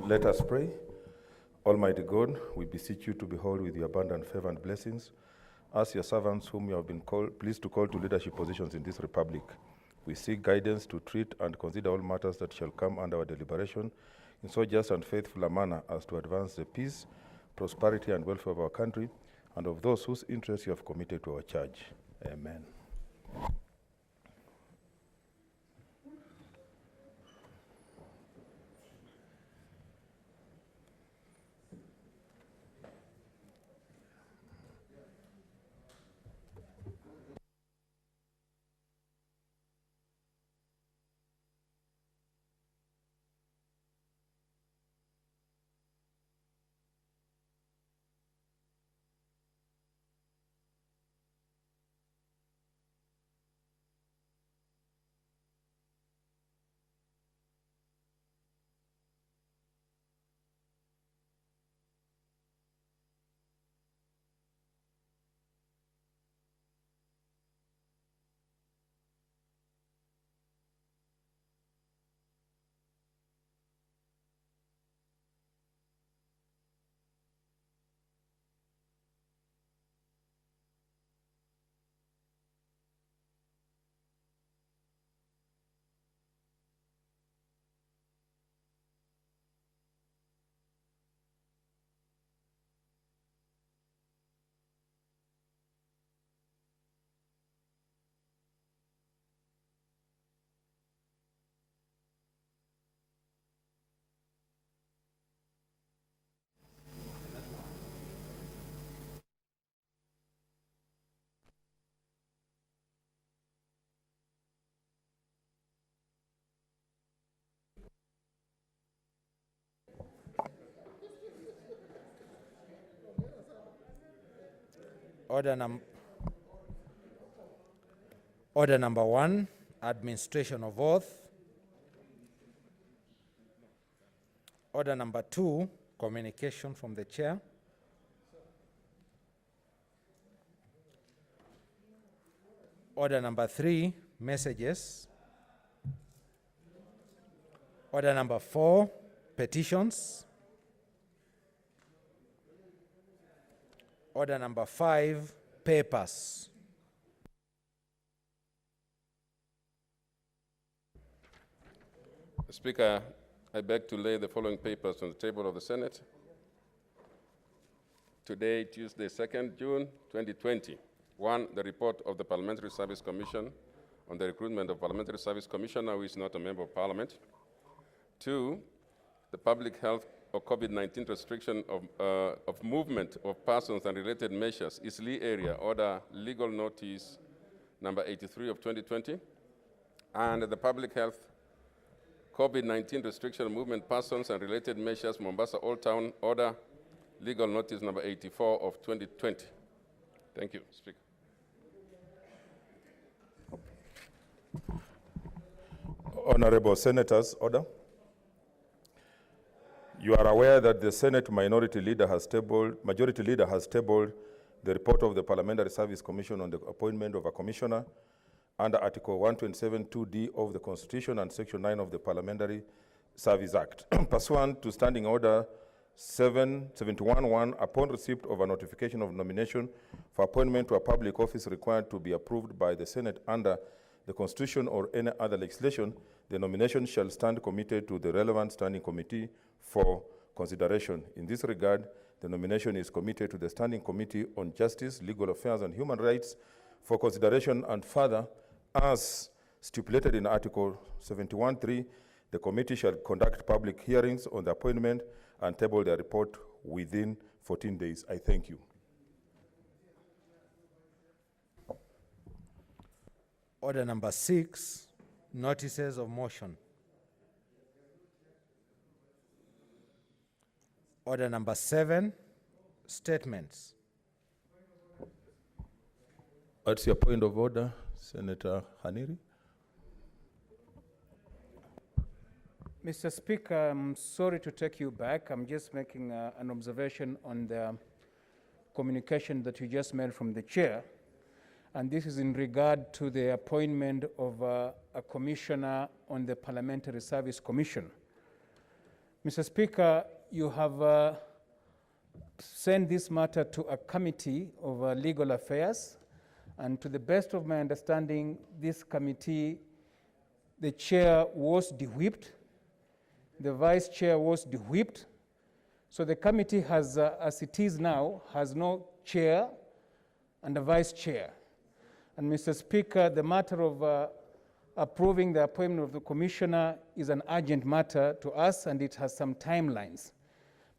Let us pray. Almighty God, we beseech you to behold with your abundant favor and blessings as your servants whom you have been pleased to call to leadership positions in this republic. We seek guidance to treat and consider all matters that shall come under our deliberation in so just and faithful a manner as to advance the peace, prosperity, and welfare of our country and of those whose interests you have committed to our charge. Amen. Order number 1, administration of oath. Order number 2, communication from the chair. Order number 3, messages. Order number 4, petitions. Order number 5, papers. Speaker, I beg to lay the following papers on the table of the Senate. Today, Tuesday, 2nd June 2020. 1, the report of the Parliamentary Service Commission on the recruitment of Parliamentary Service Commissioner who is not a member of Parliament. 2, the public health or COVID-19 restriction of movement of persons and related measures, Eastleigh area, order legal notice number 83 of 2020. And the public health COVID-19 restriction of movement persons and related measures, Mombasa Old Town, order legal notice number 84 of 2020. Thank you, Speaker. Honorable Senators, order. You are aware that the Senate Majority Leader has tabled the report of the Parliamentary Service Commission on the appointment of a commissioner under Article 127(2)(d) of the Constitution and Section 9 of the Parliamentary Service Act. Pursuant to Standing Order 71(1), upon receipt of a notification of nomination for appointment to a public office required to be approved by the Senate under the Constitution or any other legislation, the nomination shall stand committed to the relevant standing committee for consideration. In this regard, the nomination is committed to the Standing Committee on Justice, Legal Affairs and Human Rights for consideration, and further, as stipulated in Article 71(3), the committee shall conduct public hearings on the appointment and table their report within 14 days. I thank you. Order number 6, notices of motion. Order number 7, statements. What's your point of order, Senator Haniri? Mr. Speaker, I'm sorry to take you back. I'm just making an observation on the communication that you just made from the chair. And this is in regard to the appointment of a commissioner on the Parliamentary Service Commission. Mr. Speaker, you have sent this matter to a committee of legal affairs, and to the best of my understanding, this committee, the chair was de-whipped, the vice chair was de-whipped, so the committee has, as it is now, has no chair and a vice chair. And Mr. Speaker, the matter of approving the appointment of the commissioner is an urgent matter to us, and it has some timelines.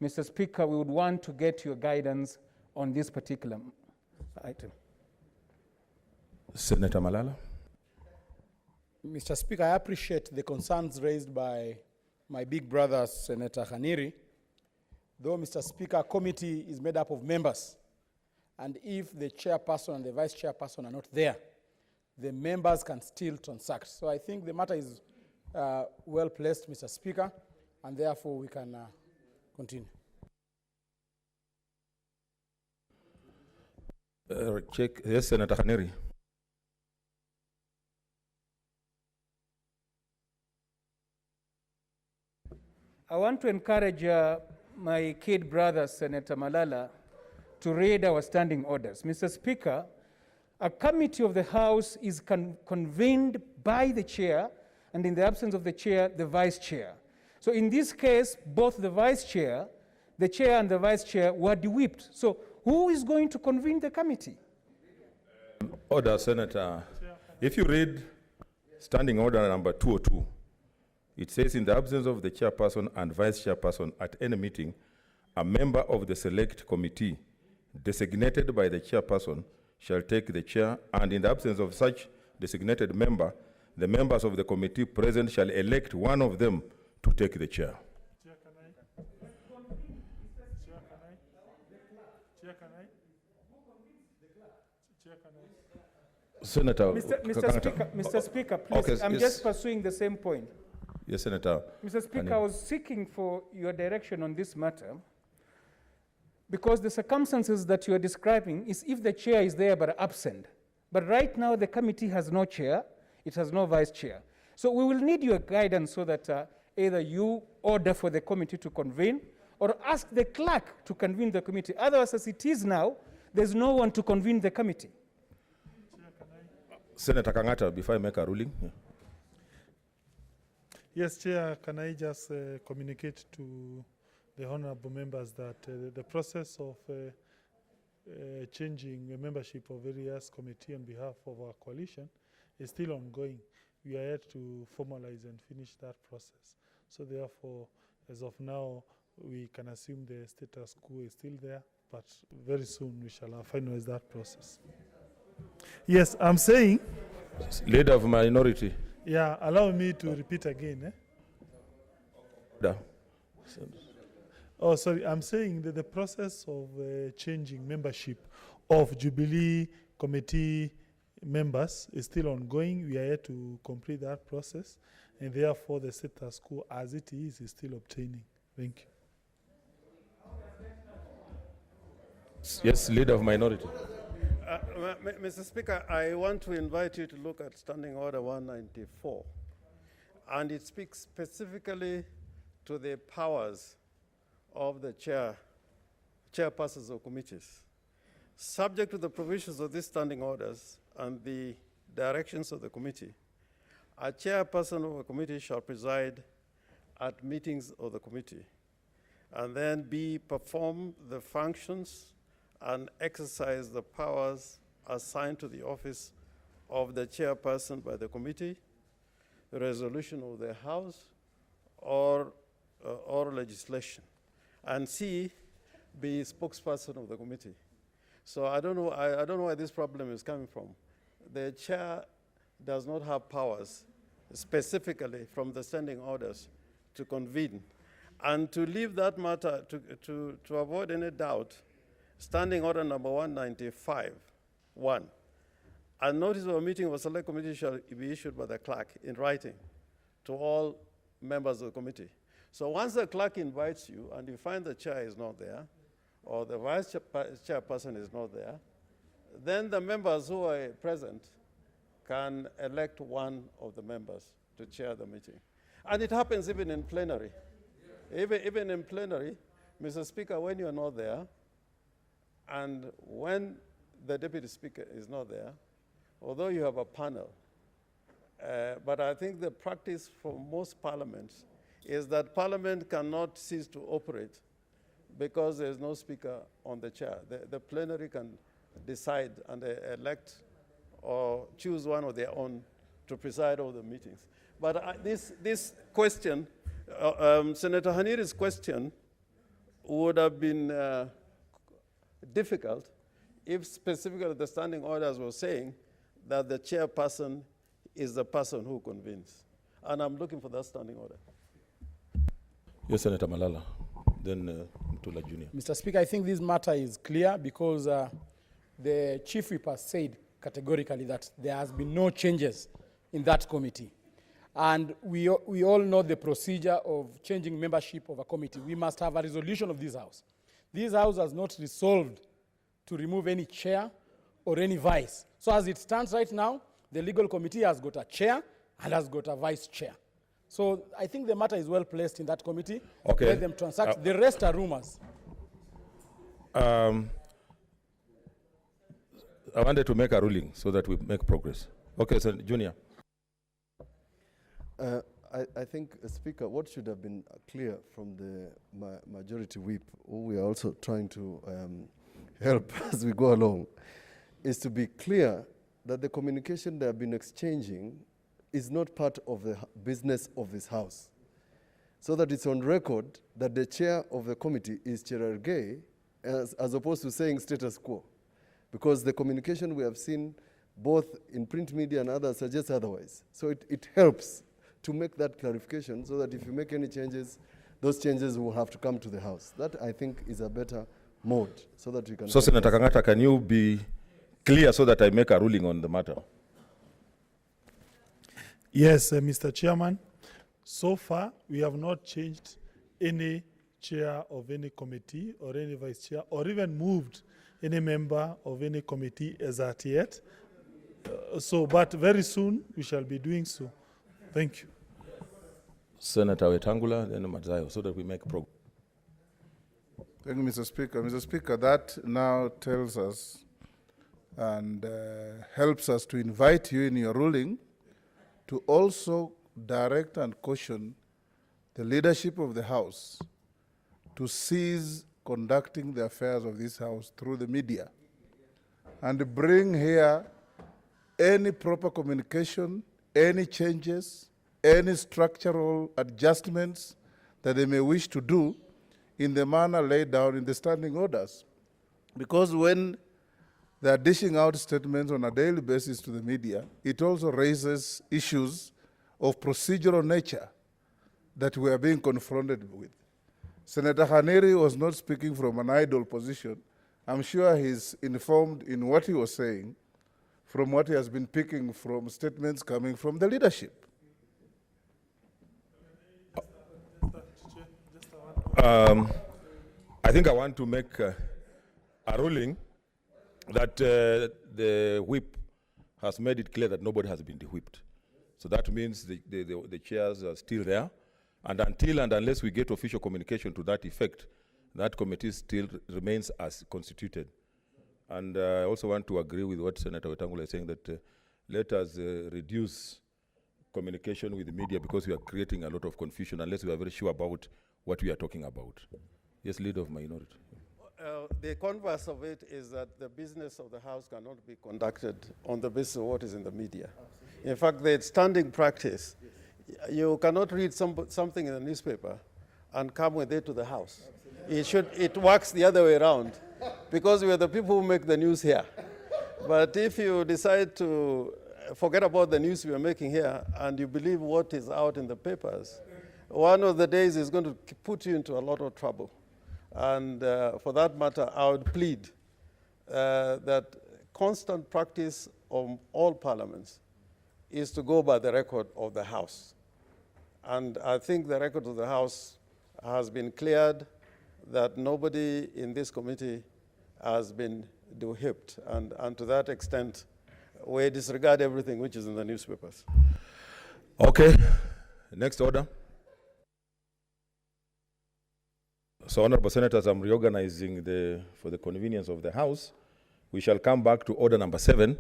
Mr. Speaker, we would want to get your guidance on this particular item. Senator Malala. Mr. Speaker, I appreciate the concerns raised by my big brother, Senator Khaniri. Though, Mr. Speaker, committee is made up of members, and if the chairperson and the vice chairperson are not there, the members can still transact. So I think the matter is well placed, Mr. Speaker, and therefore we can continue. Check. Yes, Senator Khaniri. I want to encourage my kid brother, Senator Malala, to read our standing orders. Mr. Speaker, a committee of the House is convened by the chair, and in the absence of the chair, the vice chair. So in this case, both the vice chair, the chair and the vice chair were de-whipped. So who is going to convene the committee? Order, Senator. If you read standing order number 202, it says, in the absence of the chairperson and vice chairperson at any meeting, a member of the select committee designated by the chairperson shall take the chair, and in the absence of such designated member, the members of the committee present shall elect one of them to take the chair. Senator. Mr. Speaker, please, Okay, I'm yes. just pursuing the same point. Yes, Senator. Mr. Speaker, I was seeking for your direction on this matter because the circumstances that you are describing is if the chair is there but absent. But right now, the committee has no chair, it has no vice chair. So we will need your guidance so that either you order for the committee to convene or ask the clerk to convene the committee. Otherwise, as it is now, there's no one to convene the committee. Senator Kangata, before I make a ruling. Yeah. Yes, Chair, can I just communicate to the honorable members that the process of changing the membership of various committee on behalf of our coalition is still ongoing. We are yet to formalize and finish that process. So therefore, as of now, we can assume the status quo is still there, but very soon we shall finalize that process. Yes, I'm saying... Leader of minority. Yeah, allow me to repeat again. Oh, sorry, I'm saying that the process of changing membership of Jubilee committee members is still ongoing. We are yet to complete that process, and therefore the status quo as it is still obtaining. Thank you. Yes, leader of minority. Mr. Speaker, I want to invite you to look at Standing Order 194, and it speaks specifically to the powers of the chairpersons of committees. Subject to the provisions of these standing orders and the directions of the committee, a chairperson of a committee shall preside at meetings of the committee and then perform the functions and exercise the powers assigned to the office of the chairperson by the committee, the resolution of the House, or legislation. And C, be spokesperson of the committee. So I don't know where this problem is coming from. The chair does not have powers specifically from the standing orders to convene. And to leave that matter, to avoid any doubt, Standing Order number 195, 1. A notice of a meeting of a select committee shall be issued by the clerk in writing to all members of the committee. So once the clerk invites you and you find the chair is not there, or the vice chairperson is not there, then the members who are present can elect one of the members to chair the meeting. And it happens even in plenary. Even in plenary, Mr. Speaker, when you're not there, and when the Deputy Speaker is not there, although you have a panel, but I think the practice for most parliaments is that Parliament cannot cease to operate because there's no Speaker on the chair. The plenary can decide and elect or choose one of their own to preside over the meetings. But this question, Senator Haniri's question would have been difficult if specifically the standing orders were saying that the chairperson is the person who convenes. And I'm looking for that standing order. Yes, Senator Malala. Then Mtula Jr. Mr. Speaker, I think this matter is clear because the Chief Whip has said categorically that there has been no changes in that committee. And we all know the procedure of changing membership of a committee. We must have a resolution of this House. This House has not resolved to remove any chair or any vice. So as it stands right now, the legal committee has got a chair and has got a vice chair. So I think the matter is well placed in that committee. Okay. Let them transact. The rest are rumors. I wanted to make a ruling so that we make progress. Okay, so Junior. I think, Speaker, what should have been clear from the majority whip, who we are also trying to help as we go along, is to be clear that the communication they have been exchanging is not part of the business of this House. So that it's on record that the chair of the committee is Cherargei, as opposed to saying status quo. Because the communication we have seen both in print media and others suggests otherwise. So it helps to make that clarification so that if you make any changes, those changes will have to come to the House. That, I think, is a better mode so that we can... So, Senator Kangata, can you be clear so that I make a ruling on the matter? Yes, Mr. Chairman. So far, we have not changed any chair of any committee or any vice chair or even moved any member of any committee as at yet. But very soon, we shall be doing so. Thank you. Senator Wetangula, then Madzayo, so that we make progress. Thank you, Mr. Speaker. Mr. Speaker, that now tells us and helps us to invite you in your ruling to also direct and caution the leadership of the House to cease conducting the affairs of this House through the media and bring here any proper communication, any changes, any structural adjustments that they may wish to do in the manner laid down in the standing orders. Because when they are dishing out statements on a daily basis to the media, it also raises issues of procedural nature that we are being confronted with. Senator Haniri was not speaking from an idle position. I'm sure he's informed in what he was saying from what he has been picking from statements coming from the leadership. I think I want to make a ruling that the whip has made it clear that nobody has been de-whipped. So that means the chairs are still there. And until and unless we get official communication to that effect, that committee still remains as constituted. And I also want to agree with what Senator Wetangula is saying, that let us reduce communication with the media because we are creating a lot of confusion unless we are very sure about what we are talking about. Yes, Leader of Minority. The converse of it is that the business of the House cannot be conducted on the basis of what is in the media. In fact, the standing practice, you cannot read something in the newspaper and come with it to the House. It works the other way around because we are the people who make the news here. But if you decide to forget about the news we are making here and you believe what is out in the papers, one of the days is going to put you into a lot of trouble. And for that matter, I would plead that constant practice of all parliaments is to go by the record of the House. And I think the record of the House has been cleared that nobody in this committee has been de-whipped. And to that extent, we disregard everything which is in the newspapers. Okay, next order. So, honorable senators, I'm reorganizing for the convenience of the House. We shall come back to order number 7.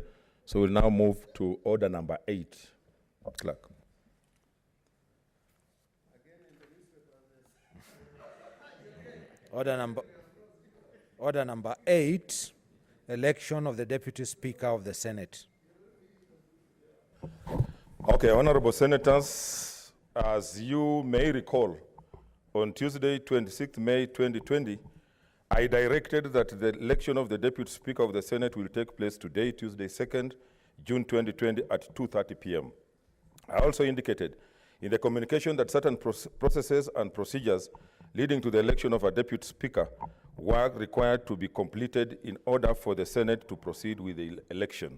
So we'll now move to order number 8. Clerk. Order number 8, election of the Deputy Speaker of the Senate. Okay, honorable senators, as you may recall, on Tuesday, 26th May 2020, I directed that the election of the Deputy Speaker of the Senate will take place today, Tuesday, 2nd June 2020 at 2:30 p.m. I also indicated in the communication that certain processes and procedures leading to the election of a Deputy Speaker were required to be completed in order for the Senate to proceed with the election.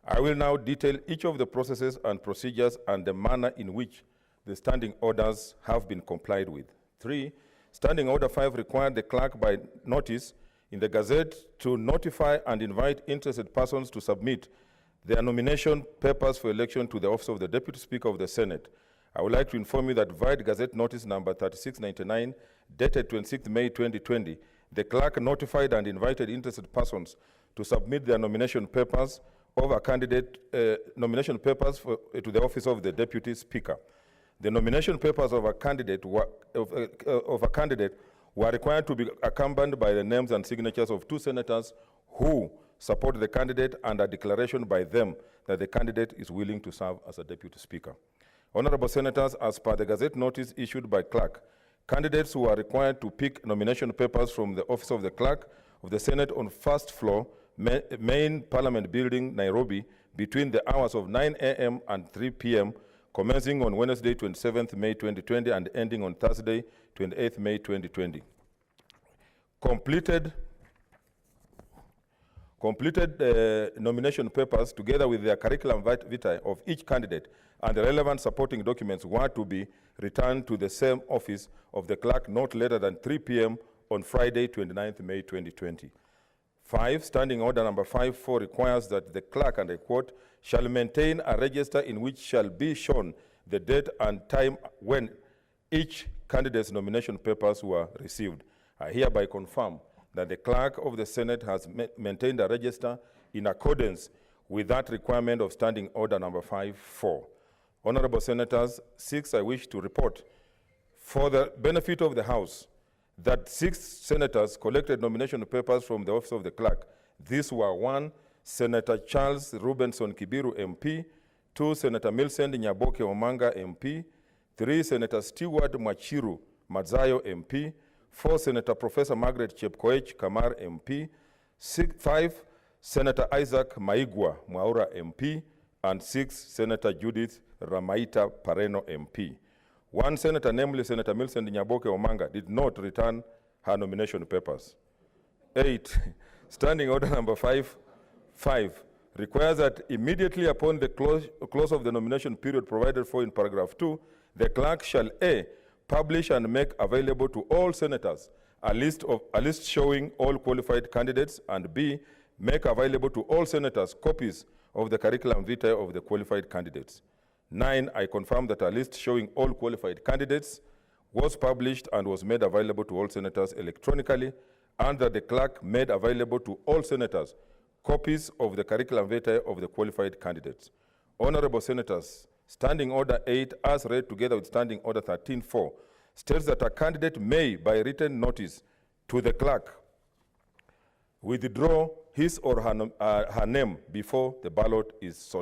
I will now detail each of the processes and procedures and the manner in which the standing orders have been complied with. 3, Standing Order 5 required the clerk by notice in the Gazette to notify and invite interested persons to submit their nomination papers for election to the office of the Deputy Speaker of the Senate. I would like to inform you that via Gazette Notice number 3699, dated 26th May 2020, the clerk notified and invited interested persons to submit their nomination papers of a candidate, to the office of the Deputy Speaker. The nomination papers of a candidate were required to be accompanied by the names and signatures of 2 senators who support the candidate and a declaration by them that the candidate is willing to serve as a Deputy Speaker. Honorable senators, as per the Gazette notice issued by clerk, candidates who are required to pick nomination papers from the office of the clerk of the Senate on first floor, main Parliament building, Nairobi, between the hours of 9 a.m. and 3 p.m., commencing on Wednesday, 27th May 2020 and ending on Thursday, 28th May 2020. Completed nomination papers together with their curriculum vitae of each candidate and the relevant supporting documents were to be returned to the same office of the clerk not later than 3 p.m. on Friday, 29th May 2020. 5, Standing Order number 5.4 requires that the clerk, and I quote, shall maintain a register in which shall be shown the date and time when each candidate's nomination papers were received. I hereby confirm that the clerk of the Senate has maintained a register in accordance with that requirement of Standing Order number 5.4. Honorable senators, 6, I wish to report for the benefit of the House that 6 senators collected nomination papers from the office of the clerk. These were 1, Senator Charles Rubenson Kibiru, MP, 2, Senator Millicent Nyaboke Omanga, MP, 3, Senator Stewart Mwachiru Madzayo, MP, 4, Senator Professor Margaret Chepkoech Kamar, MP, 5, Senator Isaac Maigwa Mwaura, MP, and 6, Senator Judith Ramaita Pareno, MP. 1 senator, namely Senator Millicent Nyaboke Omanga, did not return her nomination papers. 8, Standing Order number 5 requires that immediately upon the close of the nomination period provided for in paragraph 2, the clerk shall A, publish and make available to all senators a list showing all qualified candidates, and B, make available to all senators copies of the curriculum vitae of the qualified candidates. 9, I confirm that a list showing all qualified candidates was published and was made available to all senators electronically, and that the clerk made available to all senators copies of the curriculum vitae of the qualified candidates. Honorable senators, Standing Order 8, as read together with Standing Order 13.4, states that a candidate may, by written notice to the clerk, withdraw his or her name before the ballot is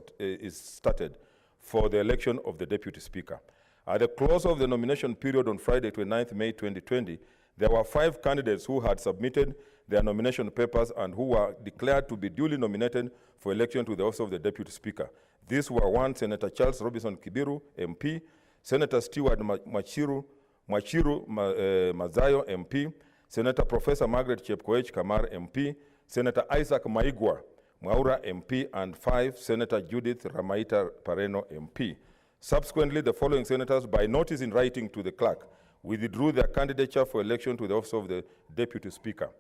started for the election of the Deputy Speaker. At the close of the nomination period on Friday, 29th May 2020, there were 5 candidates who had submitted their nomination papers and who were declared to be duly nominated for election to the office of the Deputy Speaker. These were 1, Senator Charles Robinson Kibiru, MP, Senator Stewart Mwachiru Mazayo, MP, Senator Professor Margaret Chepkoech Kamar, MP, Senator Isaac Maigwa Mwaura, MP, and 5, Senator Judith Ramaita Pareno, MP. Subsequently, the following senators, by notice in writing to the clerk, withdrew their candidature for election to the office of the Deputy Speaker.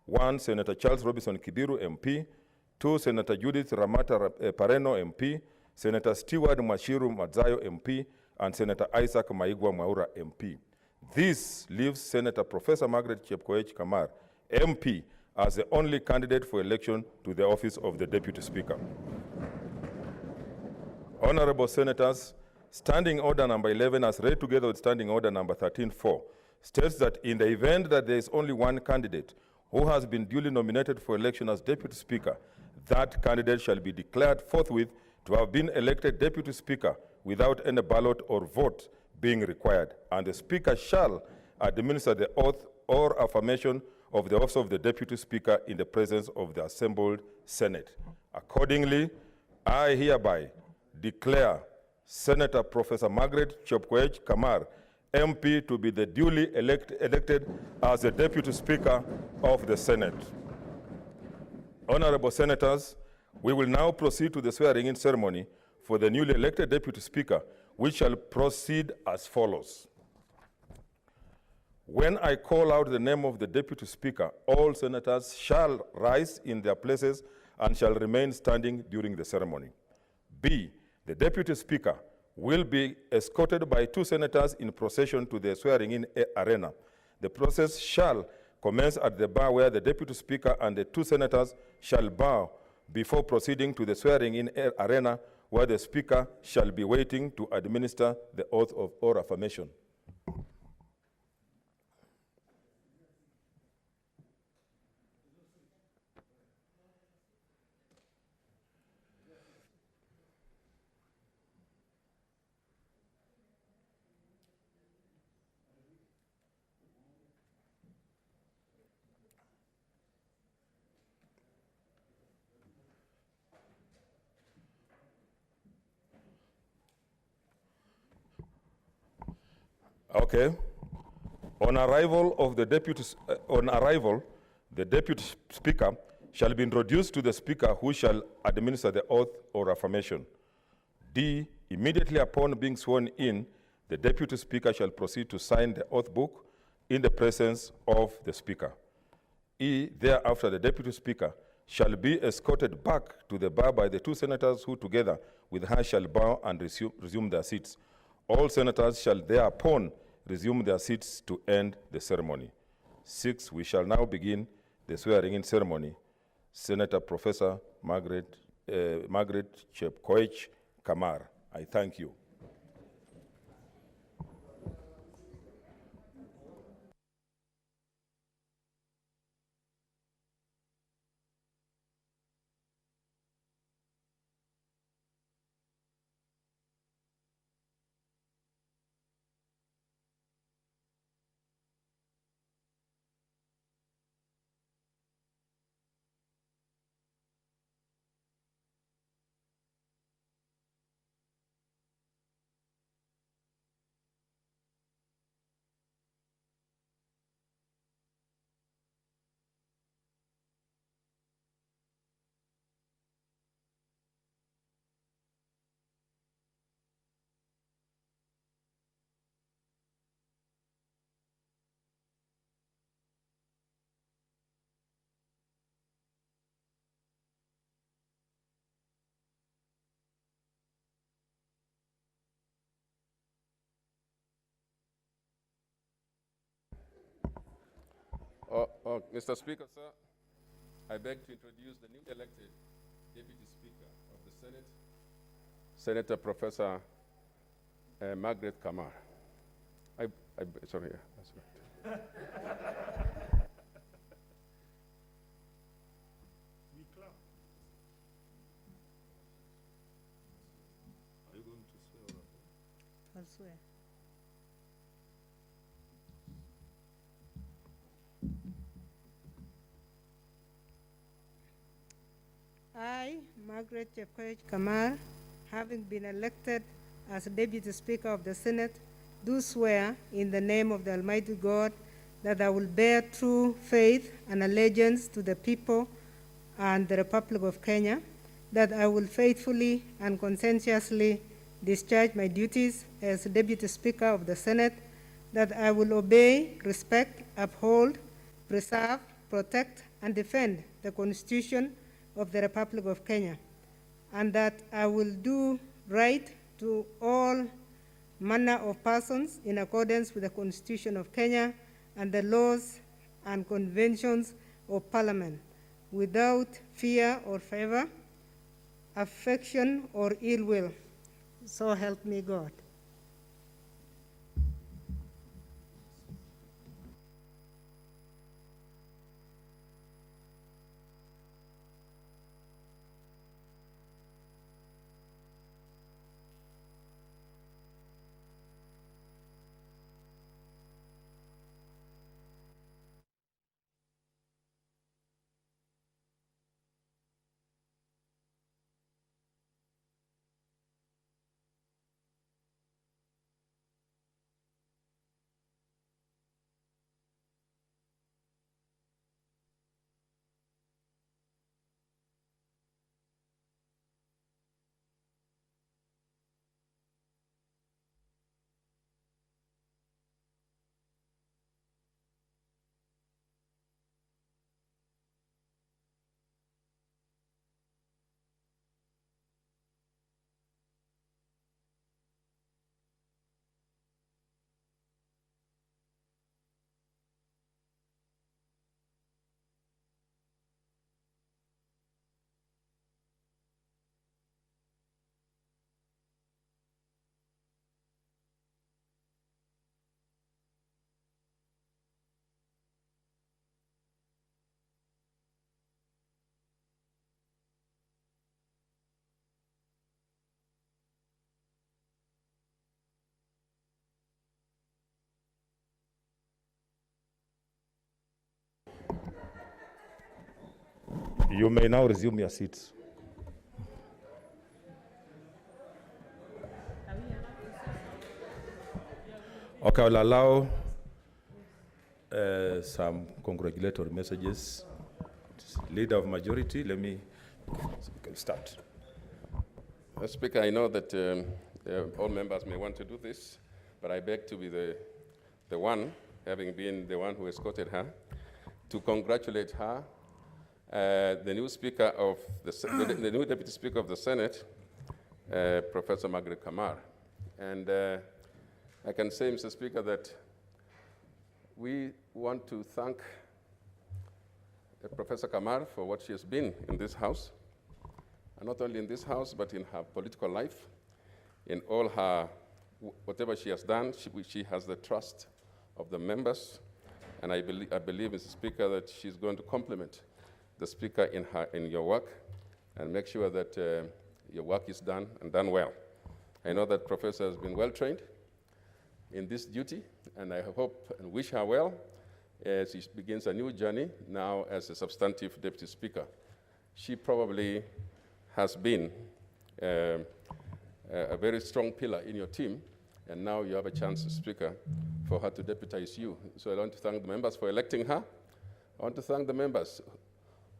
1, Senator Charles Robinson Kibiru, MP, 2, Senator Judith Ramata Pareno, MP, Senator Stewart Mwachiru Madzayo, MP, and Senator Isaac Maigwa Mwaura, MP. This leaves Senator Professor Margaret Chepkoech Kamar, MP, as the only candidate for election to the office of the Deputy Speaker. Honorable Senators, Standing Order number 11, as read together with Standing Order number 13.4, states that in the event that there is only one candidate who has been duly nominated for election as Deputy Speaker, that candidate shall be declared forthwith to have been elected Deputy Speaker without any ballot or vote being required, and the Speaker shall administer the oath or affirmation of the office of the Deputy Speaker in the presence of the assembled Senate. Accordingly, I hereby declare Senator Professor Margaret Chepkoech Kamar, MP, to be the duly elected as the Deputy Speaker of the Senate. Honorable Senators, we will now proceed to the swearing-in ceremony for the newly elected Deputy Speaker, which shall proceed as follows. When I call out the name of the Deputy Speaker, all senators shall rise in their places and shall remain standing during the ceremony. B, the Deputy Speaker will be escorted by 2 senators in procession to the swearing-in arena. The process shall commence at the bar where the Deputy Speaker and the 2 senators shall bow before proceeding to the swearing-in arena where the Speaker shall be waiting to administer the oath of or affirmation. Okay. On arrival, the Deputy Speaker shall be introduced to the Speaker, who shall administer the oath or affirmation. D, immediately upon being sworn in, the Deputy Speaker shall proceed to sign the oath book in the presence of the Speaker. E, thereafter, the Deputy Speaker shall be escorted back to the bar by the 2 senators who together with her shall bow and resume their seats. All senators shall thereupon resume their seats to end the ceremony. 6, we shall now begin the swearing-in ceremony. Senator Professor Margaret Chepkoech Kamar, I thank you. Mr. Speaker, sir, I beg to introduce the newly elected Deputy Speaker of the Senate, Senator Professor Margaret Kamar. Sorry, yeah, that's right. Are you going to swear? I'll swear. I, Margaret Chepkoech Kamar, having been elected as Deputy Speaker of the Senate, do swear in the name of the Almighty God that I will bear true faith and allegiance to the people and the Republic of Kenya, that I will faithfully and conscientiously discharge my duties as Deputy Speaker of the Senate, that I will obey, respect, uphold, preserve, protect, and defend the Constitution of the Republic of Kenya, and that I will do right to all manner of persons in accordance with the Constitution of Kenya and the laws and conventions of Parliament, without fear or favor, affection or ill will. So help me God. You may now resume your seats. Okay, I'll allow some congratulatory messages. Leader of majority, let me start. Mr. Speaker, I know that all members may want to do this, but I beg to be the one, having been the one who escorted her, to congratulate her, the new Speaker of the new Deputy Speaker of the Senate, Professor Margaret Kamar. And I can say, Mr. Speaker, that we want to thank Professor Kamar for what she has been in this House, and not only in this House, but in her political life, in all her, whatever she has done, she has the trust of the members, and I believe, Mr. Speaker, that she's going to complement the Speaker in your work and make sure that your work is done and done well. I know that Professor has been well trained in this duty, and I hope and wish her well as she begins a new journey now as a substantive Deputy Speaker. She probably has been a very strong pillar in your team, and now you have a chance, Speaker, for her to deputize you. So I want to thank the members for electing her. I want to thank the members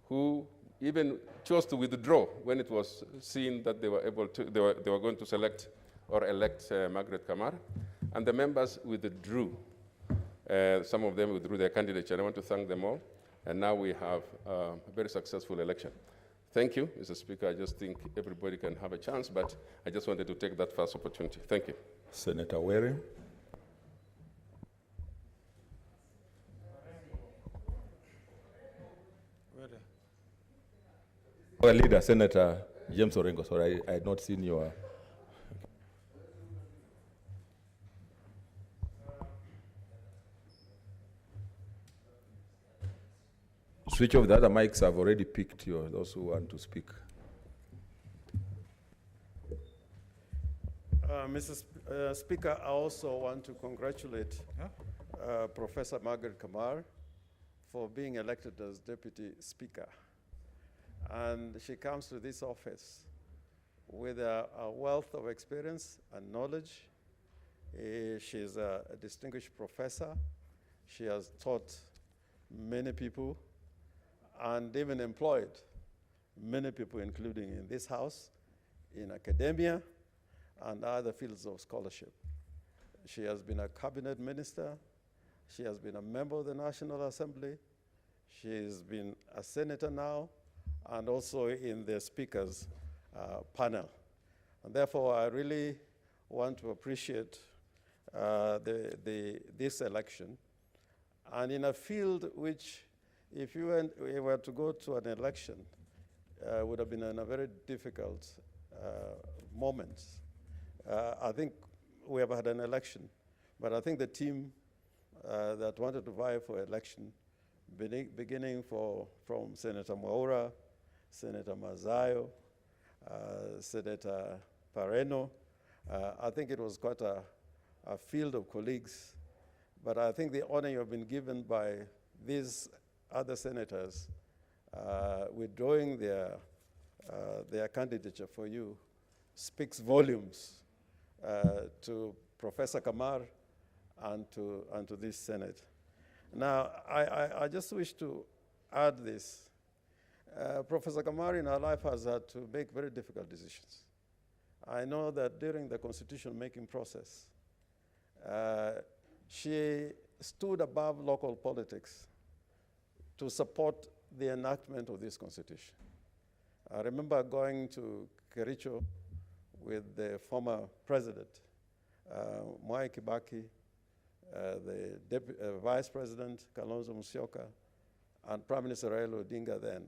who even chose to withdraw when it was seen that they were going to select or elect Margaret Kamar, and the members withdrew. Some of them withdrew their candidature. I want to thank them all, and now we have a very successful election. Thank you, Mr. Speaker. I just think everybody can have a chance, but I just wanted to take that first opportunity. Thank you. Senator Were. Our leader, Senator James Orengo. Sorry, I had not seen your. Switch off the other mics. I've already picked those who want to speak. Mr. Speaker, I also want to congratulate Professor Margaret Kamar for being elected as Deputy Speaker. And she comes to this office with a wealth of experience and knowledge. She's a distinguished professor. She has taught many people and even employed many people, including in this house, in academia, and other fields of scholarship. She has been a cabinet minister. She has been a member of the National Assembly. She's been a senator now, and also in the speaker's panel. And therefore, I really want to appreciate this election, and in a field which, if you were to go to an election, would have been in a very difficult moment. I think we have had an election, but I think the team that wanted to vie for election, beginning from Senator Mwaura, Senator Mazayo, Senator Pareno, I think it was quite a field of colleagues, but I think the honor you have been given by these other senators withdrawing their candidature for you speaks volumes to Professor Kamar and to this Senate. Now, I just wish to add this. Professor Kamar in her life has had to make very difficult decisions. I know that during the constitution-making process, she stood above local politics to support the enactment of this constitution. I remember going to Kericho with the former president, Mwai Kibaki, the Vice President, Kalonzo Musyoka, and Prime Minister Raila Odinga then.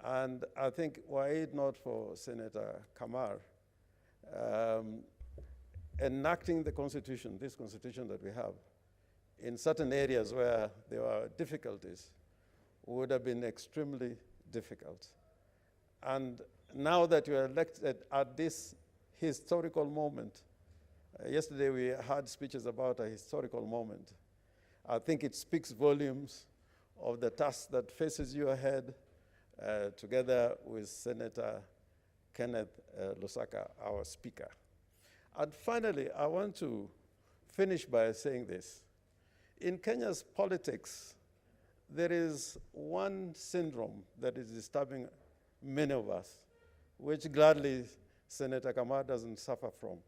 And I think were it not for Senator Kamar enacting the constitution, this constitution that we have, in certain areas where there were difficulties, would have been extremely difficult. And now that you are elected at this historical moment, yesterday we had speeches about a historical moment. I think it speaks volumes of the task that faces you ahead, together with Senator Kenneth Lusaka, our speaker. And finally, I want to finish by saying this. In Kenya's politics, there is one syndrome that is disturbing many of us, which gladly Senator Kamar doesn't suffer from.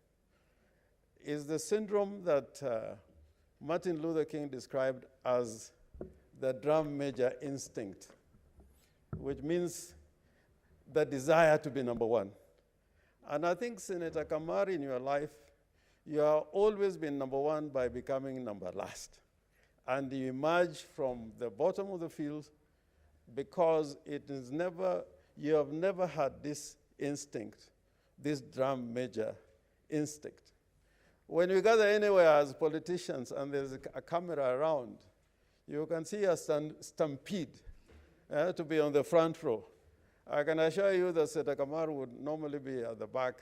Is the syndrome that Martin Luther King described as the drum major instinct, which means the desire to be number one. And I think, Senator Kamar, in your life, you have always been number one by becoming number last. And you emerge from the bottom of the field because you have never had this instinct, this drum major instinct. When we gather anywhere as politicians and there's a camera around, you can see a stampede to be on the front row. I can assure you that Senator Kamar would normally be at the back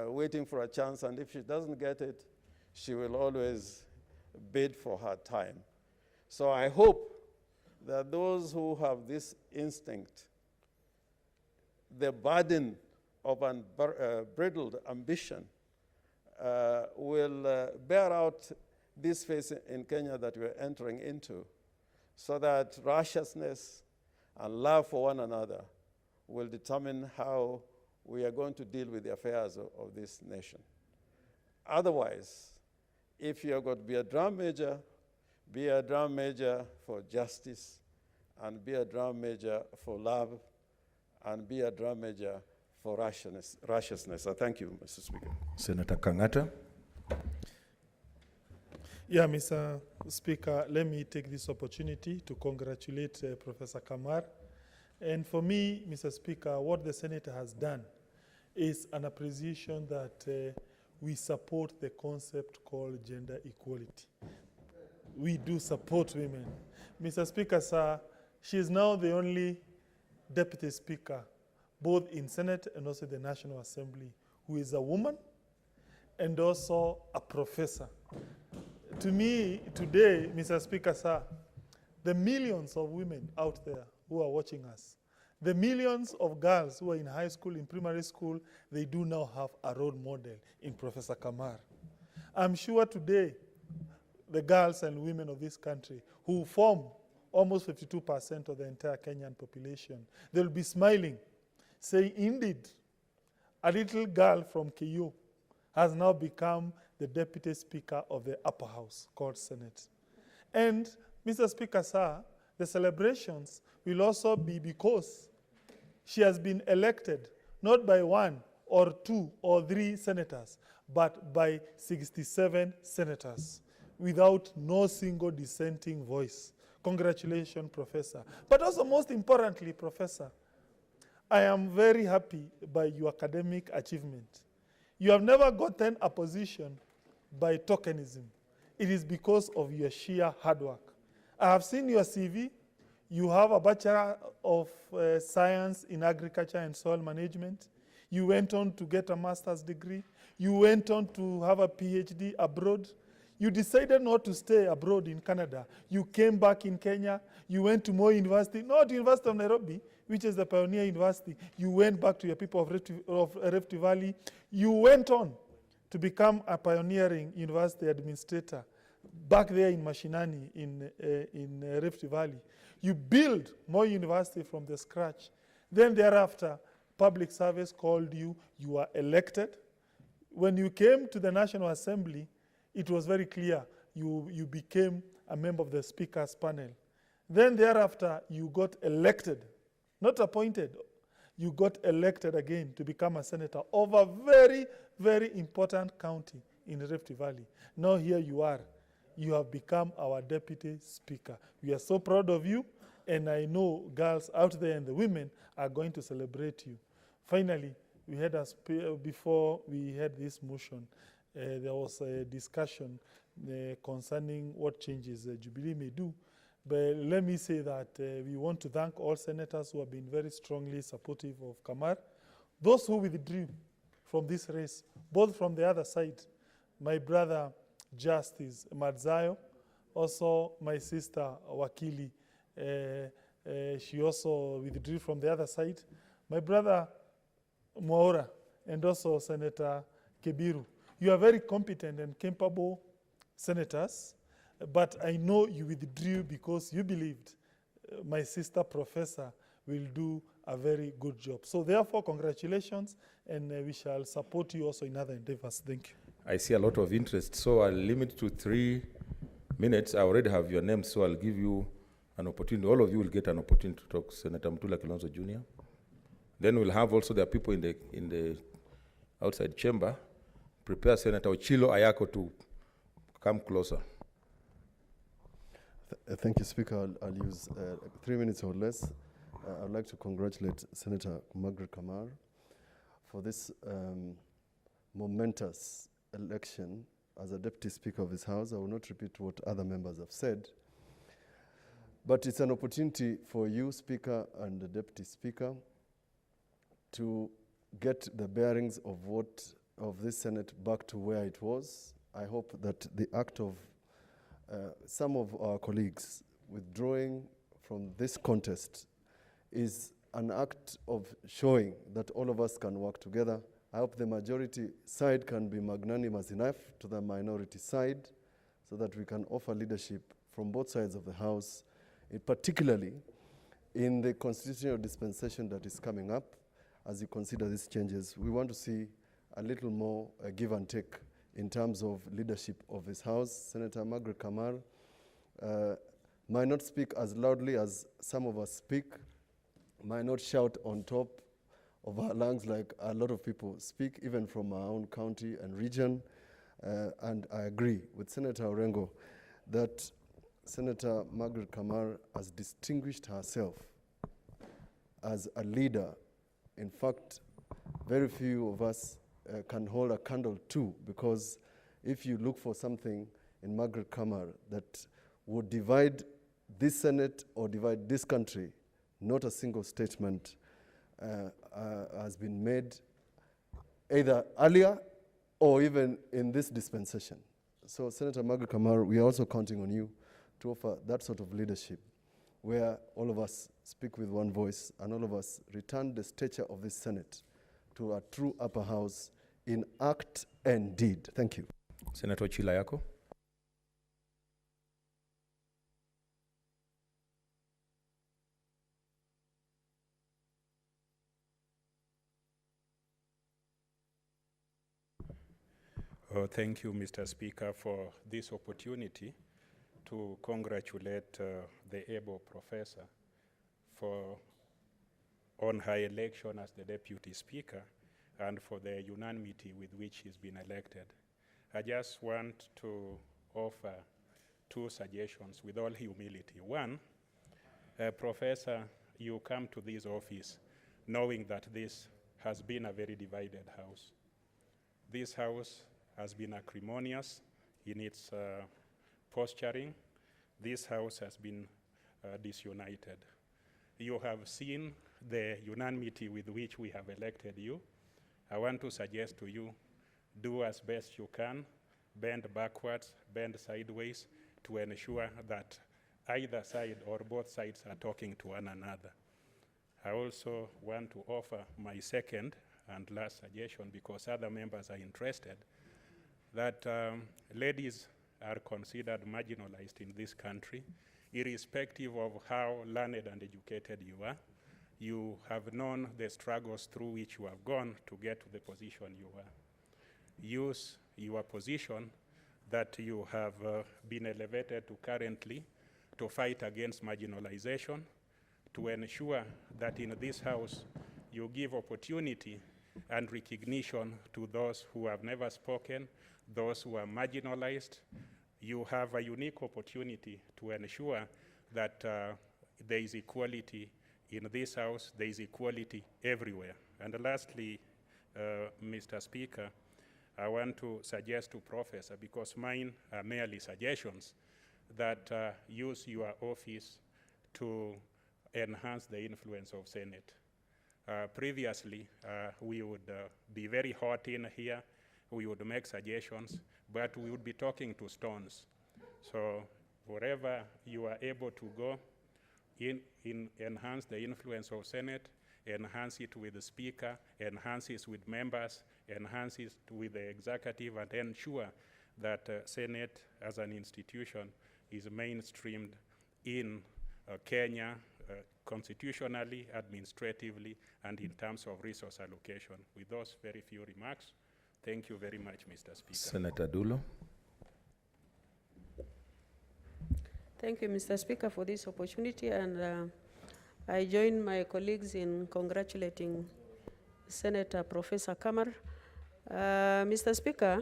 waiting for a chance, and if she doesn't get it, she will always bid for her time. So I hope that those who have this instinct, the burden of unbridled ambition, will bear out this phase in Kenya that we're entering into, so that righteousness and love for one another will determine how we are going to deal with the affairs of this nation. Otherwise, if you're going to be a drum major for justice, and be a drum major for love, and be a drum major for righteousness. I thank you, Mr. Speaker. Senator Kangata. Yeah, Mr. Speaker, let me take this opportunity to congratulate Professor Kamar. And for me, Mr. Speaker, what the Senate has done is an appreciation that we support the concept called gender equality. We do support women. Mr. Speaker, sir, she is now the only Deputy Speaker, both in Senate and also the National Assembly, who is a woman and also a professor. To me, today, Mr. Speaker, sir, the millions of women out there who are watching us, the millions of girls who are in high school, in primary school, they do now have a role model in Professor Kamar. I'm sure today, the girls and women of this country who form almost 52% of the entire Kenyan population, they'll be smiling, saying, indeed, a little girl from KU has now become the Deputy Speaker of the upper house called Senate. And, Mr. Speaker, sir, the celebrations will also be because she has been elected not by 1 or 2 or 3 senators, but by 67 senators without no single dissenting voice. Congratulations, Professor. But also, most importantly, Professor, I am very happy by your academic achievement. You have never gotten a position by tokenism. It is because of your sheer hard work. I have seen your CV. You have a Bachelor of Science in Agriculture and Soil Management. You went on to get a master's degree. You went on to have a PhD abroad. You decided not to stay abroad in Canada. You came back in Kenya. You went to Moi University, not University of Nairobi, which is the pioneer university. You went back to your people of Rift Valley. You went on to become a pioneering university administrator back there in Mashinani in Rift Valley. You built Moi University from the scratch. Then thereafter, public service called you. You were elected. When you came to the National Assembly, it was very clear you became a member of the Speaker's panel. Then thereafter, you got elected, not appointed. You got elected again to become a senator of a very, very important county in Rift Valley. Now here you are. You have become our deputy speaker. We are so proud of you, and I know girls out there and the women are going to celebrate you. Finally, we had before we had this motion, there was a discussion concerning what changes Jubilee may do. But let me say that we want to thank all senators who have been very strongly supportive of Kamar. Those who withdrew from this race, both from the other side, my brother Justice Madzayo, also my sister Wakili, she also withdrew from the other side. My brother Mwaura, and also Senator Kebiru. You are very competent and capable senators, but I know you withdrew because you believed my sister Professor will do a very good job. So therefore, congratulations, and we shall support you also in other endeavors. Thank you. I see a lot of interest, so I'll limit to 3 minutes. I already have your name, so I'll give you an opportunity. All of you will get an opportunity to talk. Senator Mutula Kilonzo Jr. Then we'll have also the people in the outside chamber. Prepare Senator Ochilo Ayako to come closer. Thank you, Speaker. I'll use 3 minutes or less. I'd like to congratulate Senator Margaret Kamar for this momentous election as a Deputy Speaker of this House. I will not repeat what other members have said, but it's an opportunity for you, Speaker, and the Deputy Speaker to get the bearings of this Senate back to where it was. I hope that the act of some of our colleagues withdrawing from this contest is an act of showing that all of us can work together. I hope the majority side can be magnanimous enough to the minority side so that we can offer leadership from both sides of the House, particularly in the constitutional dispensation that is coming up. As you consider these changes, we want to see a little more give and take in terms of leadership of this House. Senator Margaret Kamar might not speak as loudly as some of us speak, might not shout on top of our lungs like a lot of people speak, even from our own county and region. And I agree with Senator Orengo that Senator Margaret Kamar has distinguished herself as a leader. In fact, very few of us can hold a candle to, because if you look for something in Margaret Kamar that would divide this Senate or divide this country, not a single statement has been made either earlier or even in this dispensation. So Senator Margaret Kamar, we are also counting on you to offer that sort of leadership where all of us speak with one voice and all of us return the stature of this Senate to a true upper house in act and deed. Thank you. Senator Chilayako. Thank you, Mr. Speaker, for this opportunity to congratulate the able professor on her election as the Deputy Speaker and for the unanimity with which he's been elected. I just want to offer two suggestions with all humility. One, Professor, you come to this office knowing that this has been a very divided house. This house has been acrimonious in its posturing. This house has been disunited. You have seen the unanimity with which we have elected you. I want to suggest to you, do as best you can, bend backwards, bend sideways, to ensure that either side or both sides are talking to one another. I also want to offer my second and last suggestion, because other members are interested, that ladies are considered marginalized in this country, irrespective of how learned and educated you are. You have known the struggles through which you have gone to get to the position you are. Use your position that you have been elevated to currently to fight against marginalization, to ensure that in this house you give opportunity and recognition to those who have never spoken, those who are marginalized. You have a unique opportunity to ensure that there is equality in this house, there is equality everywhere. And lastly, Mr. Speaker, I want to suggest to Professor, because mine are merely suggestions, that use your office to enhance the influence of Senate. Previously, we would be very hot in here, we would make suggestions, but we would be talking to stones. So wherever you are able to go, enhance the influence of Senate, enhance it with the Speaker, enhance it with members, enhance it with the executive, and ensure that Senate as an institution is mainstreamed in Kenya, constitutionally, administratively, and in terms of resource allocation. With those very few remarks, thank you very much, Mr. Speaker. Senator Dulo. Thank you, Mr. Speaker, for this opportunity, and I join my colleagues in congratulating Senator Professor Kamar. Mr. Speaker,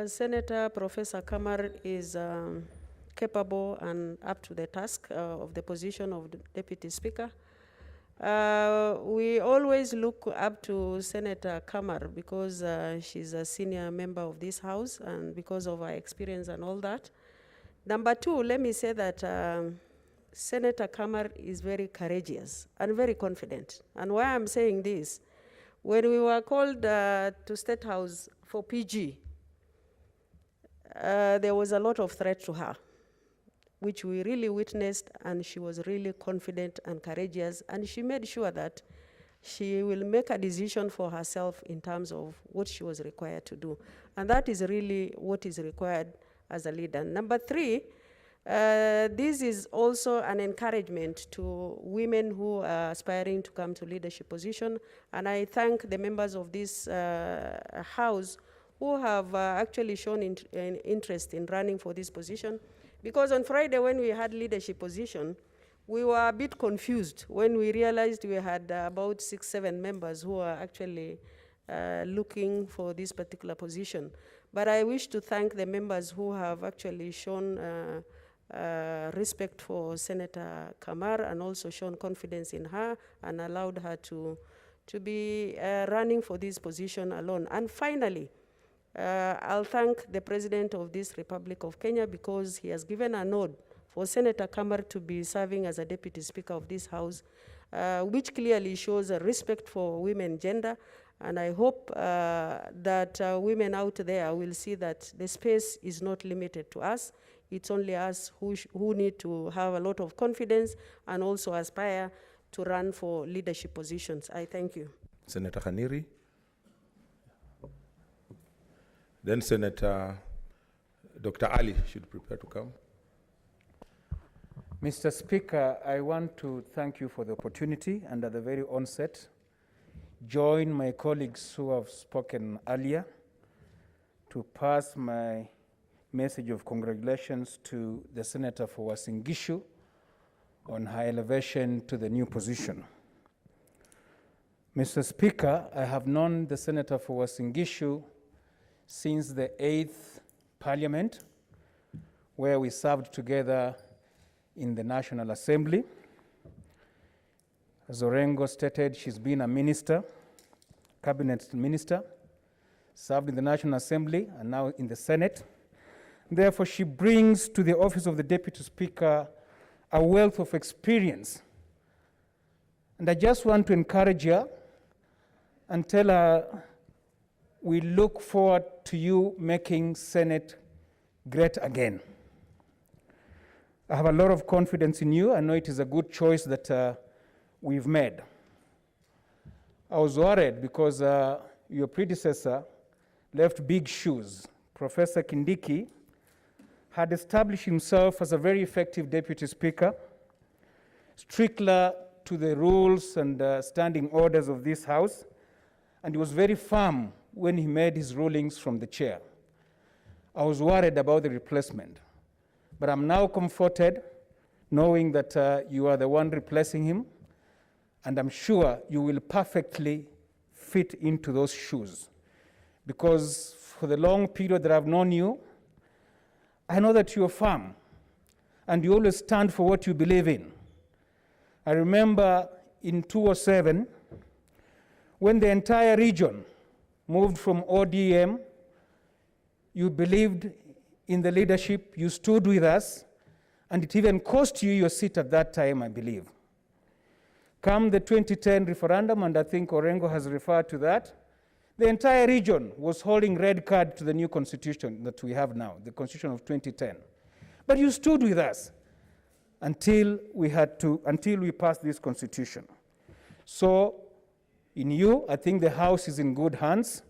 Senator Professor Kamar is capable and up to the task of the position of the Deputy Speaker. We always look up to Senator Kamar because she's a senior member of this House and because of her experience and all that. Number two, let me say that Senator Kamar is very courageous and very confident. And why I'm saying this, when we were called to State House for PG, there was a lot of threat to her, which we really witnessed, and she was really confident and courageous, and she made sure that she will make a decision for herself in terms of what she was required to do. And that is really what is required as a leader. Number three, this is also an encouragement to women who are aspiring to come to leadership position, and I thank the members of this House who have actually shown interest in running for this position. Because on Friday when we had leadership position, we were a bit confused when we realized we had about 6-7 members who are actually looking for this particular position. But I wish to thank the members who have actually shown respect for Senator Kamar and also shown confidence in her and allowed her to be running for this position alone. And finally, I'll thank the President of this Republic of Kenya because he has given a nod for Senator Kamar to be serving as a Deputy Speaker of this House, which clearly shows a respect for women gender. And I hope that women out there will see that the space is not limited to us. It's only us who need to have a lot of confidence and also aspire to run for leadership positions. I thank you. Senator Khaniri. Then Senator Dr. Ali should prepare to come. Mr. Speaker, I want to thank you for the opportunity and at the very onset, join my colleagues who have spoken earlier to pass my message of congratulations to the Senator for Uasin Gishu on her elevation to the new position. Mr. Speaker, I have known the Senator for Uasin Gishu since the 8th Parliament, where we served together in the National Assembly. As Orengo stated, she's been a minister, cabinet minister, served in the National Assembly and now in the Senate. Therefore, she brings to the office of the Deputy Speaker a wealth of experience. And I just want to encourage her and tell her we look forward to you making Senate great again. I have a lot of confidence in you. I know it is a good choice that we've made. I was worried because your predecessor left big shoes. Professor Kindiki had established himself as a very effective Deputy Speaker, strictly to the rules and standing orders of this House, and he was very firm when he made his rulings from the chair. I was worried about the replacement, but I'm now comforted knowing that you are the one replacing him, and I'm sure you will perfectly fit into those shoes. Because for the long period that I've known you, I know that you're firm, and you always stand for what you believe in. I remember in 2007, when the entire region moved from ODM, you believed in the leadership, you stood with us, and it even cost you your seat at that time, I believe. Come the 2010 referendum, and I think Orengo has referred to that, the entire region was holding red card to the new constitution that we have now, the constitution of 2010. But you stood with us until we passed this constitution. So in you, I think the House is in good hands.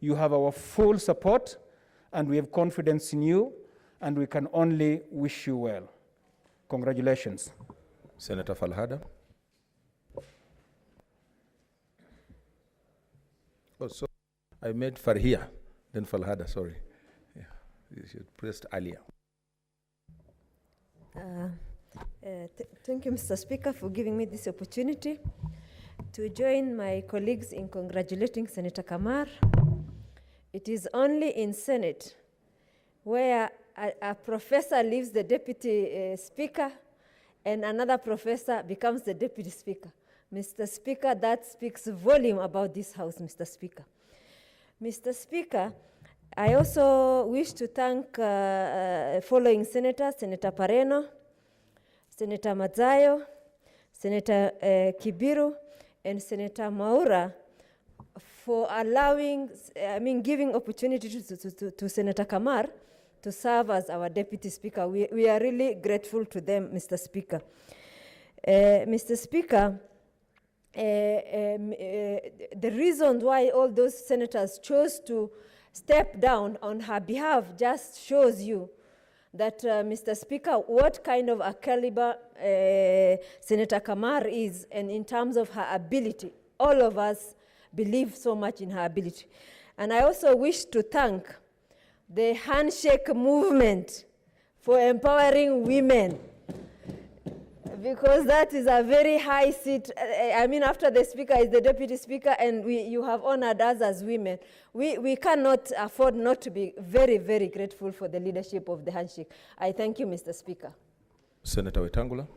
You have our full support, and we have confidence in you, and we can only wish you well. Congratulations. Senator Falhada. Oh, so I made Farhia, then Falhada, sorry. Yeah, you should pressed earlier. Thank you, Mr. Speaker, for giving me this opportunity to join my colleagues in congratulating Senator Kamar. It is only in Senate where a professor leaves the deputy speaker and another professor becomes the deputy speaker. Mr. Speaker, that speaks volume about this House, Mr. Speaker. Mr. Speaker, I also wish to thank following senators, Senator Pareno, Senator Mazayo, Senator Kibiru, and Senator Maura for giving opportunity to Senator Kamar to serve as our Deputy Speaker. We are really grateful to them, Mr. Speaker. Mr. Speaker, the reason why all those senators chose to step down on her behalf just shows you that, Mr. Speaker, what kind of a caliber Senator Kamar is, and in terms of her ability. All of us believe so much in her ability. And I also wish to thank the handshake movement for empowering women, because that is a very high seat. After the Speaker is the Deputy Speaker, and you have honored us as women. We cannot afford not to be very, very grateful for the leadership of the handshake. I thank you, Mr. Speaker. Senator Wetangula.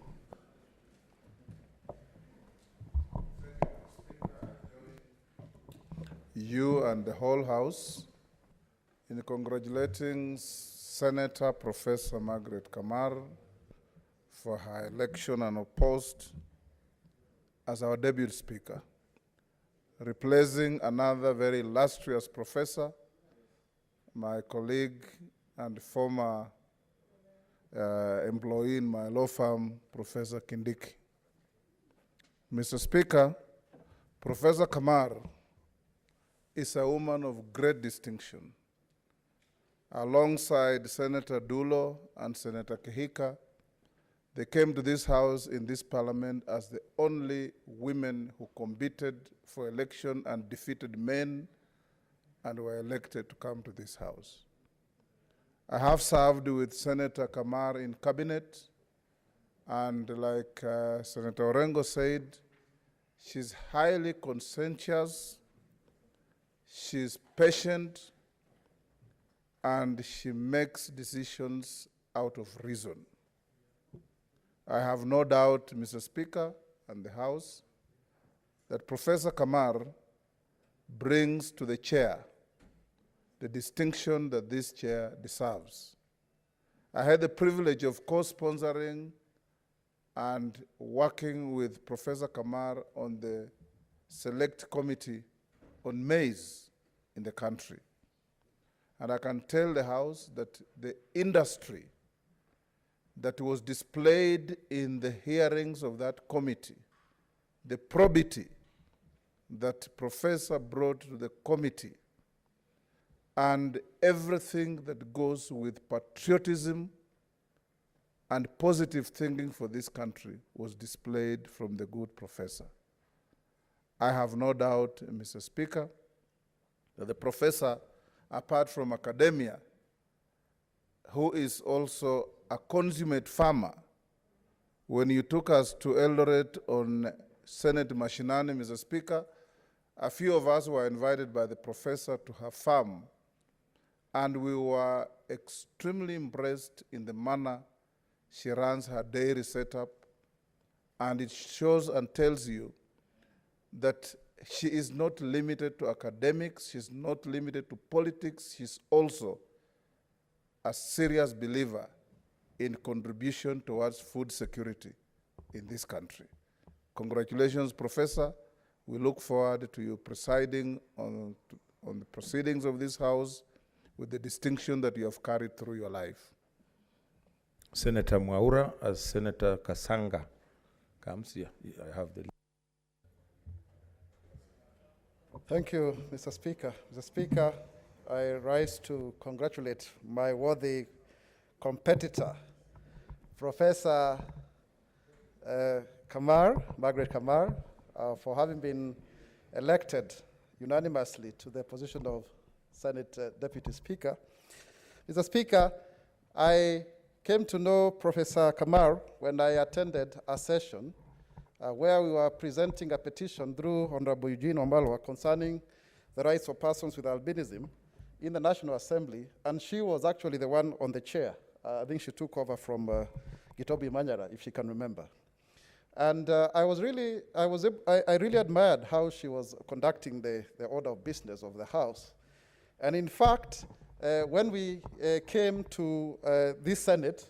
You and the whole House in congratulating Senator Professor Margaret Kamar for her election unopposed as our Deputy Speaker, replacing another very illustrious professor, my colleague and former employee in my law firm, Professor Kindiki. Mr. Speaker, Professor Kamar is a woman of great distinction. Alongside Senator Dulo and Senator Kihika, they came to this House in this Parliament as the only women who competed for election and defeated men and were elected to come to this House. I have served with Senator Kamar in cabinet, and like Senator Orengo said, She's highly conscientious, she's patient, and she makes decisions out of reason. I have no doubt, Mr. Speaker and the House, that Professor Kamar brings to the chair the distinction that this chair deserves. I had the privilege of co-sponsoring and working with Professor Kamar on the select committee on maize in the country. And I can tell the House that the industry that was displayed in the hearings of that committee, the probity that Professor brought to the committee, and everything that goes with patriotism and positive thinking for this country was displayed from the good professor. I have no doubt, Mr. Speaker, that the professor, apart from academia, who is also a consummate farmer, when you took us to Eldoret on Senate Mashinani, Mr. Speaker, a few of us were invited by the professor to her farm, and we were extremely impressed in the manner she runs her dairy setup, and it shows and tells you that she is not limited to academics, she's not limited to politics, she's also a serious believer in contribution towards food security in this country. Congratulations, Professor. We look forward to you presiding on the proceedings of this House with the distinction that you have carried through your life. Senator Mwaura as Senator Kasanga comes here. I have the. Thank you, Mr. Speaker. Mr. Speaker, I rise to congratulate my worthy competitor, Professor Margaret Kamar, for having been elected unanimously to the position of Senate Deputy Speaker. Mr. Speaker, I came to know Professor Kamar when I attended a session where we were presenting a petition through Honorable Eugene Omalwa concerning the rights of persons with albinism in the National Assembly, and she was actually the one on the chair. I think she took over from Gitobi Manyara, if she can remember. And I really admired how she was conducting the order of business of the House. And in fact, when we came to this Senate,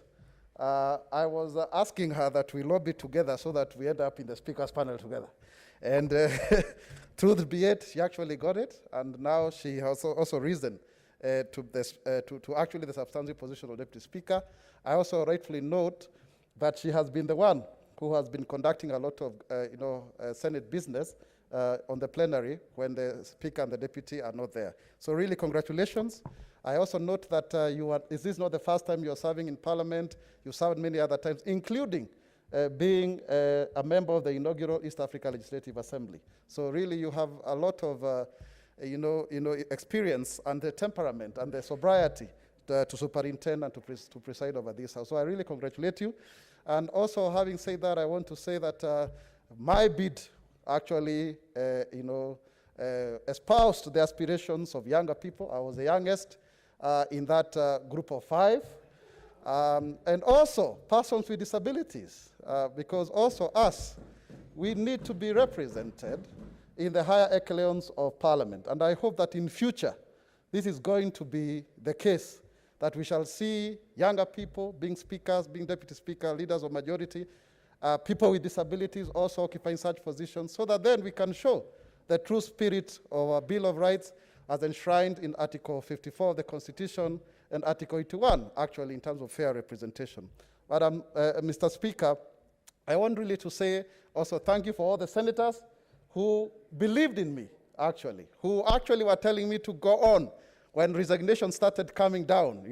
I was asking her that we lobby together so that we end up in the Speaker's panel together. And truth be it, she actually got it, and now she has also risen to actually the substantive position of Deputy Speaker. I also rightfully note that she has been the one who has been conducting a lot of Senate business on the plenary when the Speaker and the Deputy are not there. So really, congratulations. I also note that this is not the first time you're serving in Parliament. You served many other times, including being a member of the inaugural East Africa Legislative Assembly. So really, you have a lot of experience and the temperament and the sobriety to superintend and to preside over this House. So I really congratulate you. And also, having said that, I want to say that my bid actually, espoused the aspirations of younger people. I was the youngest in that group of 5. And also persons with disabilities, because also us, we need to be represented in the higher echelons of Parliament. And I hope that in future, this is going to be the case, that we shall see younger people being speakers, being deputy speaker, leaders of majority, people with disabilities also occupying such positions, so that then we can show the true spirit of our Bill of Rights as enshrined in Article 54 of the Constitution and Article 81, actually, in terms of fair representation. But Mr. Speaker, I want really to say also thank you for all the senators who believed in me, actually, who actually were telling me to go on when resignation started coming down.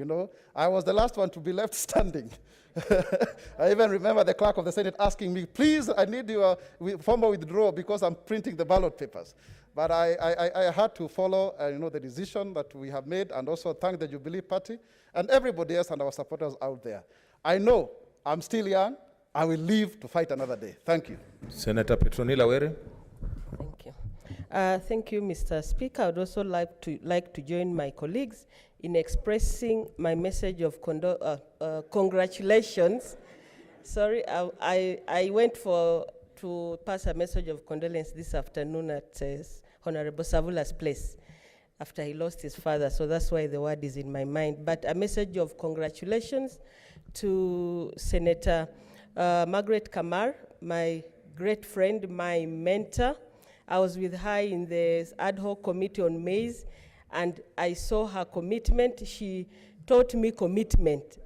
I was the last one to be left standing. I even remember the clerk of the Senate asking me, please, I need your formal withdrawal because I'm printing the ballot papers. But I had to follow the decision that we have made, and also thank the Jubilee Party and everybody else and our supporters out there. I know I'm still young. I will live to fight another day. Thank you. Senator Petronila Were. Thank you, Mr. Speaker. I would also like to join my colleagues in expressing my message of congratulations. Sorry, I went to pass a message of condolence this afternoon at Honorable Savula's place after he lost his father, so that's why the word is in my mind. But a message of congratulations to Senator Margaret Kamar, my great friend, my mentor. I was with her in the ad hoc committee on maize, and I saw her commitment. She taught me commitment,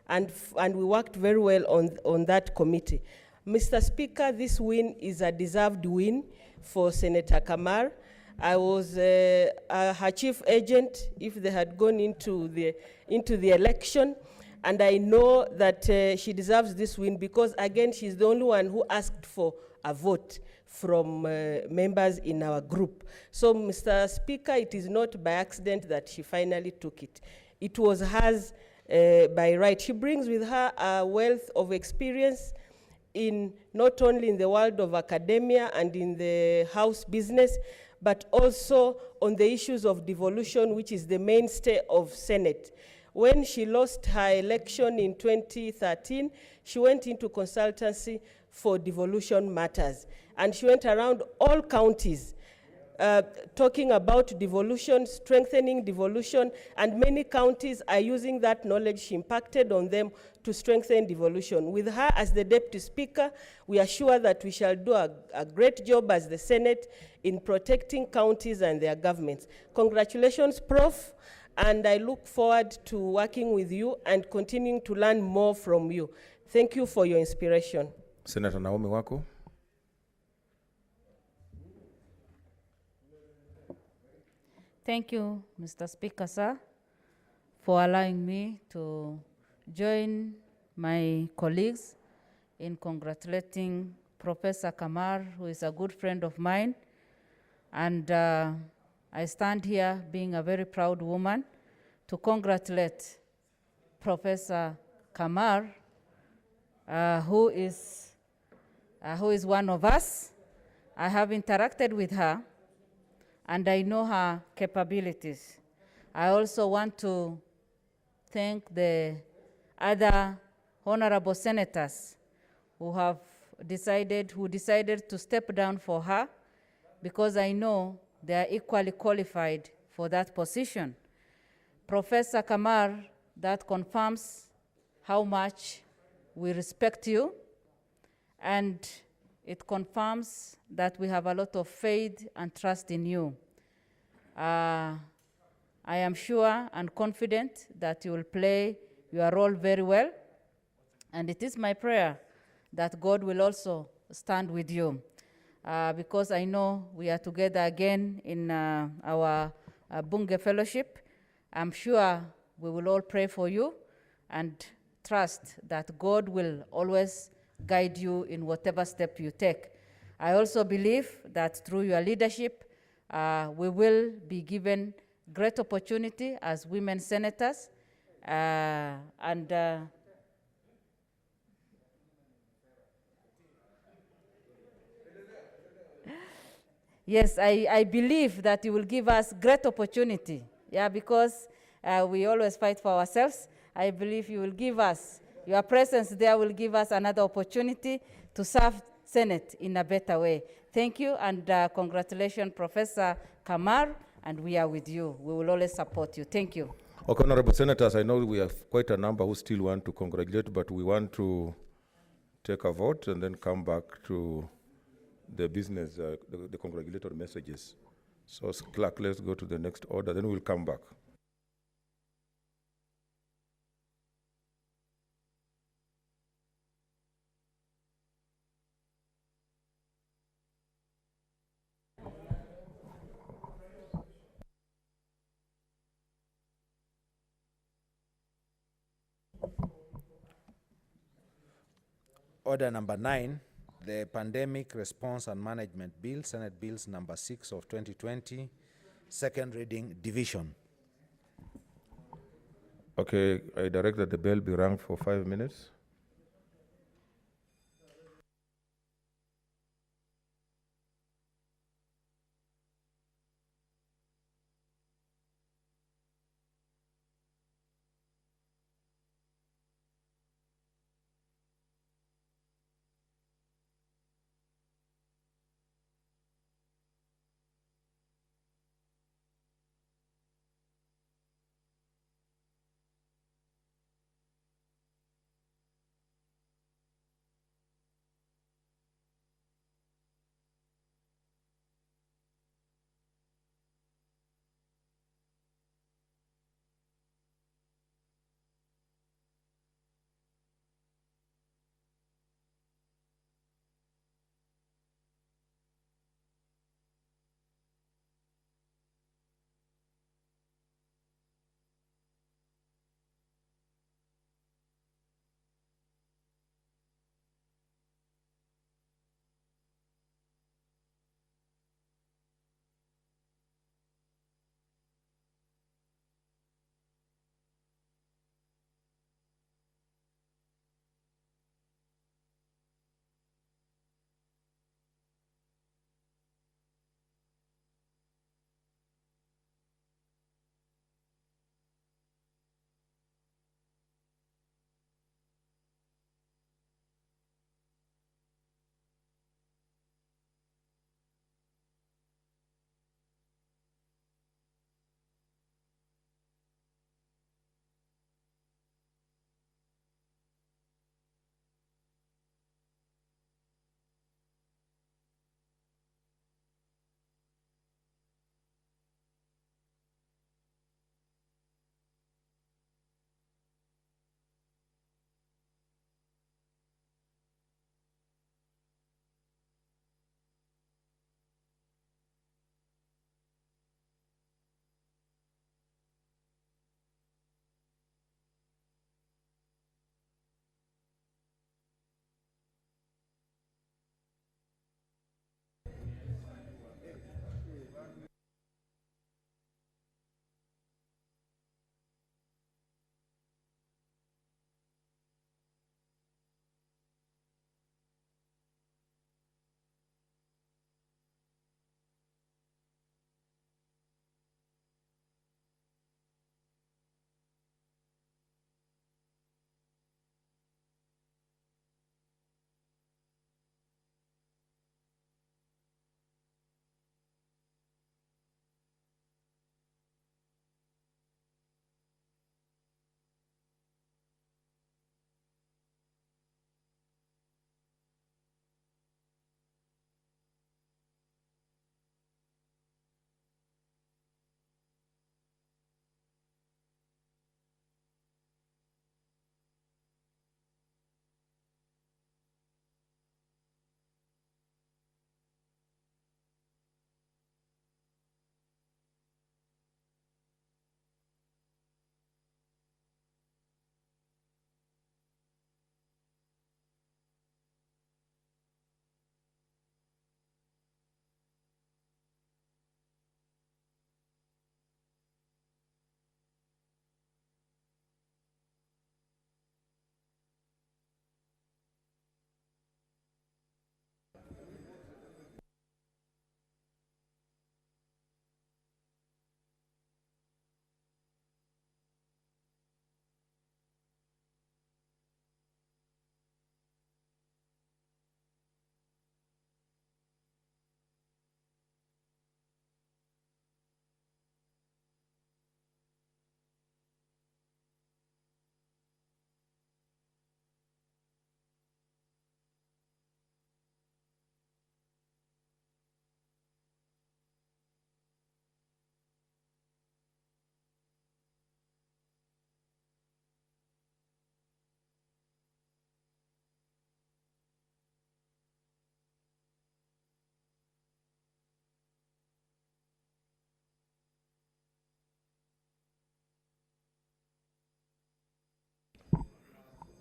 and we worked very well on that committee. Mr. Speaker, this win is a deserved win for Senator Kamar. I was her chief agent if they had gone into the election, and I know that she deserves this win because, again, she's the only one who asked for a vote from members in our group. So, Mr. Speaker, it is not by accident that she finally took it. It was hers by right. She brings with her a wealth of experience in not only in the world of academia and in the house business, but also on the issues of devolution, which is the mainstay of Senate. When she lost her election in 2013, she went into consultancy for devolution matters. And she went around all counties talking about devolution, strengthening devolution, and many counties are using that knowledge she impacted on them to strengthen devolution. With her as the Deputy Speaker, we are sure that we shall do a great job as the Senate in protecting counties and their governments. Congratulations, Prof. And I look forward to working with you and continuing to learn more from you. Thank you for your inspiration. Senator Naomi Wako. Thank you, Mr. Speaker, sir, for allowing me to join my colleagues in congratulating Professor Kamar, who is a good friend of mine. And I stand here being a very proud woman to congratulate Professor Kamar, who is one of us. I have interacted with her, and I know her capabilities. I also want to thank the other honorable senators who decided to step down for her, because I know they are equally qualified for that position. Professor Kamar, that confirms how much we respect you, and it confirms that we have a lot of faith and trust in you. I am sure and confident that you will play your role very well, and it is my prayer that God will also stand with you, because I know we are together again in our Bunge Fellowship. I'm sure we will all pray for you and trust that God will always guide you in whatever step you take. I also believe that through your leadership, we will be given great opportunity as women senators, yes, I believe that you will give us great opportunity, because we always fight for ourselves. I believe you will give us, your presence there will give us another opportunity to serve Senate in a better way. Thank you, and congratulations, Professor Kamar, and we are with you. We will always support you. Thank you. Okay, Honorable Senators, I know we have quite a number who still want to congratulate, but we want to take a vote and then come back to the business, the congratulatory messages. So, clerk, let's go to the next order, then we'll come back. Order number 9, the Pandemic Response and Management Bill, Senate Bills number 6 of 2020, second reading, division. Okay, I direct that the bell be rung for 5 minutes.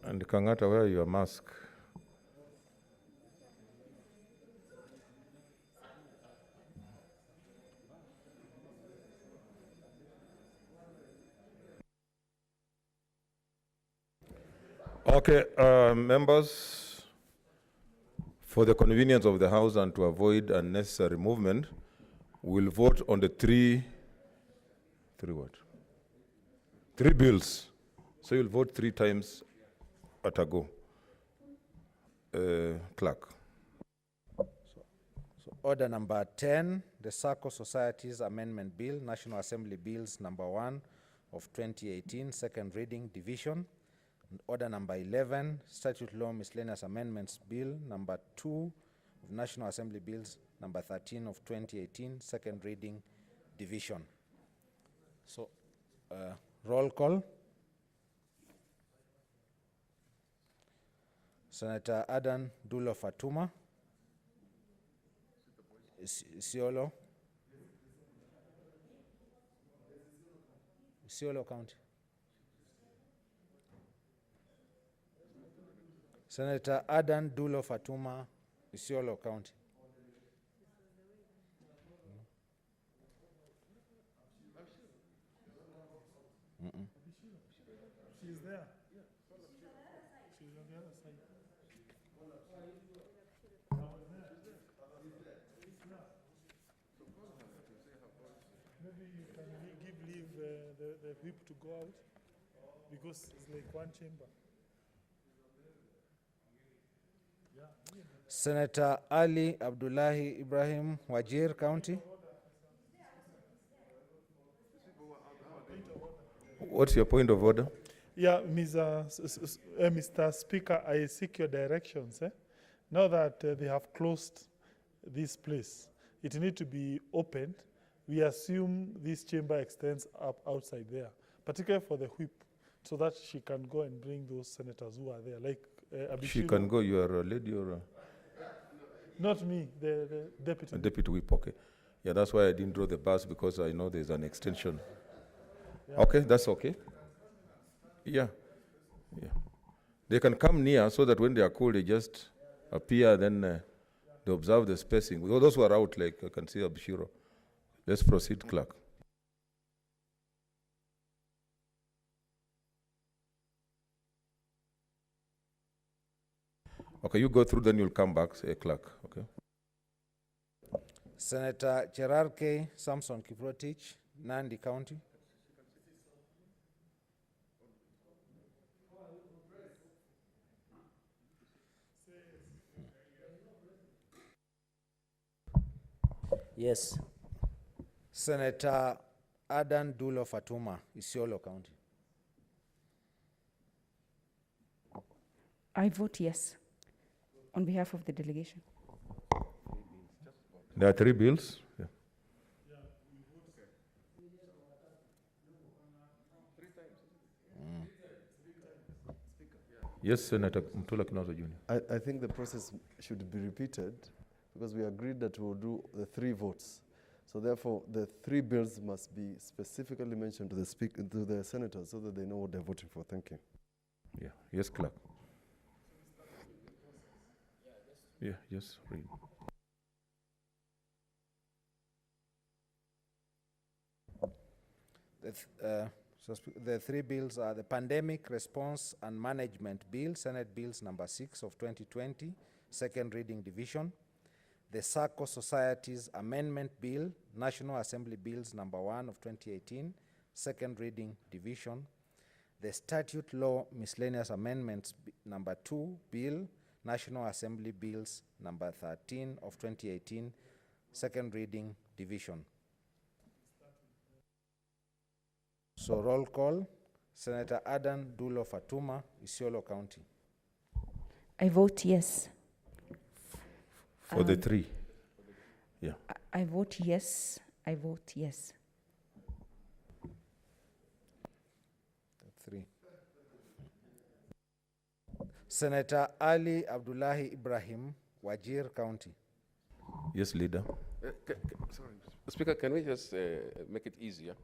And Kangata, wear your mask. Okay, members, for the convenience of the House and to avoid unnecessary movement, we'll vote on the three bills. So you'll vote 3 times at a go. Clerk. So order number 10, the Circle Societies Amendment Bill, National Assembly Bills number 1 of 2018, second reading, division. And order number 11, Statute Law Miscellaneous Amendments Bill number 2 of National Assembly Bills number 13 of 2018, second reading, division. So roll call. Senator Adan Dulo Fatuma. Isiolo. Isiolo County. Senator Adan Dulo Fatuma, Isiolo County. She's there. She's on the other side. Maybe you can leave the whip to go out, because it's like one chamber. Senator Ali Abdullahi Ibrahim, Wajir County. What's your point of order? Yeah, Mr. Speaker, I seek your directions. Now that they have closed this place, it needs to be opened. We assume this chamber extends up outside there, particularly for the whip, so that she can go and bring those senators who are there. Like She can go. You are a lady or a... Not me, the deputy. Deputy whip, okay. Yeah, that's why I didn't draw the bus, because I know there's an extension. Yeah. Okay, that's okay. Yeah. They can come near so that when they are cold, they just appear, then they observe the spacing. Those who are out, like I can see Abshiro. Let's proceed, clerk. Okay, you go through, then you'll come back, say clerk, okay? Senator Cherarke Samson Kiprotich, Nandi County. Yes. Senator Adan Dulo Fatuma, Isiolo County. I vote yes on behalf of the delegation. There are 3 bills. Yeah. Yes, Senator Mtula Kinozo Jr. I think the process should be repeated, because we agreed that we'll do the 3 votes. So therefore, the 3 bills must be specifically mentioned to the senators, so that they know what they're voting for. Thank you. Yeah. Yes, clerk. Yeah. Yes. Read. The 3 bills are the Pandemic Response and Management Bill, Senate Bills number 6 of 2020, second reading, division. The Circle Societies Amendment Bill, National Assembly Bills number 1 of 2018, second reading, division. The Statute Law Miscellaneous Amendments number 2 Bill, National Assembly Bills number 13 of 2018, second reading, division. So roll call. Senator Adan Dulo Fatuma, Isiolo County. I vote yes. For the 3. Yeah. I vote yes. I vote yes. 3. Senator Ali Abdullahi Ibrahim, Wajir County. Yes, leader. Sorry, Speaker, can we just make it easier?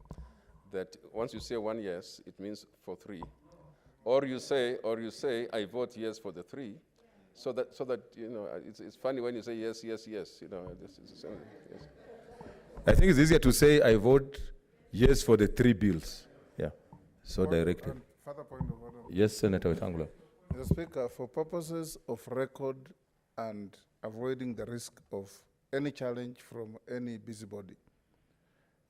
That once you say 1 yes, it means for 3. Or you say, I vote yes for the three, so that you know, it's funny when you say yes, yes, yes. You know, yes. I think it's easier to say I vote yes for the three bills. Yeah, so directed. Further point of order. Yes, Senator Wetangula. Mr. Speaker, for purposes of record and avoiding the risk of any challenge from any busybody,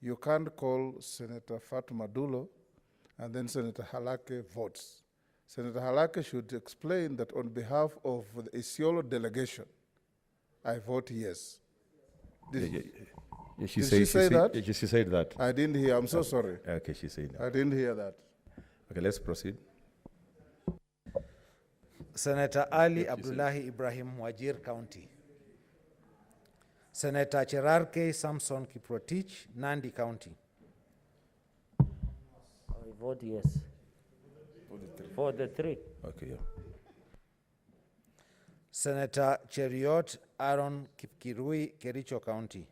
you can't call Senator Fatuma Dulo and then Senator Halake votes. Senator Halake should explain that on behalf of the Isiolo delegation, I vote yes. She Did she say that? She said that. I didn't hear. I'm so sorry. Okay, she said that. I didn't hear that. Okay, let's proceed. Senator Ali Abdullahi Ibrahim, Wajir County. Senator Cherarke Samson Kiprotich, Nandi County. I vote yes. For the three. Okay, yeah. Senator Cheriot Aaron Kipkirui, Kericho County.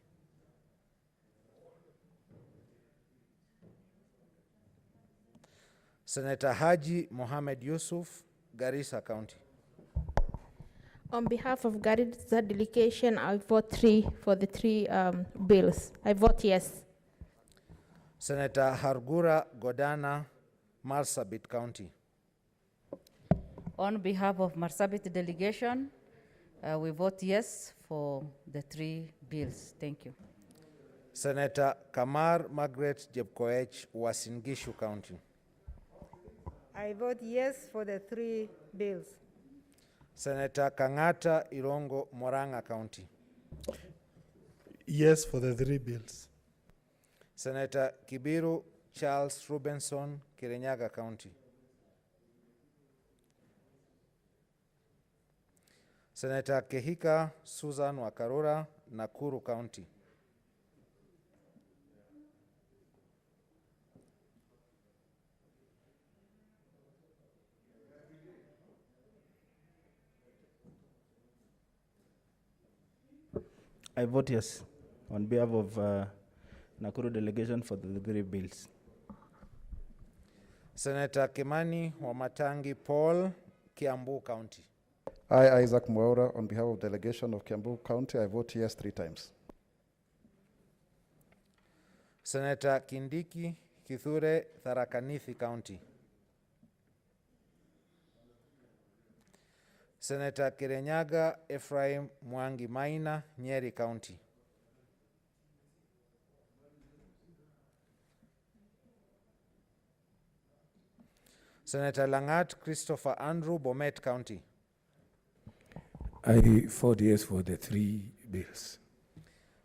Senator Haji Mohammed Yusuf, Garissa County. On behalf of Garissa delegation, I vote three for the three bills. I vote yes. Senator Hargura Godana, Marsabit County. On behalf of Marsabit delegation, we vote yes for the three bills. Thank you. Senator Kamar Margaret Jebkoech, Wasingishu County. I vote yes for the three bills. Senator Kangata Irongo, Moranga County. Yes for the three bills. Senator Kibiru Charles Rubenson, Kirinyaga County. Senator Kehika Susan Wakarura, Nakuru County. I vote yes on behalf of Nakuru delegation for the three bills. Senator Kimani Wamatangi Paul, Kiambu County. I, Isaac Mwaura, on behalf of delegation of Kiambu County, I vote yes 3 times. Senator Kindiki Kithure, Tharakanithi County. Senator Kirenyaga Ephraim Mwangi Maina, Nyeri County. Senator Langat Christopher Andrew, Bomet County. I vote yes for the three bills.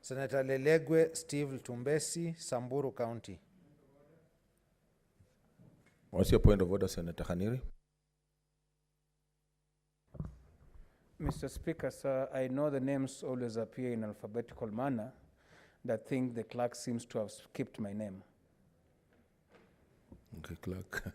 Senator Lelegwe Steve Tumbesi, Samburu County. What's your point of order, Senator Khaniri? Mr. Speaker, sir, I know the names always appear in alphabetical manner. That thing the clerk seems to have skipped my name. Okay, clerk.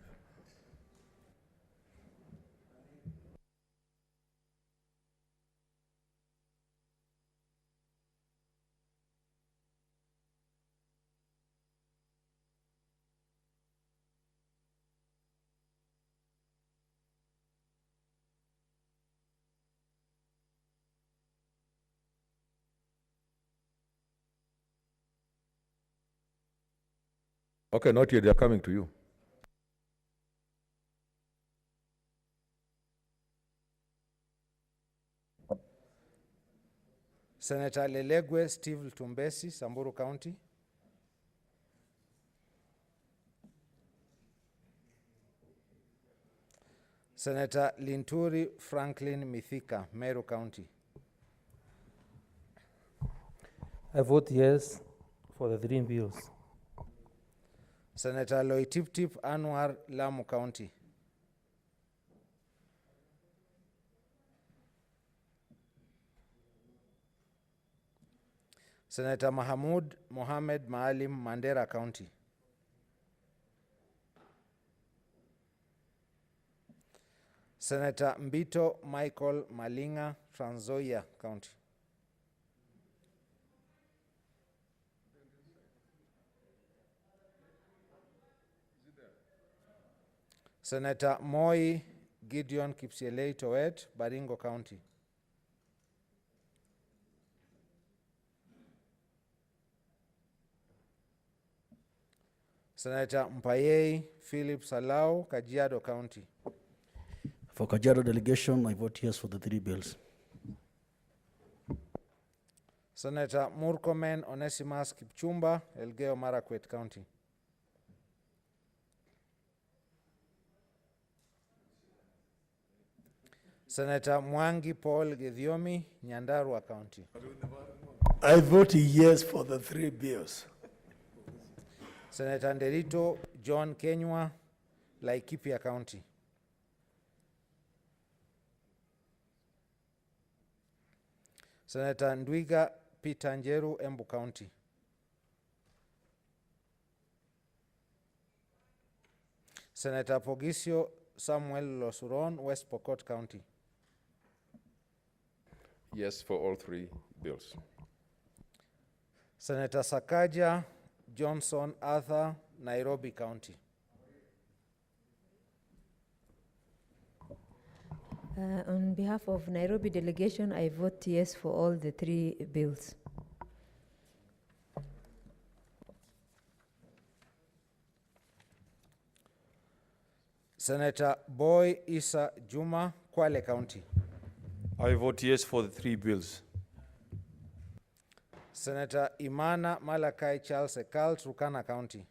Okay, not yet, they are coming to you. Senator Lelegwe Steve Tumbesi, Samburu County. Senator Linturi Franklin Mithika, Meru County. I vote yes for the three bills. Senator Loitiptip Anwar, Lamu County. Senator Mahamud Mohamed Maalim, Mandera County. Senator Mbito Michael Malinga, Trans Nzoia County. Senator Moi Gideon Kipsielei Towet, Baringo County. Senator Mpayei Philip Salau, Kajiado County. For Kajiado delegation, I vote yes for the 3 bills. Senator Murkomen Onesimus Kipchumba, Elgeyo Marakwet County. Senator Mwangi Paul Githiomi, Nyandarua County. I vote yes for the 3 bills. Senator Nderito John Kenywa, Laikipia County. Senator Ndwiga Peter Njeru, Embu County. Senator Pogisio Samuel Losuron, West Pokot County. Yes for all 3 bills. Senator Sakaja Johnson Arthur, Nairobi County. On behalf of Nairobi delegation, I vote yes for all the 3 bills. Senator Boy Isa Juma, Kwale County. I vote yes for the 3 bills. Senator Imana Malakai Charles Ekal, Turkana County.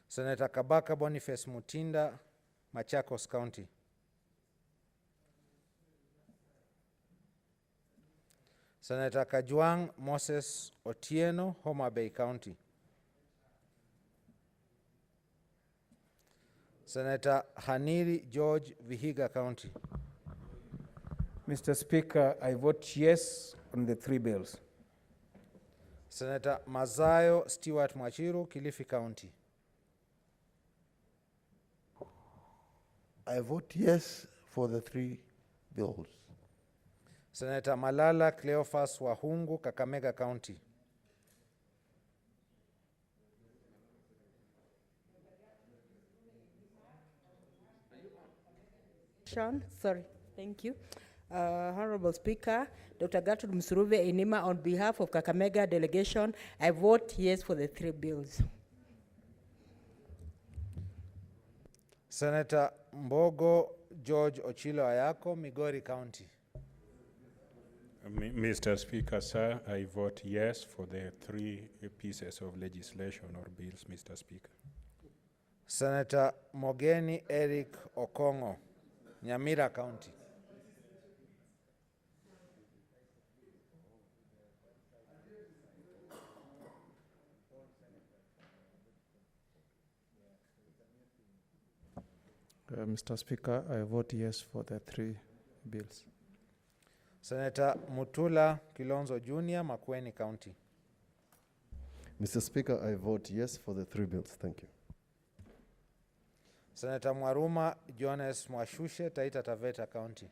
Senator Kabaka Boniface Mutinda, Machakos County. Senator Kajwang Moses Otieno, Homa Bay County. Senator Haniri George, Vihiga County. Mr. Speaker, I vote yes on the 3 bills. Senator Mazayo Stewart Mwachiru, Kilifi County. I vote yes for the 3 bills. Senator Malala Cleophas Wahungu, Kakamega County. Sorry, thank you. Honorable Speaker, Dr. Gertrude Msuruve Enima, on behalf of Kakamega delegation, I vote yes for the 3 bills. Senator Mbogo George Ochilo Ayako, Migori County. Mr. Speaker, sir, I vote yes for the 3 pieces of legislation or bills, Mr. Speaker. Senator Mogeni Eric Okongo, Nyamira County. Mr. Speaker, I vote yes for the 3 bills. Senator Mutula Kilonzo Jr., Makueni County. Mr. Speaker, I vote yes for the 3 bills. Thank you. Senator Mwaruma Jones Mwashushe, Taita Taveta County.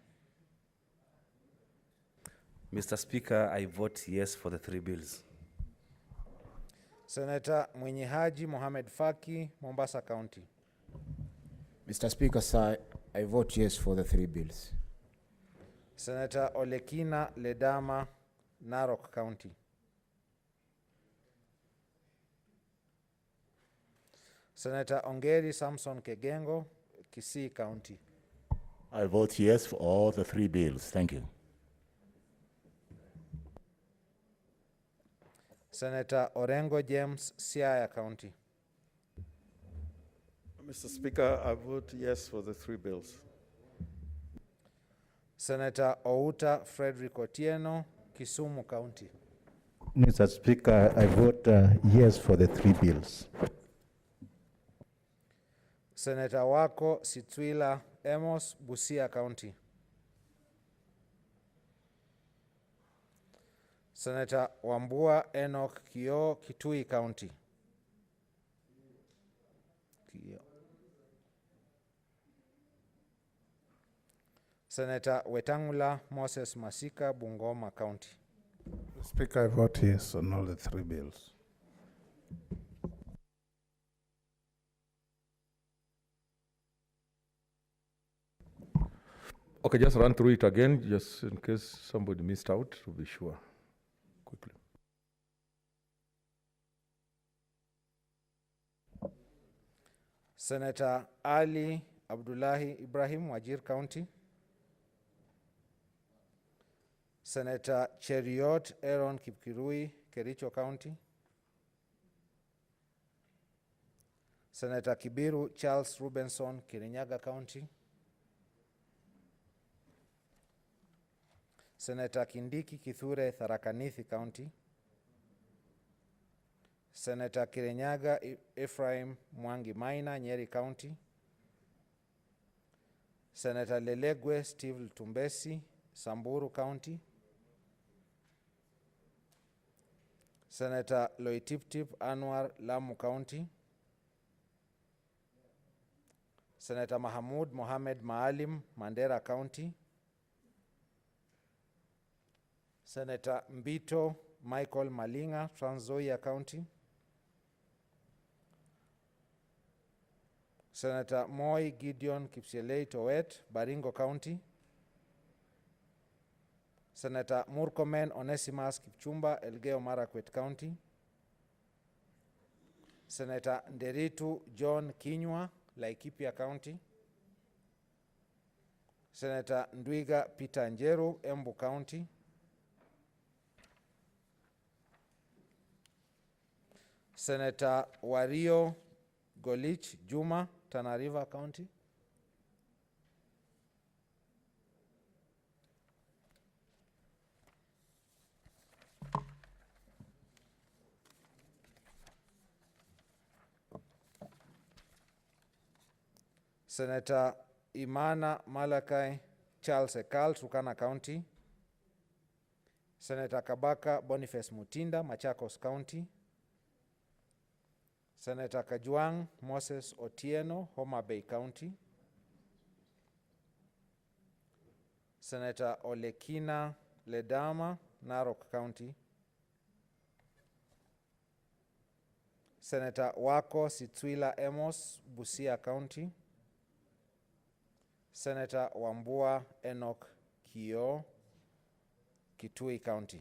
Mr. Speaker, I vote yes for the 3 bills. Senator Mwenye Haji Mohamed Faki, Mombasa County. Mr. Speaker, sir, I vote yes for the 3 bills. Senator Olekina Ledama, Narok County. Senator Ongeri Samson Kegengo, Kisii County. I vote yes for all the 3 bills. Thank you. Senator Orengo James, Siaya County. Mr. Speaker, I vote yes for the 3 bills. Senator Outa Frederick Otieno, Kisumu County. Mr. Speaker, I vote yes for the 3 bills. Senator Wako Sitwila Amos, Busia County. Senator Wambua Enoch Kio, Kitui County. Senator Wetangula Moses Masika, Bungoma County. Speaker, I vote yes on all the 3 bills. Okay, just run through it again, just in case somebody missed out, to be sure, quickly. Senator Ali Abdullahi Ibrahim, Wajir County. Senator Cheriot Aaron Kipkirui, Kericho County. Senator Kibiru Charles Rubenson, Kirinyaga County. Senator Kindiki Kithure, Tharaka Nithi County. Senator Kirinyaga Ephraim Mwangi Maina, Nyeri County. Senator Lelegwe Steve Tumbesi, Samburu County. Senator Loitiptip Anwar, Lamu County. Senator Mahamud Mohamed Maalim, Mandera County. Senator Mbito Michael Malinga, Trans Nzoia County. Senator Moi Gideon Kipsielei Towet, Baringo County. Senator Murkomen Onesimus Kipchumba, Elgeyo Marakwet County. Senator Nderitu John Kinyua, Laikipia County. Senator Ndwiga Peter Njeru, Embu County. Senator Wario Golich Juma, Tana River County. Senator Imana Malakai Charles Ekal, Turkana County. Senator Kabaka Boniface Mutinda, Machakos County. Senator Kajwang Moses Otieno, Homa Bay County. Senator Olekina Ledama, Narok County. Senator Wako Sitwila Emos, Busia County. Senator Wambua Enoch Kio, Kitui County.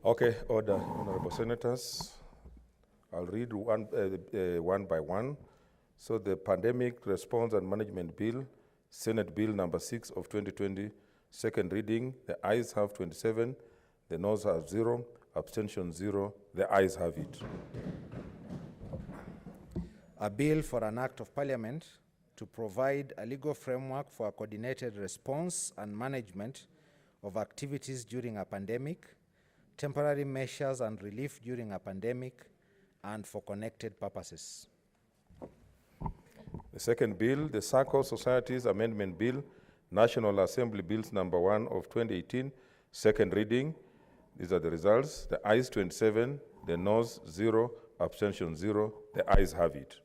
Okay, order, honorable senators. I'll read one by one. So the Pandemic Response and Management Bill, Senate Bill number 6 of 2020, second reading. The ayes have 27, the noes have 0, abstention 0. The ayes have it. A bill for an act of parliament to provide a legal framework for a coordinated response and management of activities during a pandemic, temporary measures and relief during a pandemic, and for connected purposes. The second bill, the Circle Societies Amendment Bill, National Assembly Bills number 1 of 2018, second reading. These are the results. The ayes 27, the noes 0, abstention 0. The ayes have it.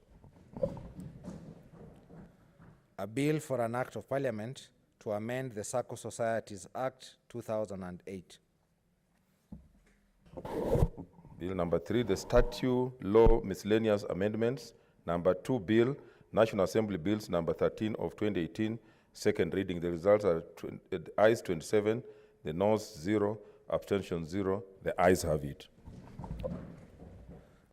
A bill for an act of parliament to amend the Circle Societies Act 2008. Bill number 3, the Statute Law Miscellaneous Amendments. Number 2 bill, National Assembly Bills number 13 of 2018, second reading. The results are the ayes 27, the noes 0, abstention 0. The ayes have it.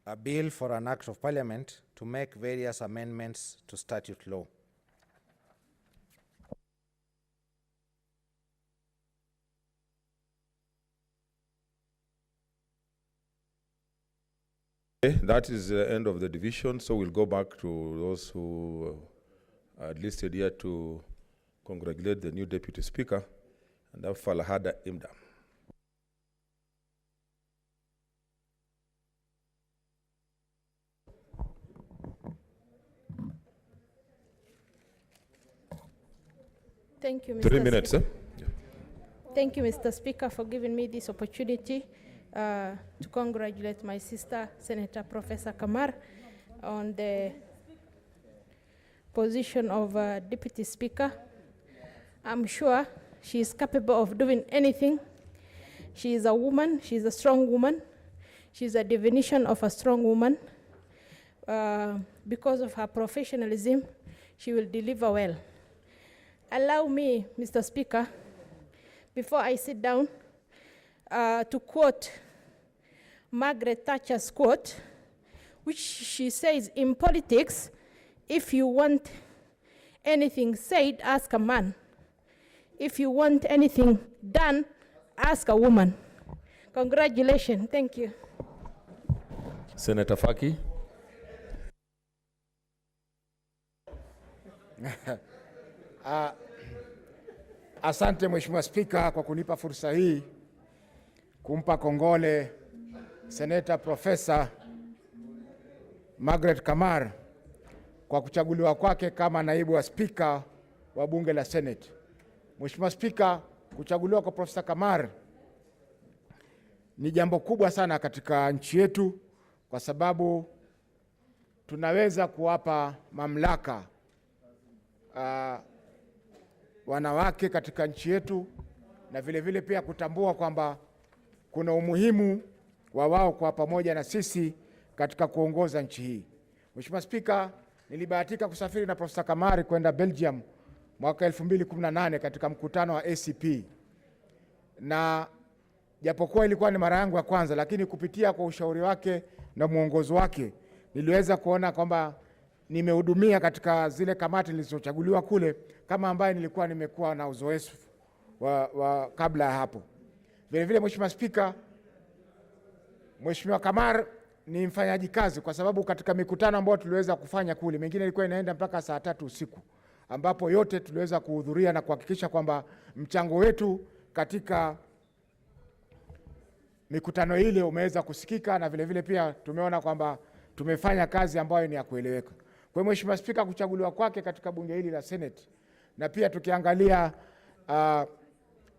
A bill for an act of parliament to make various amendments to statute law. Okay, that is the end of the division, so we'll go back to those who are listed here to congratulate the new Deputy Speaker, and that's Falahada Imda. Thank you, Mr. 3 minutes, Speaker. eh? Thank you, Mr. Speaker, for giving me this opportunity to congratulate my sister, Senator Professor Kamar, on the position of Deputy Speaker. I'm sure she is capable of doing anything. She is a woman, she is a strong woman. She is a definition of a strong woman. Because of her professionalism, she will deliver well. Allow me, Mr. Speaker, before I sit down, to quote Margaret Thatcher's quote, which she says, in politics, if you want anything said, ask a man. If you want anything done, ask a woman. Congratulations. Thank you. Senator Faki. Asante Mheshimiwa Spika kwa kunipa fursa hii kumpa kongole Seneta Profesa Margaret Kamar kwa kuchaguliwa kwake kama naibu wa spika wa bunge la Senate. Mheshimiwa Spika, kuchaguliwa kwa Profesa Kamar ni jambo kubwa sana katika nchi yetu, kwa sababu tunaweza kuwapa mamlaka wanawake katika nchi yetu, na vile vile pia kutambua kwamba kuna umuhimu wa wao kwa pamoja na sisi katika kuongoza nchi hii. Mheshimiwa Spika, nilibahatika kusafiri na Profesa Kamari kwenda Belgium mwaka 2018 katika mkutano wa ACP, na japokuwa ilikuwa ni mara yangu ya kwanza, lakini kupitia kwa ushauri wake na mwongozo wake niliweza kuona kwamba nimehudumia katika zile kamati nilizochaguliwa kule kama ambaye nilikuwa nimekuwa na uzoefu wa kabla ya hapo. Vile vile Mheshimiwa Spika, Mheshimiwa Kamar ni mfanyaji kazi, kwa sababu katika mikutano ambayo tuliweza kufanya kule, mingine ilikuwa inaenda mpaka saa 3 usiku, ambapo yote tuliweza kuhudhuria na kuhakikisha kwamba mchango wetu katika mikutano ile umeweza kusikika, na vile vile pia tumeona kwamba tumefanya kazi ambayo ni ya kueleweka. Kwa hiyo Mheshimiwa Spika, kuchaguliwa kwake katika bunge hili la Senate, na pia tukiangalia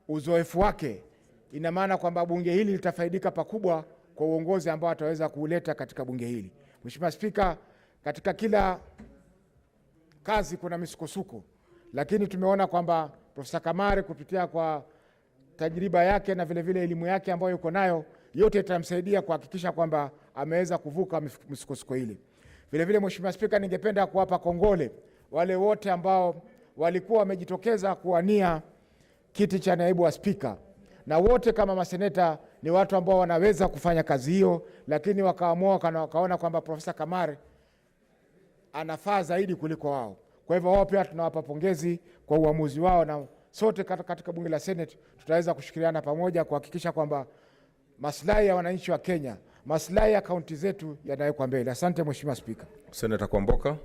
uzoefu wake, ina maana kwamba bunge hili litafaidika pakubwa kwa uongozi ambao ataweza kuuleta katika bunge hili. Mheshimiwa Spika, katika kila kazi kuna misukosuko, lakini tumeona kwamba Profesa Kamari kupitia kwa tajriba yake na vile vile elimu yake ambayo yuko nayo, yote itamsaidia kuhakikisha kwamba ameweza kuvuka misukosuko hili. Vile vile Mheshimiwa Spika, ningependa kuwapa kongole wale wote ambao walikuwa wamejitokeza kuwania kiti cha naibu wa spika, na wote kama maseneta ni watu ambao wanaweza kufanya kazi hiyo, lakini wakaamua wakaona kwamba Profesa Kamar anafaa zaidi kuliko wao. Kwa hivyo wao pia tunawapa pongezi kwa uamuzi wao, na sote katika bunge la Senate tutaweza kushirikiana pamoja kuhakikisha kwamba maslahi ya wananchi wa Kenya, maslahi ya kaunti zetu yanawekwa mbele. Asante Mheshimiwa Spika. Senator Kwamboka.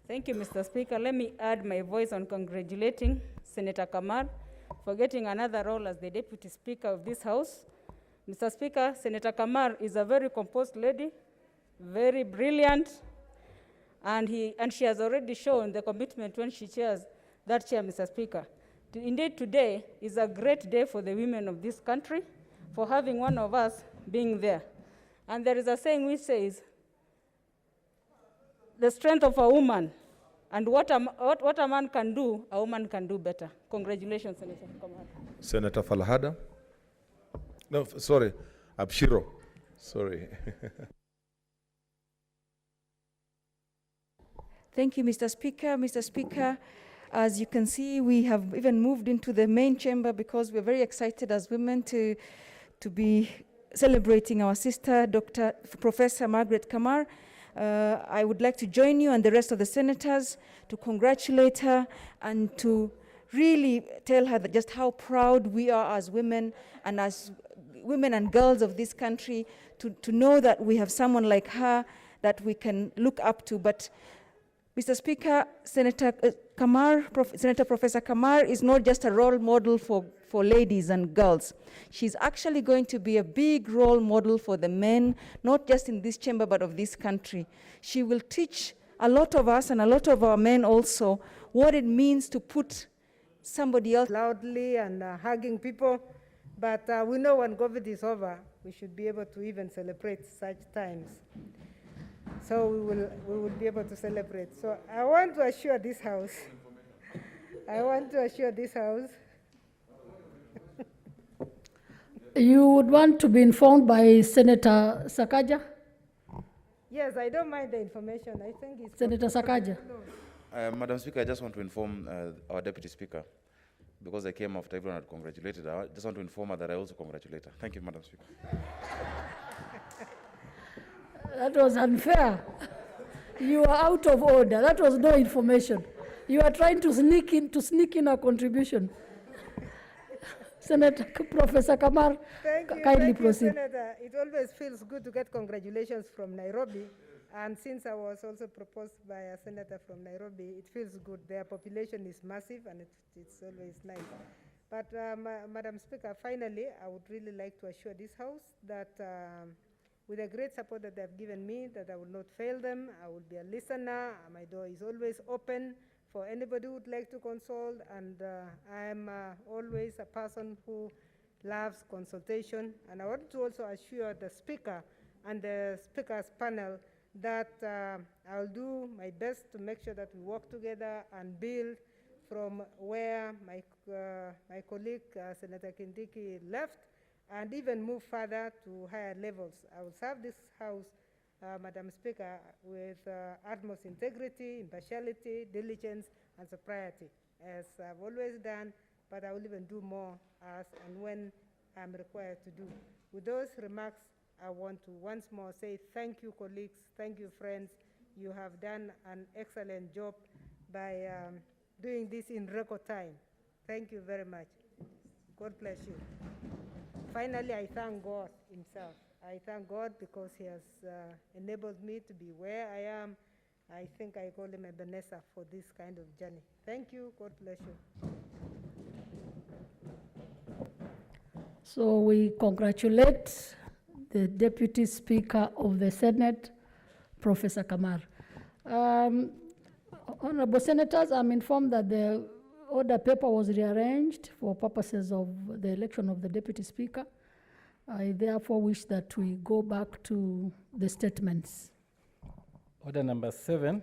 Thank you, Mr. Speaker. Let me add my voice on congratulating Senator Kamar for getting another role as the Deputy Speaker of this House. Mr. Speaker, Senator Kamar is a very composed lady, very brilliant, and she has already shown the commitment when she chairs that chair, Mr. Speaker. Indeed, today is a great day for the women of this country for having one of us being there. And there is a saying which says, the strength of a woman and what a man can do, a woman can do better. Congratulations, Senator Kamar. Senator Falhada. No, sorry, Abshiro. Sorry. Thank you, Mr. Speaker. Mr. Speaker, as you can see, we have even moved into the main chamber because we're very excited as women to be celebrating our sister, Professor Margaret Kamar. I would like to join you and the rest of the senators to congratulate her and to really tell her that just how proud we are as women and as women and girls of this country to know that we have someone like her that we can look up to. But Mr. Speaker, Senator Professor Kamar is not just a role model for ladies and girls. She's actually going to be a big role model for the men, not just in this chamber, but of this country. She will teach a lot of us and a lot of our men also what it means to put somebody else loudly and hugging people. But we know when COVID is over, we should be able to even celebrate such times. So we will be able to celebrate. So I want to assure this House, You would want to be informed by Senator Sakaja? Yes, I don't mind the information. I think it's Senator Sakaja. Madam Speaker, I just want to inform our Deputy Speaker, because I came after everyone had congratulated her. I just want to inform her that I also congratulate her. Thank you, Madam Speaker. That was unfair. You are out of order. That was no information. You are trying to sneak in a contribution. Senator Professor Kamar, kindly proceed. Senator. It always feels good to get congratulations from Nairobi. And since I was also proposed by a senator from Nairobi, it feels good. Their population is massive, and it's always nice. But Madam Speaker, finally, I would really like to assure this House that with the great support that they have given me, that I will not fail them. I will be a listener. My door is always open for anybody who would like to consult, and I am always a person who loves consultation. And I want to also assure the Speaker and the Speaker's panel that I'll do my best to make sure that we work together and build from where my colleague, Senator Kindiki, left, and even move further to higher levels. I will serve this House, Madam Speaker, with utmost integrity, impartiality, diligence, and sobriety, as I've always done, but I will even do more as and when I'm required to do. With those remarks, I want to once more say thank you, colleagues, thank you, friends. You have done an excellent job by doing this in record time. Thank you very much. God bless you. Finally, I thank God himself. I thank God because he has enabled me to be where I am. I think I call him Ebenezer for this kind of journey. Thank you. God bless you. So we congratulate the Deputy Speaker of the Senate, Professor Kamar. Honorable Senators, I'm informed that the order paper was rearranged for purposes of the election of the Deputy Speaker. I therefore wish that we go back to the statements. Order number 7.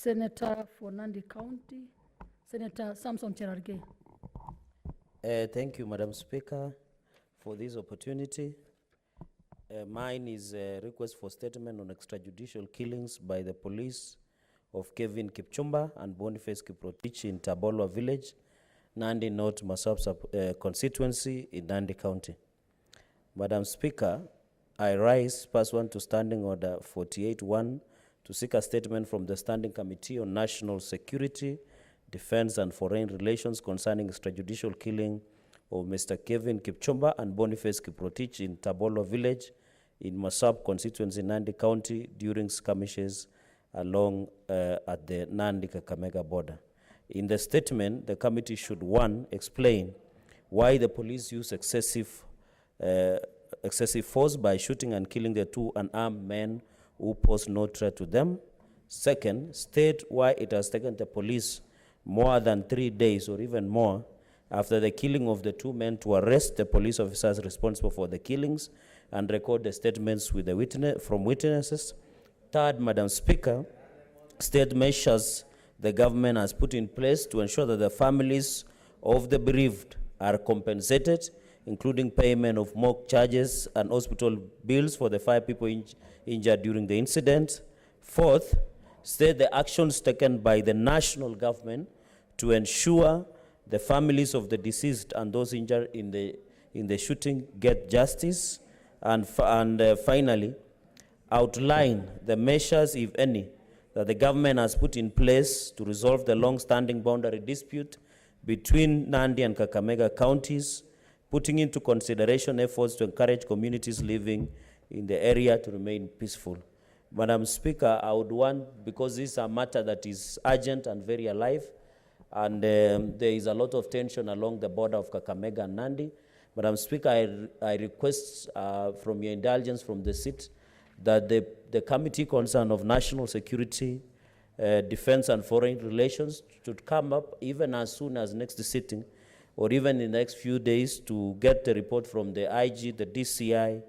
Senator for Nandi County, Senator Samson Cherargei. Thank you, Madam Speaker, for this opportunity. Mine is a request for statement on extrajudicial killings by the police of Kevin Kipchumba and Boniface Kiprotich in Tabolwa Village, Nandi North Masab constituency in Nandi County. Madam Speaker, I rise pursuant to Standing Order 48-1 to seek a statement from the Standing Committee on National Security, Defense and Foreign Relations concerning extrajudicial killing of Mr. Kevin Kipchumba and Boniface Kiprotich in Tabolwa Village in Masab constituency, Nandi County, during skirmishes along at the Nandi-Kakamega border. In the statement, the committee should, 1, explain why the police use excessive force by shooting and killing the 2 unarmed men who pose no threat to them. 2nd, state why it has taken the police more than 3 days or even more after the killing of the 2 men to arrest the police officers responsible for the killings and record the statements with the from witnesses. 3rd, Madam Speaker, state measures the government has put in place to ensure that the families of the bereaved are compensated, including payment of mock charges and hospital bills for the 5 people injured during the incident. 4th, state the actions taken by the national government to ensure the families of the deceased and those injured in the shooting get justice. And finally, outline the measures, if any, that the government has put in place to resolve the long-standing boundary dispute between Nandi and Kakamega counties, putting into consideration efforts to encourage communities living in the area to remain peaceful. Madam Speaker, I would want, because this is a matter that is urgent and very alive, and there is a lot of tension along the border of Kakamega and Nandi. Madam Speaker, I request from your indulgence from the seat that the Committee concerned of National Security, Defense and Foreign Relations should come up even as soon as next sitting, or even in the next few days, to get the report from the IG, the DCI,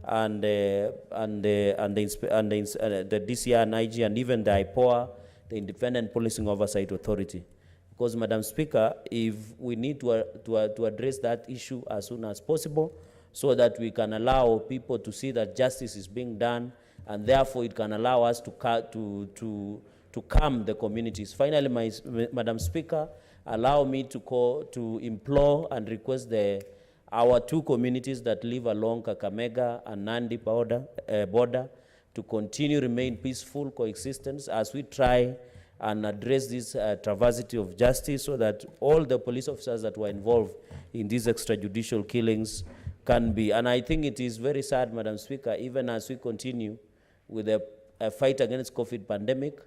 and the DCI and IG, and even the IPOA, the Independent Policing Oversight Authority. Because, Madam Speaker, if we need to address that issue as soon as possible, so that we can allow people to see that justice is being done, and therefore it can allow us to calm the communities. Finally, Madam Speaker, allow me to implore and request our 2 communities that live along Kakamega and Nandi border to continue remain peaceful coexistence as we try and address this travesty of justice, so that all the police officers that were involved in these extrajudicial killings can be. And I think it is very sad, Madam Speaker, even as we continue with a fight against COVID pandemic,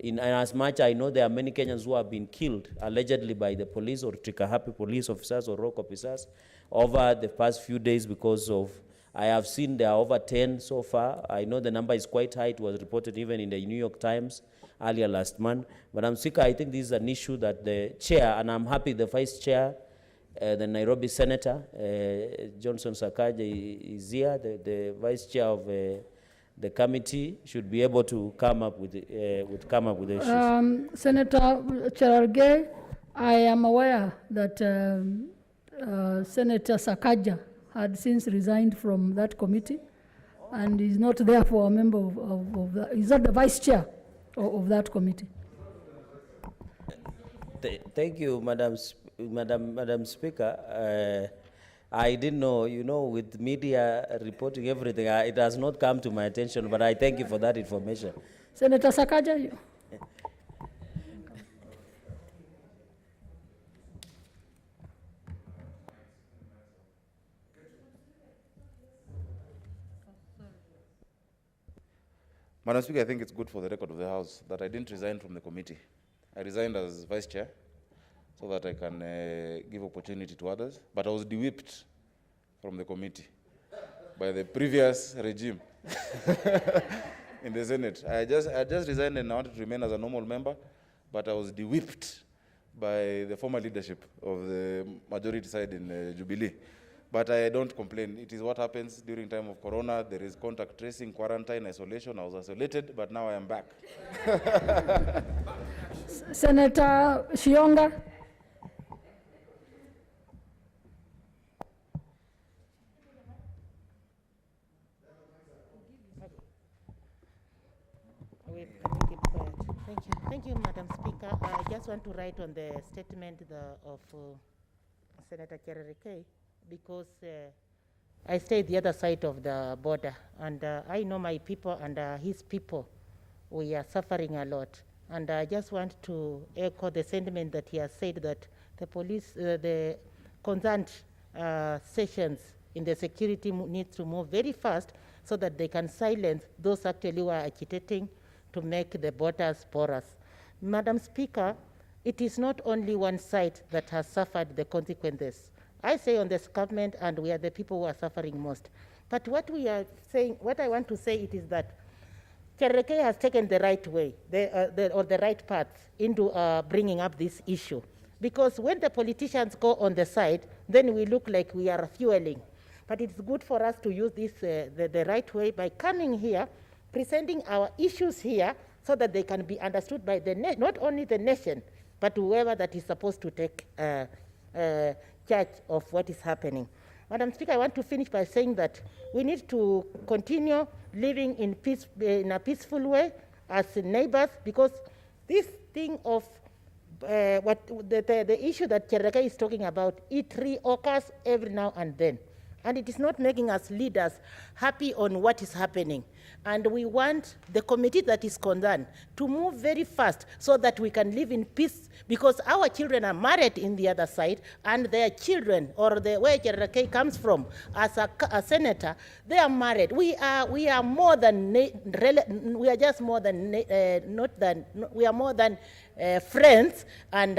and as much I know there are many Kenyans who have been killed allegedly by the police or Trikahapi police officers or rock officers over the past few days because of, I have seen there are over 10 so far. I know the number is quite high. It was reported even in the New York Times earlier last month. Madam Speaker, I think this is an issue that the chair, and I'm happy the vice chair, the Nairobi Senator, Johnson Sakaja is here, the vice chair of the committee should be able to come up with the issues. Senator Cherargei, I am aware that Senator Sakaja had since resigned from that committee, and is not therefore a member of the, he's not the vice chair of that committee. Thank you, Madam Speaker. I didn't know, with media reporting everything, it has not come to my attention, but I thank you for that information. Senator Sakaja. Madam Speaker, I think it's good for the record of the House that I didn't resign from the committee. I resigned as vice chair so that I can give opportunity to others, but I was de-whipped from the committee by the previous regime in the Senate. I just resigned and I wanted to remain as a normal member, but I was de-whipped by the former leadership of the majority side in Jubilee. But I don't complain. It is what happens during time of Corona. There is contact tracing, quarantine, isolation. I was isolated, but now I am back. Senator Shionga. Thank you, Madam Speaker. I just want to write on the statement of Senator Cherargei, because I stay the other side of the border, and I know my people and his people. We are suffering a lot, and I just want to echo the sentiment that he has said, that the police, the concerned sessions in the security needs to move very fast so that they can silence those actually who are agitating to make the borders porous. Madam Speaker, it is not only one side that has suffered the consequences. I say on this government, and we are the people who are suffering most. But what we are saying, what I want to say it is that Cherargei has taken the right way, or the right path into bringing up this issue. Because when the politicians go on the side, then we look like we are fueling. But it's good for us to use this the right way by coming here, presenting our issues here, so that they can be understood by not only the nation, but whoever that is supposed to take charge of what is happening. Madam Speaker, I want to finish by saying that we need to continue living in peace, in a peaceful way as neighbors, because this thing of the issue that Cherargei is talking about, it reoccurs every now and then. And it is not making us leaders happy on what is happening. And we want the committee that is concerned to move very fast so that we can live in peace, because our children are married in the other side, and their children, or where Cherargei comes from as a senator, they are married. We are more than, we are just more than, we are more than friends and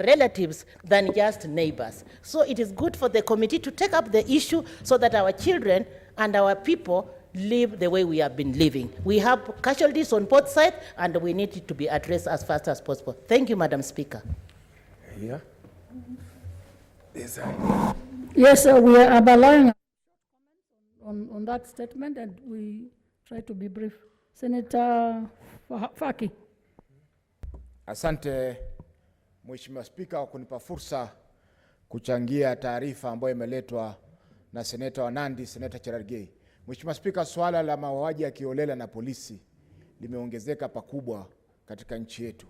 relatives than just neighbors. So it is good for the committee to take up the issue so that our children and our people live the way we have been living. We have casualties on both sides, and we need it to be addressed as fast as possible. Thank you, Madam Speaker. Yeah. Yes, we are relying on that statement, and we try to be brief. Senator Faki. Asante Mheshimiwa Spika kwa kunipa fursa kuchangia taarifa ambayo imeletwa na Seneta wa Nandi, Seneta Cherargei. Mheshimiwa Spika, swala la mauaji ya kiolela na polisi limeongezeka pakubwa katika nchi yetu.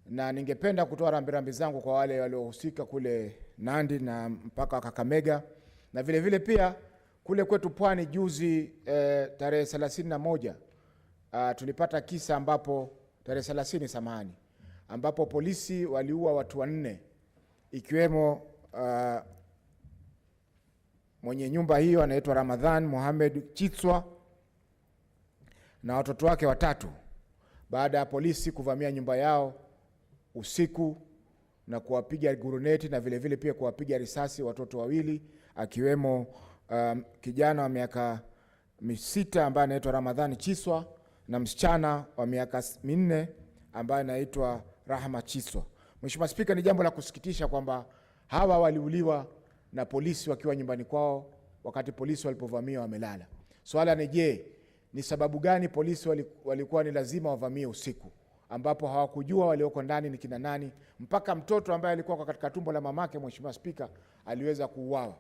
Na ningependa kutoa rambirambi zangu kwa wale waliohusika kule Nandi na mpaka Kakamega, na vile vile pia kule kwetu Pwani juzi tarehe 31 tulipata kisa ambapo tarehe 30 samahani, ambapo polisi waliua watu 4 ikiwemo mwenye nyumba hiyo anaitwa Ramadhan Mohamed Chitswa na watoto wake 3, baada ya polisi kuvamia nyumba yao usiku na kuwapiga guruneti na vile vile pia kuwapiga risasi watoto 2, akiwemo kijana wa miaka 6 ambaye anaitwa Ramadhan Chitswa na msichana wa miaka 4 ambaye anaitwa Rahma Chitswa. Mheshimiwa Spika, ni jambo la kusikitisha kwamba hawa waliuliwa na polisi wakiwa nyumbani kwao, wakati polisi walipovamia wamelala. Swala ni je, ni sababu gani polisi walikuwa ni lazima wavamie usiku, ambapo hawakujua walioko ndani ni kina nani, mpaka mtoto ambaye alikuwa katika tumbo la mamake, Mheshimiwa Spika, aliweza kuuawa.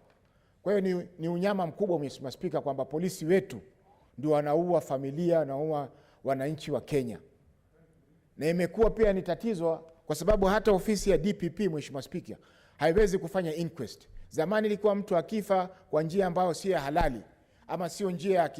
Kwa hiyo ni unyama mkubwa, Mheshimiwa Spika, kwamba polisi wetu ndio wanaua familia, wanaua wananchi wa Kenya. Na imekuwa pia ni tatizo kwa sababu hata ofisi ya DPP, Mheshimiwa Spika, haiwezi kufanya inquest. Zamani ilikuwa mtu akifa kwa njia ambayo si halali ama sio njia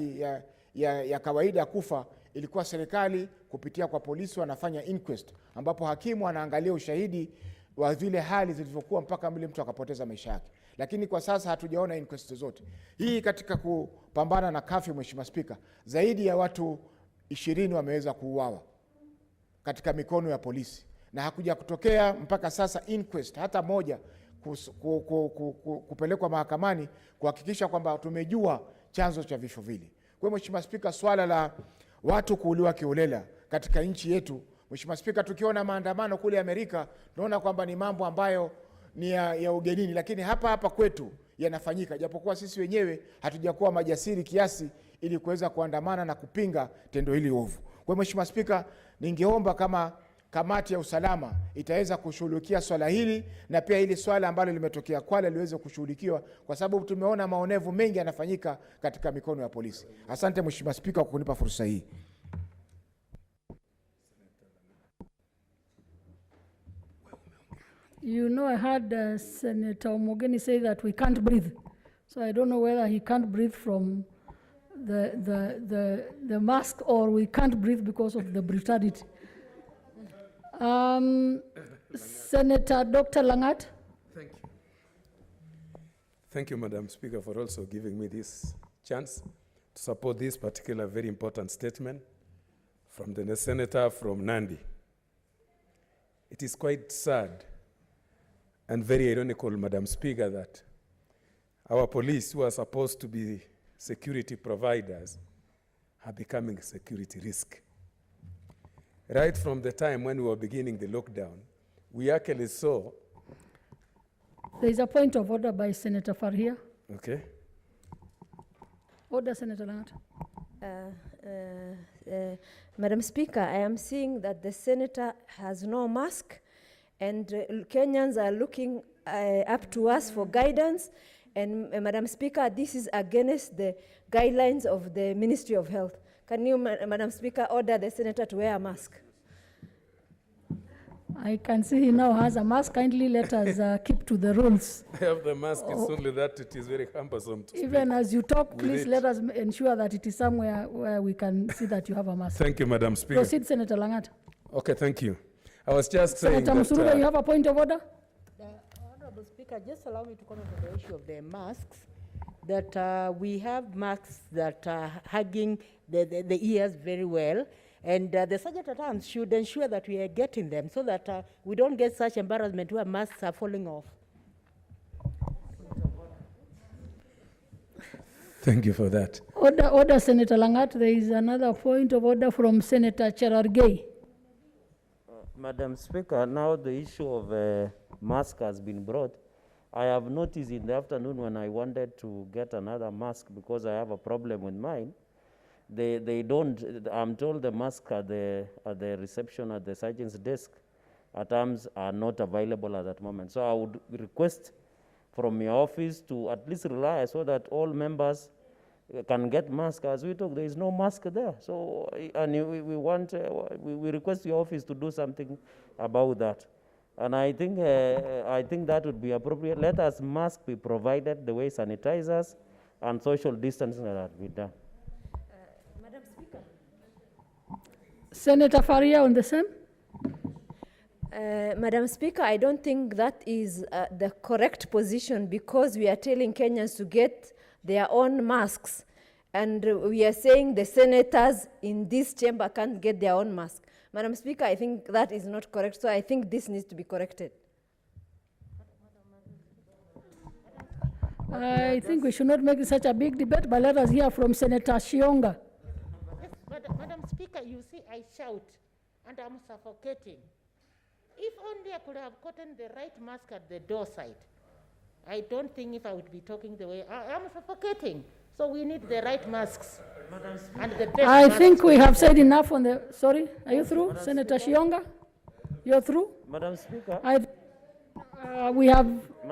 ya kawaida kufa, ilikuwa serikali kupitia kwa polisi wanafanya inquest, ambapo hakimu anaangalia ushahidi wa vile hali zilivyokuwa mpaka yule mtu akapoteza maisha yake. Lakini kwa sasa hatujaona inquest zote. Hii katika kupambana na kafyu, Mheshimiwa Spika, zaidi ya watu 20 wameweza kuuawa katika mikono ya polisi, na hakuja kutokea mpaka sasa inquest hata moja kupelekwa mahakamani kuhakikisha kwamba tumejua chanzo cha vifo vile. Kwa hiyo Mheshimiwa Spika, swala la watu kuuliwa kiolela katika nchi yetu, Mheshimiwa Spika, tukiona maandamano kule Amerika tunaona kwamba ni mambo ambayo ni ya ugenini, lakini hapa kwetu yanafanyika, japokuwa sisi wenyewe hatujakuwa majasiri kiasi ili kuweza kuandamana na kupinga tendo hili ovu. Kwa Mheshimiwa Spika, ningeomba kama kamati ya usalama itaweza kushughulikia swala hili na pia hili swala ambalo limetokea Kwale liweze kushughulikiwa, kwa sababu tumeona maonevu mengi yanafanyika katika mikono ya polisi. Asante Mheshimiwa Spika kwa kunipa fursa hii. You know, I heard Senator Omogeni say that we can't breathe. So I don't know whether he can't breathe from the mask or we can't breathe because of the brutality. Senator Dr. Langat. Thank you. Thank you, Madam Speaker, for also giving me this chance to support this particular very important statement from the Senator from Nandi. It is quite sad and very ironical, Madam Speaker, that our police, who are supposed to be security providers, are becoming a security risk. Right from the time when we were beginning the lockdown, we actually saw... There is a point of order by Senator Farhia. Okay. Order, Senator Langat. Madam Speaker, I am seeing that the senator has no mask, and Kenyans are looking up to us for guidance. And Madam Speaker, this is against the guidelines of the Ministry of Health. Can you, Madam Speaker, order the senator to wear a mask? I can see he now has a mask. Kindly let us keep to the rules. I have the mask, it's only that it is very cumbersome to Even speak as you talk, please it. let us ensure that it is somewhere where we can see that you have a mask. Thank you, Madam Speaker. Proceed, Senator Langat. Okay, thank you. I was just saying Senator that... Musuruga, you have a point of order? Honorable Speaker, just allow me to comment on the issue of the masks. That we have masks that are hugging the ears very well, and the Sergeant at Arms should ensure that we are getting them so that we don't get such embarrassment where masks are falling off. Thank you for that. Order, Senator Langat. There is another point of order from Senator Cherargei. Madam Speaker, now the issue of mask has been brought. I have noticed in the afternoon when I wanted to get another mask because I have a problem with mine, they don't, I'm told the mask at the reception at the sergeant's desk at arms are not available at that moment. So I would request from your office to at least rely so that all members can get masks. As we talk, there is no mask there. So, and we request your office to do something about that. And I think that would be appropriate. Let us masks be provided the way sanitizers and social distancing are be done. Madam Speaker. Senator Faria on the same. Madam Speaker, I don't think that is the correct position because we are telling Kenyans to get their own masks. And we are saying the senators in this chamber can't get their own mask. Madam Speaker, I think that is not correct, so I think this needs to be corrected. I think we should not make such a big debate, but let us hear from Senator Shionga. Yes, Madam Speaker, you see, I shout and I'm suffocating. If only I could have gotten the right mask at the door side, I don't think if I would be talking the way I'm suffocating. So we need the right masks. And the best I masks think we have said enough on the, sorry, are you through? Senator Shionga? You're through? Madam Speaker. We have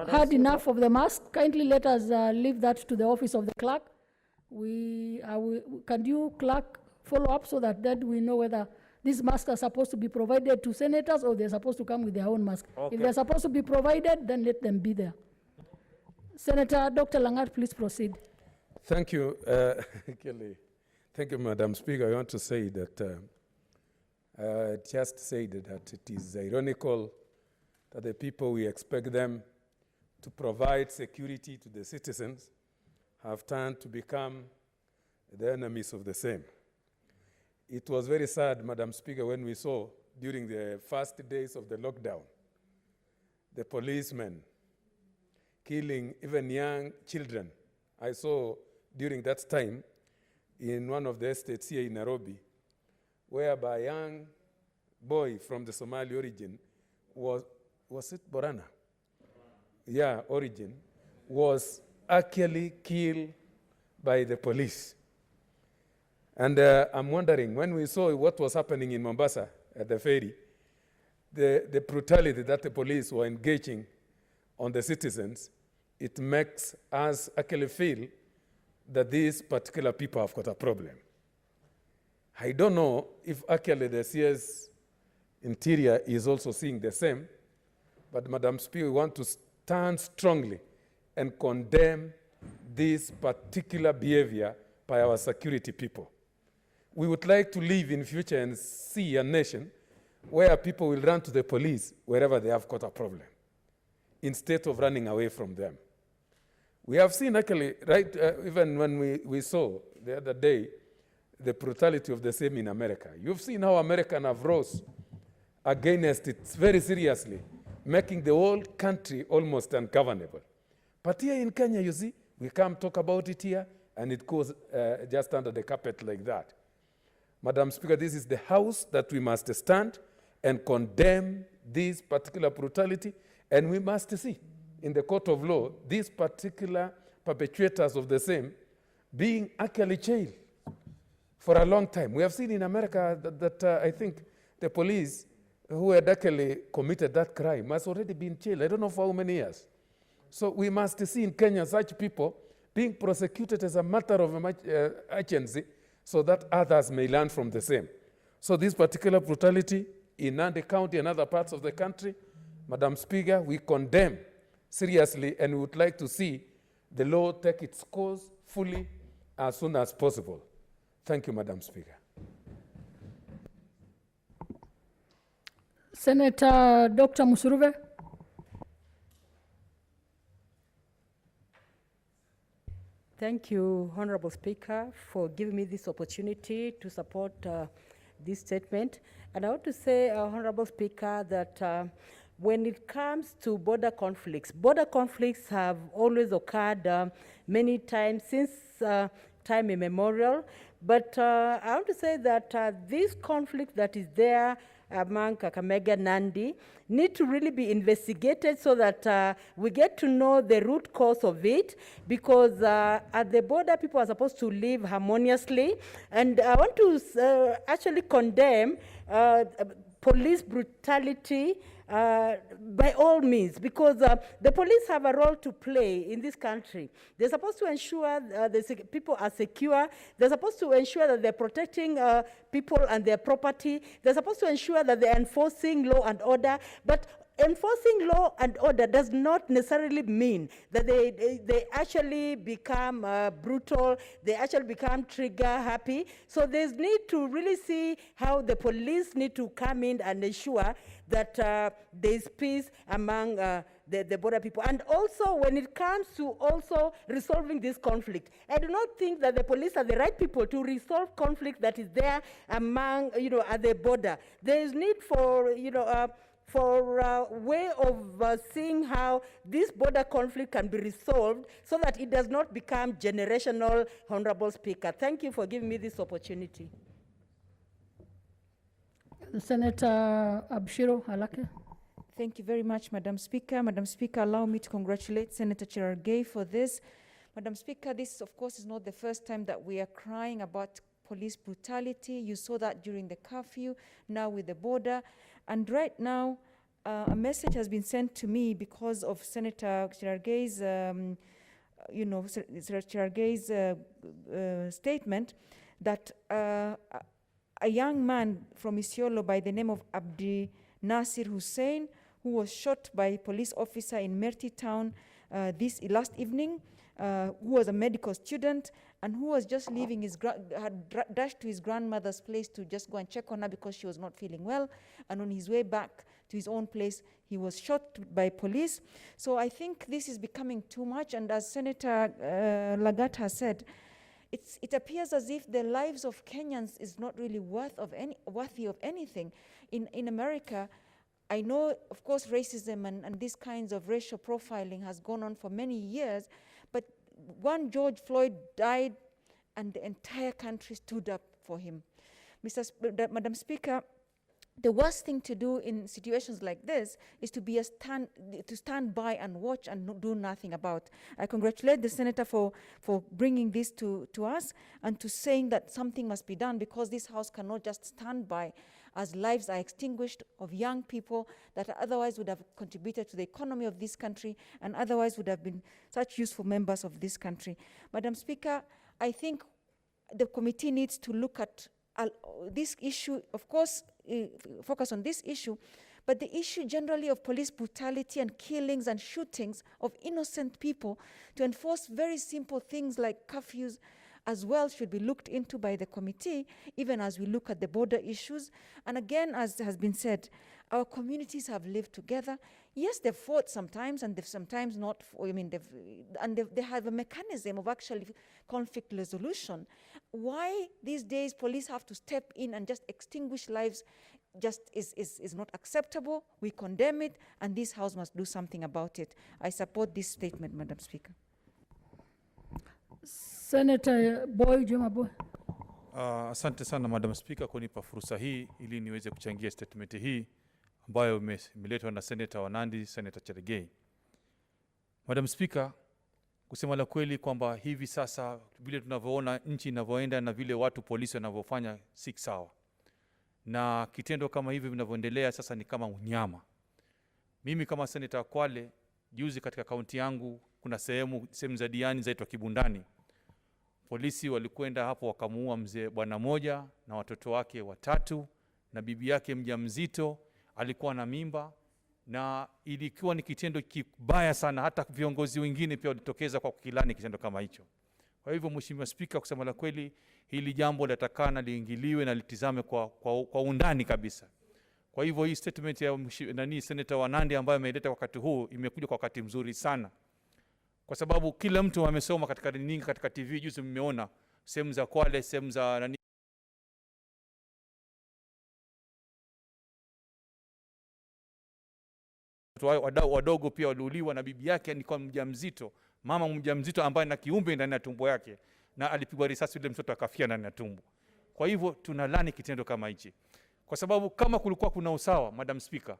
had enough of the mask. Kindly let us leave that to the office of the clerk. Can you, clerk, follow up so that we know whether these masks are supposed to be provided to senators or they're supposed to come with their own mask? Okay. If they're supposed to be provided, then let them be there. Senator Dr. Langat, please proceed. Thank you, Kelly. Thank you, Madam Speaker. I want to say that just said that it is ironical that the people we expect them to provide security to the citizens have turned to become the enemies of the same. It was very sad, Madam Speaker, when we saw during the first days of the lockdown, the policemen killing even young children. I saw during that time in one of the estates here in Nairobi, whereby a young boy from the Somali origin was it Borana? Yeah, origin, was actually killed by the police. And I'm wondering, when we saw what was happening in Mombasa at the ferry, the brutality that the police were engaging on the citizens, it makes us actually feel that these particular people have got a problem. I don't know if actually the CS Interior is also seeing the same, but Madam Speaker, we want to stand strongly and condemn this particular behavior by our security people. We would like to live in future and see a nation where people will run to the police wherever they have got a problem, instead of running away from them. We have seen actually, right, even when we saw the other day, the brutality of the same in America. You've seen how Americans have rose against it very seriously, making the whole country almost ungovernable. But here in Kenya, you see, we come talk about it here, and it goes just under the carpet like that. Madam Speaker, this is the house that we must stand and condemn this particular brutality, and we must see in the court of law these particular perpetrators of the same being actually jailed for a long time. We have seen in America that I think the police who had actually committed that crime has already been jailed. I don't know for how many years. So we must see in Kenya such people being prosecuted as a matter of urgency, so that others may learn from the same. So this particular brutality in Nandi County and other parts of the country, Madam Speaker, we condemn seriously, and we would like to see the law take its course fully as soon as possible. Thank you, Madam Speaker. Senator Dr. Musuruve. Thank you, Honorable Speaker, for giving me this opportunity to support this statement. And I want to say, Honorable Speaker, that when it comes to border conflicts have always occurred many times since time immemorial. But I want to say that this conflict that is there among Kakamega and Nandi need to really be investigated so that we get to know the root cause of it, because at the border people are supposed to live harmoniously. And I want to actually condemn police brutality by all means, because the police have a role to play in this country. They're supposed to ensure the people are secure. They're supposed to ensure that they're protecting people and their property. They're supposed to ensure that they're enforcing law and order. But enforcing law and order does not necessarily mean that they actually become brutal, they actually become trigger happy. So there's need to really see how the police need to come in and ensure that there's peace among the border people. And also when it comes to also resolving this conflict, I do not think that the police are the right people to resolve conflict that is there among, at the border. There is need for, for a way of seeing how this border conflict can be resolved so that it does not become generational, Honorable Speaker. Thank you for giving me this opportunity. Senator Abshiro Halake. Thank you very much, Madam Speaker. Madam Speaker, allow me to congratulate Senator Cherargei for this. Madam Speaker, this, of course, is not the first time that we are crying about police brutality. You saw that during the curfew, now with the border. And right now, a message has been sent to me because of Senator Cherargei's, statement that a young man from Isiolo by the name of Abdi Nasir Hussein, who was shot by a police officer in Merti town last evening, who was a medical student and who was just leaving had dashed to his grandmother's place to just go and check on her because she was not feeling well. And on his way back to his own place, he was shot by police. So I think this is becoming too much. And as Senator Lagat has said, it appears as if the lives of Kenyans is not really worthy of anything. In America, I know, of course, racism and these kinds of racial profiling has gone on for many years, but one George Floyd died and the entire country stood up for him. Madam Speaker, the worst thing to do in situations like this is to stand by and watch and do nothing about. I congratulate the senator for bringing this to us and to saying that something must be done, because this house cannot just stand by as lives are extinguished of young people that otherwise would have contributed to the economy of this country and otherwise would have been such useful members of this country. Madam Speaker, I think the committee needs to look at this issue, of course, focus on this issue, but the issue generally of police brutality and killings and shootings of innocent people, to enforce very simple things like curfews as well, should be looked into by the committee, even as we look at the border issues. And again, as has been said, our communities have lived together. Yes, they've fought sometimes, and they've sometimes not. They have a mechanism of actually conflict resolution. Why these days police have to step in and just extinguish lives just is not acceptable. We condemn it, and this House must do something about it. I support this statement, Madam Speaker. Senator Boy, Juma Boy. Asante sana Madam Speaker kunipa fursa hii ili niweze kuchangia statement hii ambayo imeletwa na Senator wa Nandi, Senator Cherargei. Madam Speaker, kusema la kweli kwamba hivi sasa vile tunavyoona nchi inavyoenda na vile watu polisi wanavyofanya si sawa. Na kitendo kama hivi vinavyoendelea sasa ni kama unyama. Mimi kama Senator Kwale, juzi katika kaunti yangu kuna sehemu za Diani zaitwa Kibundani. Polisi walikwenda hapo wakamuua mzee bwana moja na watoto wake 3 na bibi yake mjamzito alikuwa na mimba, na ilikuwa ni kitendo kibaya sana. Hata viongozi wengine pia walitokeza kwa kukilani kitendo kama hicho. Kwa hivyo Mheshimiwa Speaker, kusema la kweli hili jambo latakana liingiliwe na litizame kwa undani kabisa. Kwa hivyo hii statement ya Senator wa Nandi ambayo ameleta wakati huu imekuja kwa wakati mzuri sana. Kwa sababu kila mtu amesoma katika runinga, katika TV, juzi mmeona sehemu za Kwale, sehemu za wadogo pia waliuliwa, na bibi yake alikuwa mjamzito, mama mjamzito ambaye na kiumbe ndani ya tumbo yake, na alipigwa risasi yule mtoto akafia ndani ya tumbo. Kwa hivyo tunalani kitendo kama hichi. Kwa sababu kama kulikuwa kuna usawa, Madam Speaker,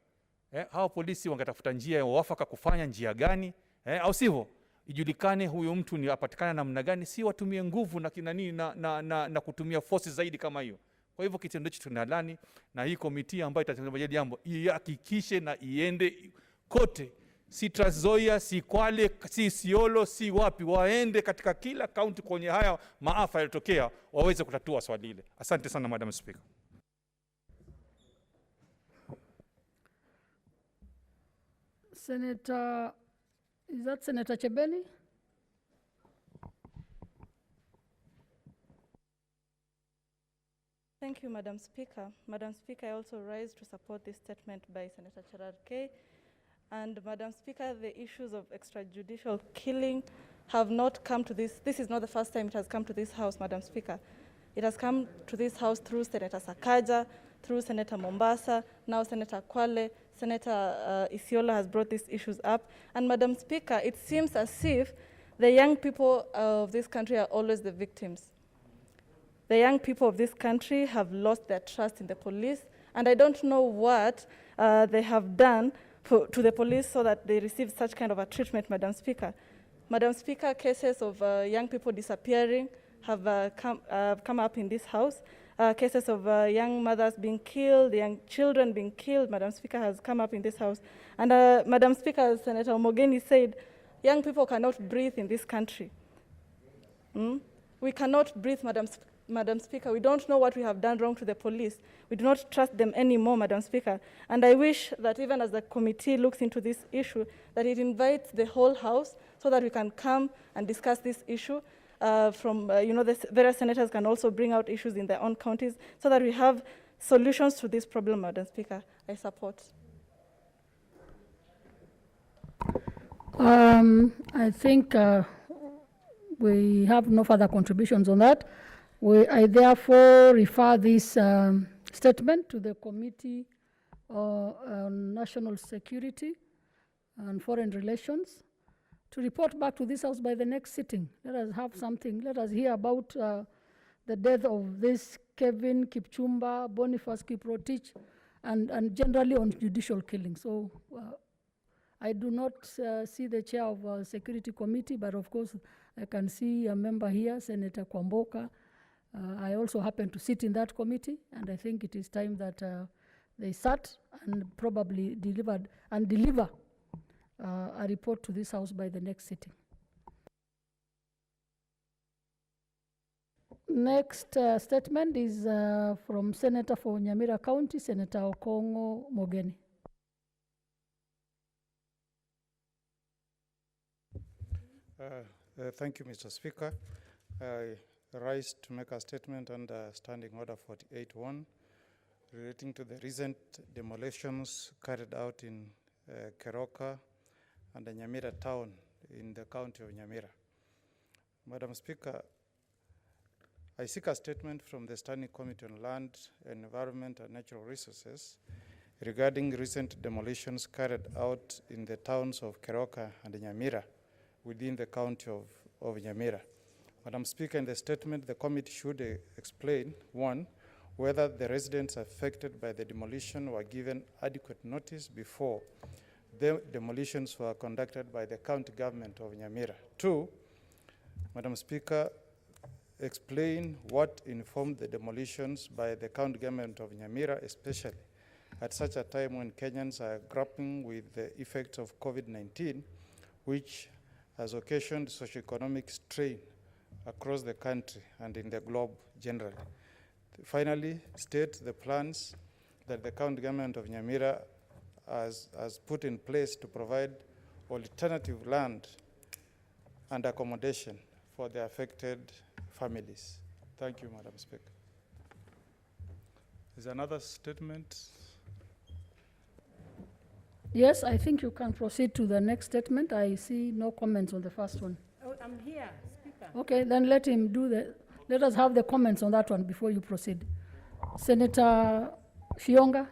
hao polisi wangetafuta njia ya wafaka kufanya njia gani, au sivyo ijulikane huyo mtu ni apatikana namna gani, si watumie nguvu na kutumia force zaidi kama hiyo. Kwa hivyo kitendo hicho tunalani, na hii komiti ambayo itatengeneza jambo ihakikishe na iende kote, si Trans Nzoia, si Kwale, si Isiolo, si wapi, waende katika kila kaunti kwenye haya maafa yalotokea waweze kutatua swali hili. Asante sana Madam Speaker. Senator, is that Senator Chebeli? Thank you, Madam Speaker. Madam Speaker, I also rise to support this statement by Senator Cherargei. And Madam Speaker, the issues of extrajudicial killing have not come to this. This is not the first time it has come to this House, Madam Speaker. It has come to this House through Senator Sakaja, through Senator Mombasa, now Senator Kwale, Senator Isiolo has brought these issues up. And Madam Speaker, it seems as if the young people of this country are always the victims. The young people of this country have lost their trust in the police, and I don't know what they have done to the police so that they receive such kind of a treatment, Madam Speaker. Madam Speaker, cases of young people disappearing have come up in this House. Cases of young mothers being killed, young children being killed, Madam Speaker, has come up in this House. And Madam Speaker, as Senator Omogeni said, young people cannot breathe in this country. We cannot breathe, Madam Speaker. We don't know what we have done wrong to the police. We do not trust them anymore, Madam Speaker. And I wish that even as the committee looks into this issue, that it invites the whole House so that we can come and discuss this issue. The various senators can also bring out issues in their own counties so that we have solutions to this problem, Madam Speaker. I support. I think we have no further contributions on that. I therefore refer this statement to the Committee on National Security and Foreign Relations to report back to this House by the next sitting. Let us have something. Let us hear about the death of this Kevin Kipchumba, Boniface Kiprotich, and generally on judicial killing. So I do not see the chair of Security Committee, but of course I can see a member here, Senator Kwamboka. I also happen to sit in that committee, and I think it is time that they sat and probably deliver a report to this House by the next sitting. Next statement is from Senator for Nyamira County, Senator Okongo Mogeni. Thank you, Mr. Speaker. I rise to make a statement under Standing Order 48-1 relating to the recent demolitions carried out in Keroka and the Nyamira town in the county of Nyamira. Madam Speaker, I seek a statement from the Standing Committee on Land, Environment and Natural Resources regarding recent demolitions carried out in the towns of Keroka and Nyamira within the county of Nyamira. Madam Speaker, in the statement, the committee should explain, one, whether the residents affected by the demolition were given adequate notice before the demolitions were conducted by the county government of Nyamira. Two, Madam Speaker, explain what informed the demolitions by the county government of Nyamira, especially at such a time when Kenyans are grappling with the effects of COVID-19, which has occasioned socioeconomic strain across the country and in the globe generally. Finally, state the plans that the county government of Nyamira has put in place to provide alternative land and accommodation for the affected families. Thank you, Madam Speaker. Is there another statement? Yes, I think you can proceed to the next statement. I see no comments on the first one. Oh, I'm here, Speaker. Okay, then let us have the comments on that one before you proceed. Senator Fionga.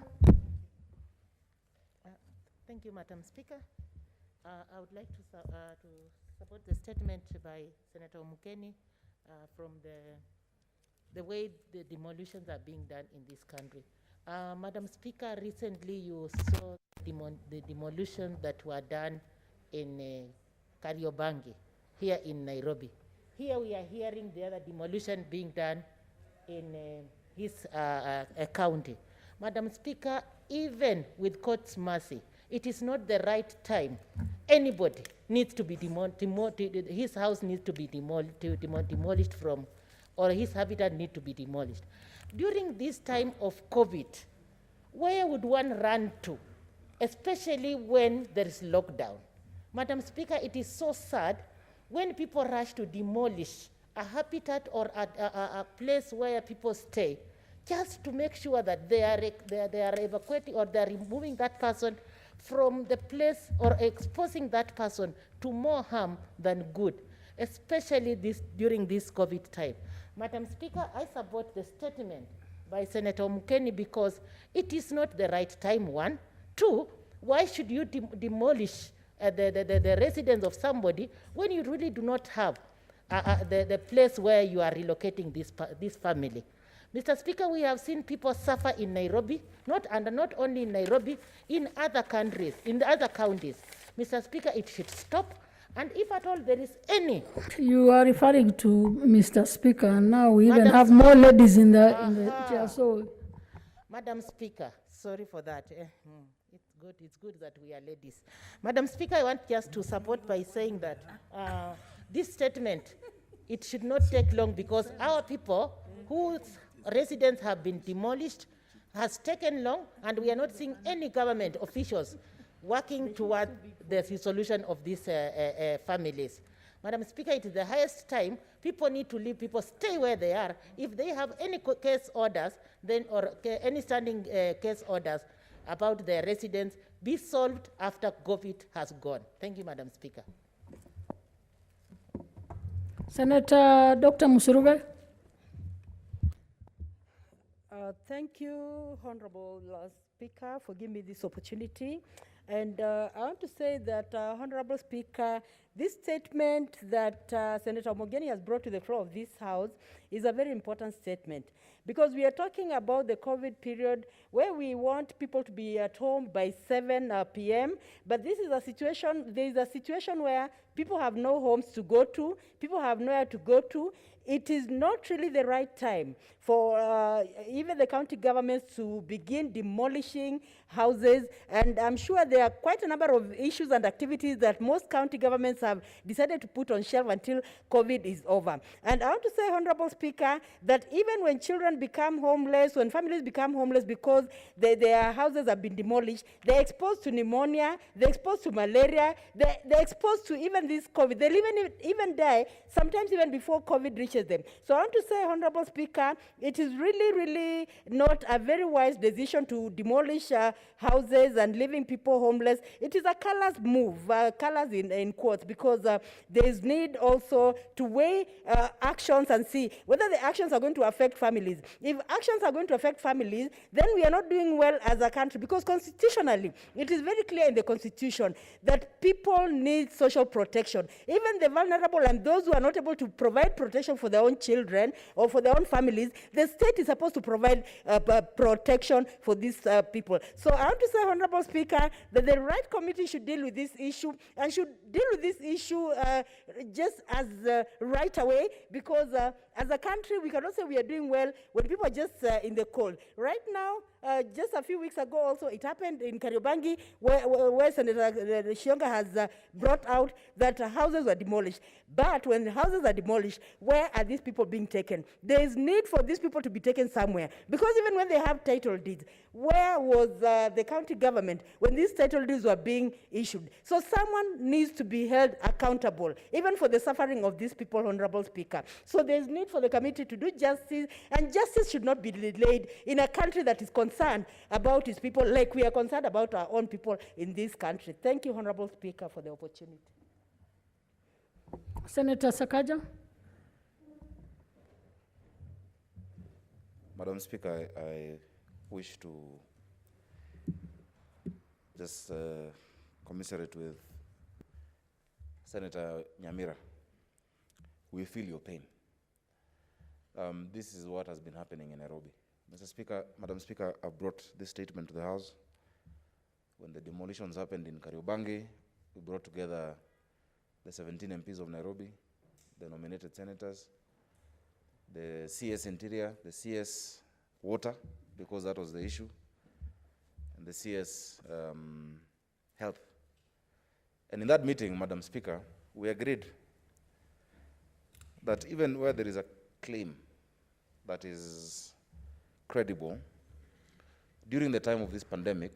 Thank you, Madam Speaker. I would like to support the statement by Senator Mukeni from the way the demolitions are being done in this country. Madam Speaker, recently you saw the demolitions that were done in Kariobangi, here in Nairobi. Here we are hearing the other demolition being done in his county. Madam Speaker, even with court's mercy, it is not the right time. Anybody needs to be his house needs to be demolished from, or his habitat need to be demolished. During this time of COVID, where would one run to, especially when there is lockdown? Madam Speaker, it is so sad when people rush to demolish a habitat or a place where people stay, just to make sure that they are evacuating or they are removing that person from the place or exposing that person to more harm than good, especially during this COVID time. Madam Speaker, I support the statement by Senator Mukeni because it is not the right time, one. Two, why should you demolish the residence of somebody when you really do not have the place where you are relocating this family? Mr. Speaker, we have seen people suffer in Nairobi, not only in Nairobi, in other countries, in the other counties. Mr. Speaker, it should stop. And if at all there is any... You are referring to Mr. Speaker, and now we even have more ladies in the chair, so... Madam Speaker, sorry for that. It's good that we are ladies. Madam Speaker, I want just to support by saying that this statement, it should not take long because our people whose residents have been demolished has taken long, and we are not seeing any government officials working toward the resolution of these families. Madam Speaker, it is the highest time. People need to leave, people stay where they are. If they have any case orders, then or any standing case orders about their residents, be solved after COVID has gone. Thank you, Madam Speaker. Senator Dr. Musuruga. Thank you, Honorable Speaker, for giving me this opportunity. And I want to say that, Honorable Speaker, This statement that Senator Mogeni has brought to the floor of this House is a very important statement, because we are talking about the COVID period where we want people to be at home by 7 p.m. But this is a situation, there is a situation where people have no homes to go to, people have nowhere to go to. It is not really the right time for even the county governments to begin demolishing houses. And I'm sure there are quite a number of issues and activities that most county governments have decided to put on shelf until COVID is over. And I want to say, Honorable Speaker, that even when children become homeless, when families become homeless because their houses have been demolished, they're exposed to pneumonia, they're exposed to malaria, they're exposed to even this COVID. They'll even die, sometimes even before COVID reaches them. So I want to say, Honorable Speaker, it is really, really not a very wise decision to demolish houses and leaving people homeless. It is a callous move, callous in quotes, because there is need also to weigh actions and see whether the actions are going to affect families. If actions are going to affect families, then we are not doing well as a country, because constitutionally, it is very clear in the Constitution that people need social protection. Even the vulnerable and those who are not able to provide protection for their own children or for their own families, the state is supposed to provide protection for these people. So I want to say, Honorable Speaker, that the right committee should deal with this issue, and should deal with this issue just as right away, because as a country, we cannot say we are doing well when people are just in the cold. Right now, just a few weeks ago also, it happened in Kariobangi, where Senator Shionga has brought out that houses were demolished. But when the houses are demolished, where are these people being taken? There is need for these people to be taken somewhere. Because even when they have title deeds, where was the county government when these title deeds were being issued? So someone needs to be held accountable, even for the suffering of these people, Honorable Speaker. So there is need for the committee to do justice, and justice should not be delayed in a country that is concerned about its people, like we are concerned about our own people in this country. Thank you, Honorable Speaker, for the opportunity. Senator Sakaja. Madam Speaker, I wish to just commiserate with Senator Nyamira. We feel your pain. This is what has been happening in Nairobi. Mr. Speaker, Madam Speaker, I've brought this statement to the House. When the demolitions happened in Kariobangi, we brought together the 17 MPs of Nairobi, the nominated senators, the CS Interior, the CS Water, because that was the issue, and the CS Health. And in that meeting, Madam Speaker, we agreed that even where there is a claim that is credible, during the time of this pandemic,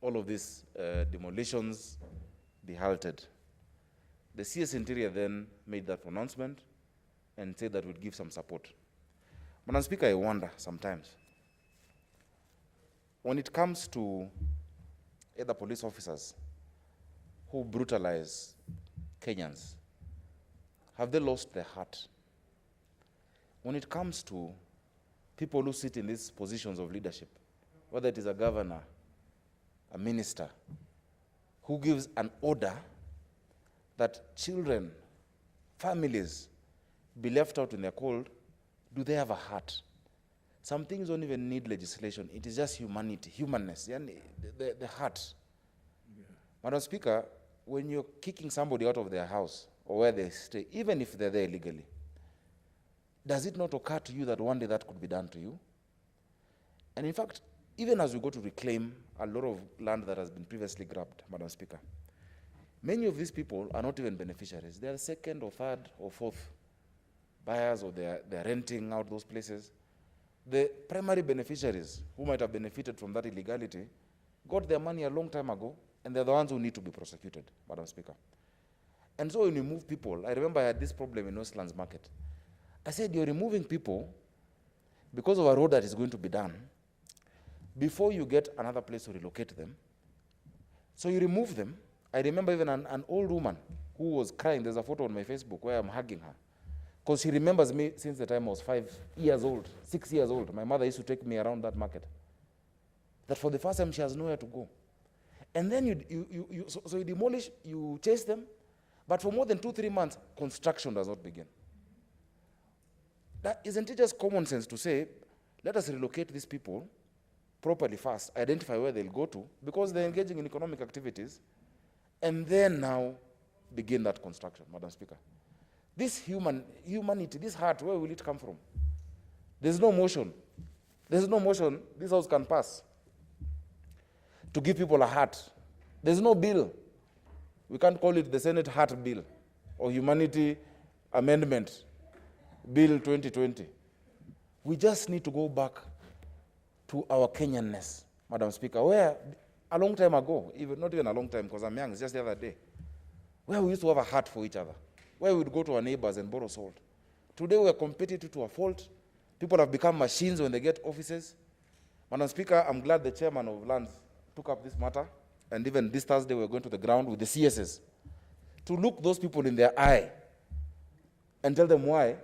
all of these demolitions be halted. The CS Interior then made that pronouncement and said that we'd give some support. Madam Speaker, I wonder sometimes, when it comes to either police officers who brutalize Kenyans, have they lost their heart? When it comes to people who sit in these positions of leadership, whether it is a governor, a minister, who gives an order that children, families be left out in their cold, do they have a heart? Some things don't even need legislation. It is just humanity, humanness, the heart. Yeah. Madam Speaker, when you're kicking somebody out of their house or where they stay, even if they're there illegally, does it not occur to you that one day that could be done to you? And in fact, even as we go to reclaim a lot of land that has been previously grabbed, Madam Speaker, many of these people are not even beneficiaries. They are second or third or fourth buyers, or they're renting out those places. The primary beneficiaries who might have benefited from that illegality got their money a long time ago, and they're the ones who need to be prosecuted, Madam Speaker. And so when you move people, I remember I had this problem in Westlands Market. I said, you're removing people because of a road that is going to be done before you get another place to relocate them. So you remove them. I remember even an old woman who was crying. There's a photo on my Facebook where I'm hugging her, because she remembers me since the time I was 5 years old, 6 years old. My mother used to take me around that market. That for the first time, she has nowhere to go. And then you demolish, you chase them, But for more than 2-3 months, construction does not begin. Isn't it just common sense to say, let us relocate these people properly first, identify where they'll go to, because they're engaging in economic activities, and then now begin that construction, Madam Speaker. This humanity, this heart, where will it come from? There's no motion. There's no motion this house can pass to give people a heart. There's no bill. We can't call it the Senate Heart Bill or Humanity Amendment Bill 2020. We just need to go back to our Kenyanness, Madam Speaker, where a long time ago, not even a long time because I'm young, it's just the other day, where we used to have a heart for each other, where we would go to our neighbors and borrow salt. Today we are competitive to a fault. People have become machines when they get offices. Madam Speaker, I'm glad the chairman of Lands took up this matter, and even this Thursday we're going to the ground with the CSs to look those people in their eye and tell them why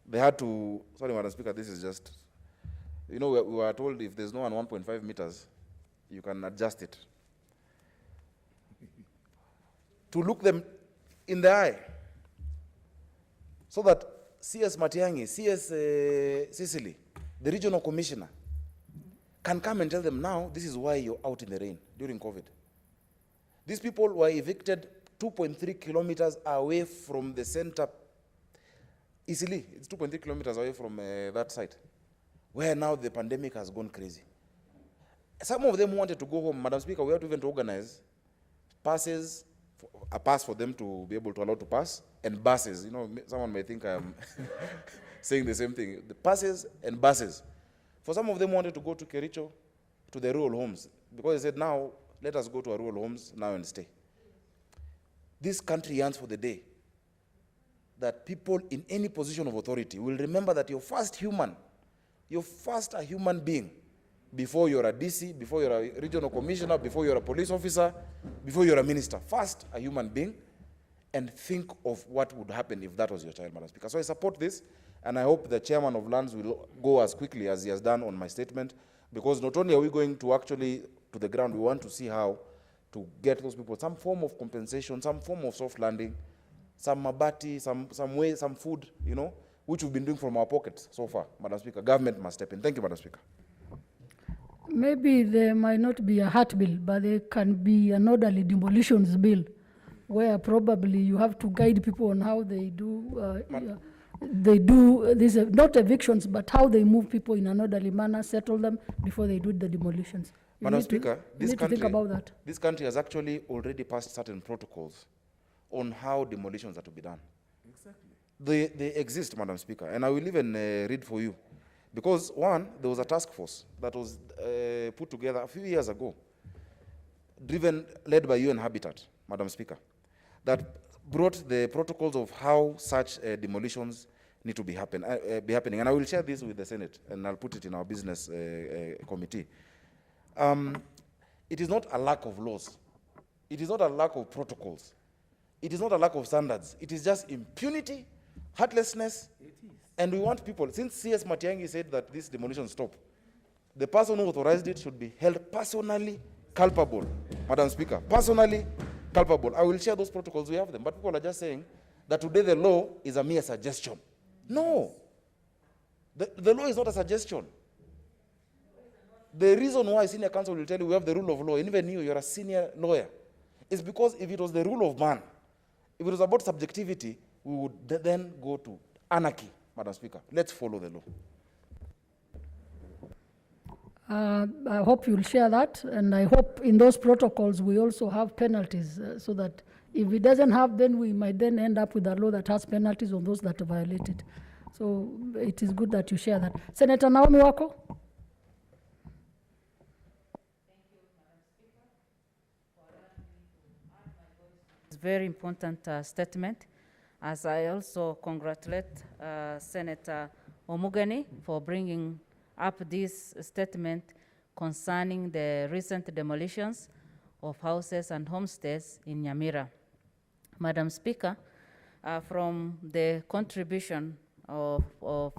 they had to, sorry Madam Speaker, this is just, we were told if there's no one 1.5 meters, you can adjust it. To look them in the eye so that CS Matiang'i, CS Sicily, the regional commissioner, can come and tell them now, this is why you're out in the rain during COVID. These people were evicted 2.3 kilometers away from the center. Easily, it's 2.3 kilometers away from that site, where now the pandemic has gone crazy. Some of them wanted to go home. Madam Speaker, we have to even organize passes, a pass for them to be able to allow to pass, and buses. Someone may think I'm saying the same thing. The passes and buses. For some of them wanted to go to Kericho, to the rural homes, because they said, now, let us go to our rural homes now and stay. This country yearns for the day that people in any position of authority will remember that you're first a human being before you're a DC, before you're a regional commissioner, before you're a police officer, before you're a minister. First, a human being, and think of what would happen if that was your child, Madam Speaker. So I support this, and I hope the chairman of Lands will go as quickly as he has done on my statement, because not only are we going to actually to the ground, we want to see how to get those people some form of compensation, some form of soft landing, some mabati, some way, some food, which we've been doing from our pockets so far, Madam Speaker. Government must step in. Thank you, Madam Speaker. Maybe there might not be a heart bill, but there can be an orderly demolitions bill, where probably you have to guide people on how they do these, not evictions, but how they move people in an orderly manner, settle them before they do the demolitions. Madam Speaker, this country, think about that. This country has actually already passed certain protocols on how demolitions are to be done. Exactly. They exist, Madam Speaker, and I will even read for you. Because one, there was a task force that was put together a few years ago, led by UN Habitat, Madam Speaker, that brought the protocols of how such demolitions need to be happening. And I will share this with the Senate, and I'll put it in our business committee. It is not a lack of laws. It is not a lack of protocols. It is not a lack of standards. It is just impunity, heartlessness, and we want people, since CS Matiang'i said that this demolition stop, the person who authorized it should be held personally culpable, Madam Speaker, personally culpable. I will share those protocols, we have them, but people are just saying that today the law is a mere suggestion. No, the law is not a suggestion. The reason why senior counsel will tell you we have the rule of law, and even you're a senior lawyer, is because if it was the rule of man, if it was about subjectivity, we would then go to anarchy, Madam Speaker. Let's follow the law. I hope you'll share that, and I hope in those protocols we also have penalties, so that if it doesn't have, then we might then end up with a law that has penalties on those that violate it. So it is good that you share that. Senator Naomi Wako. Very important statement, as I also congratulate Senator Omugani for bringing up this statement concerning the recent demolitions of houses and homesteads in Nyamira. Madam Speaker, from the contribution of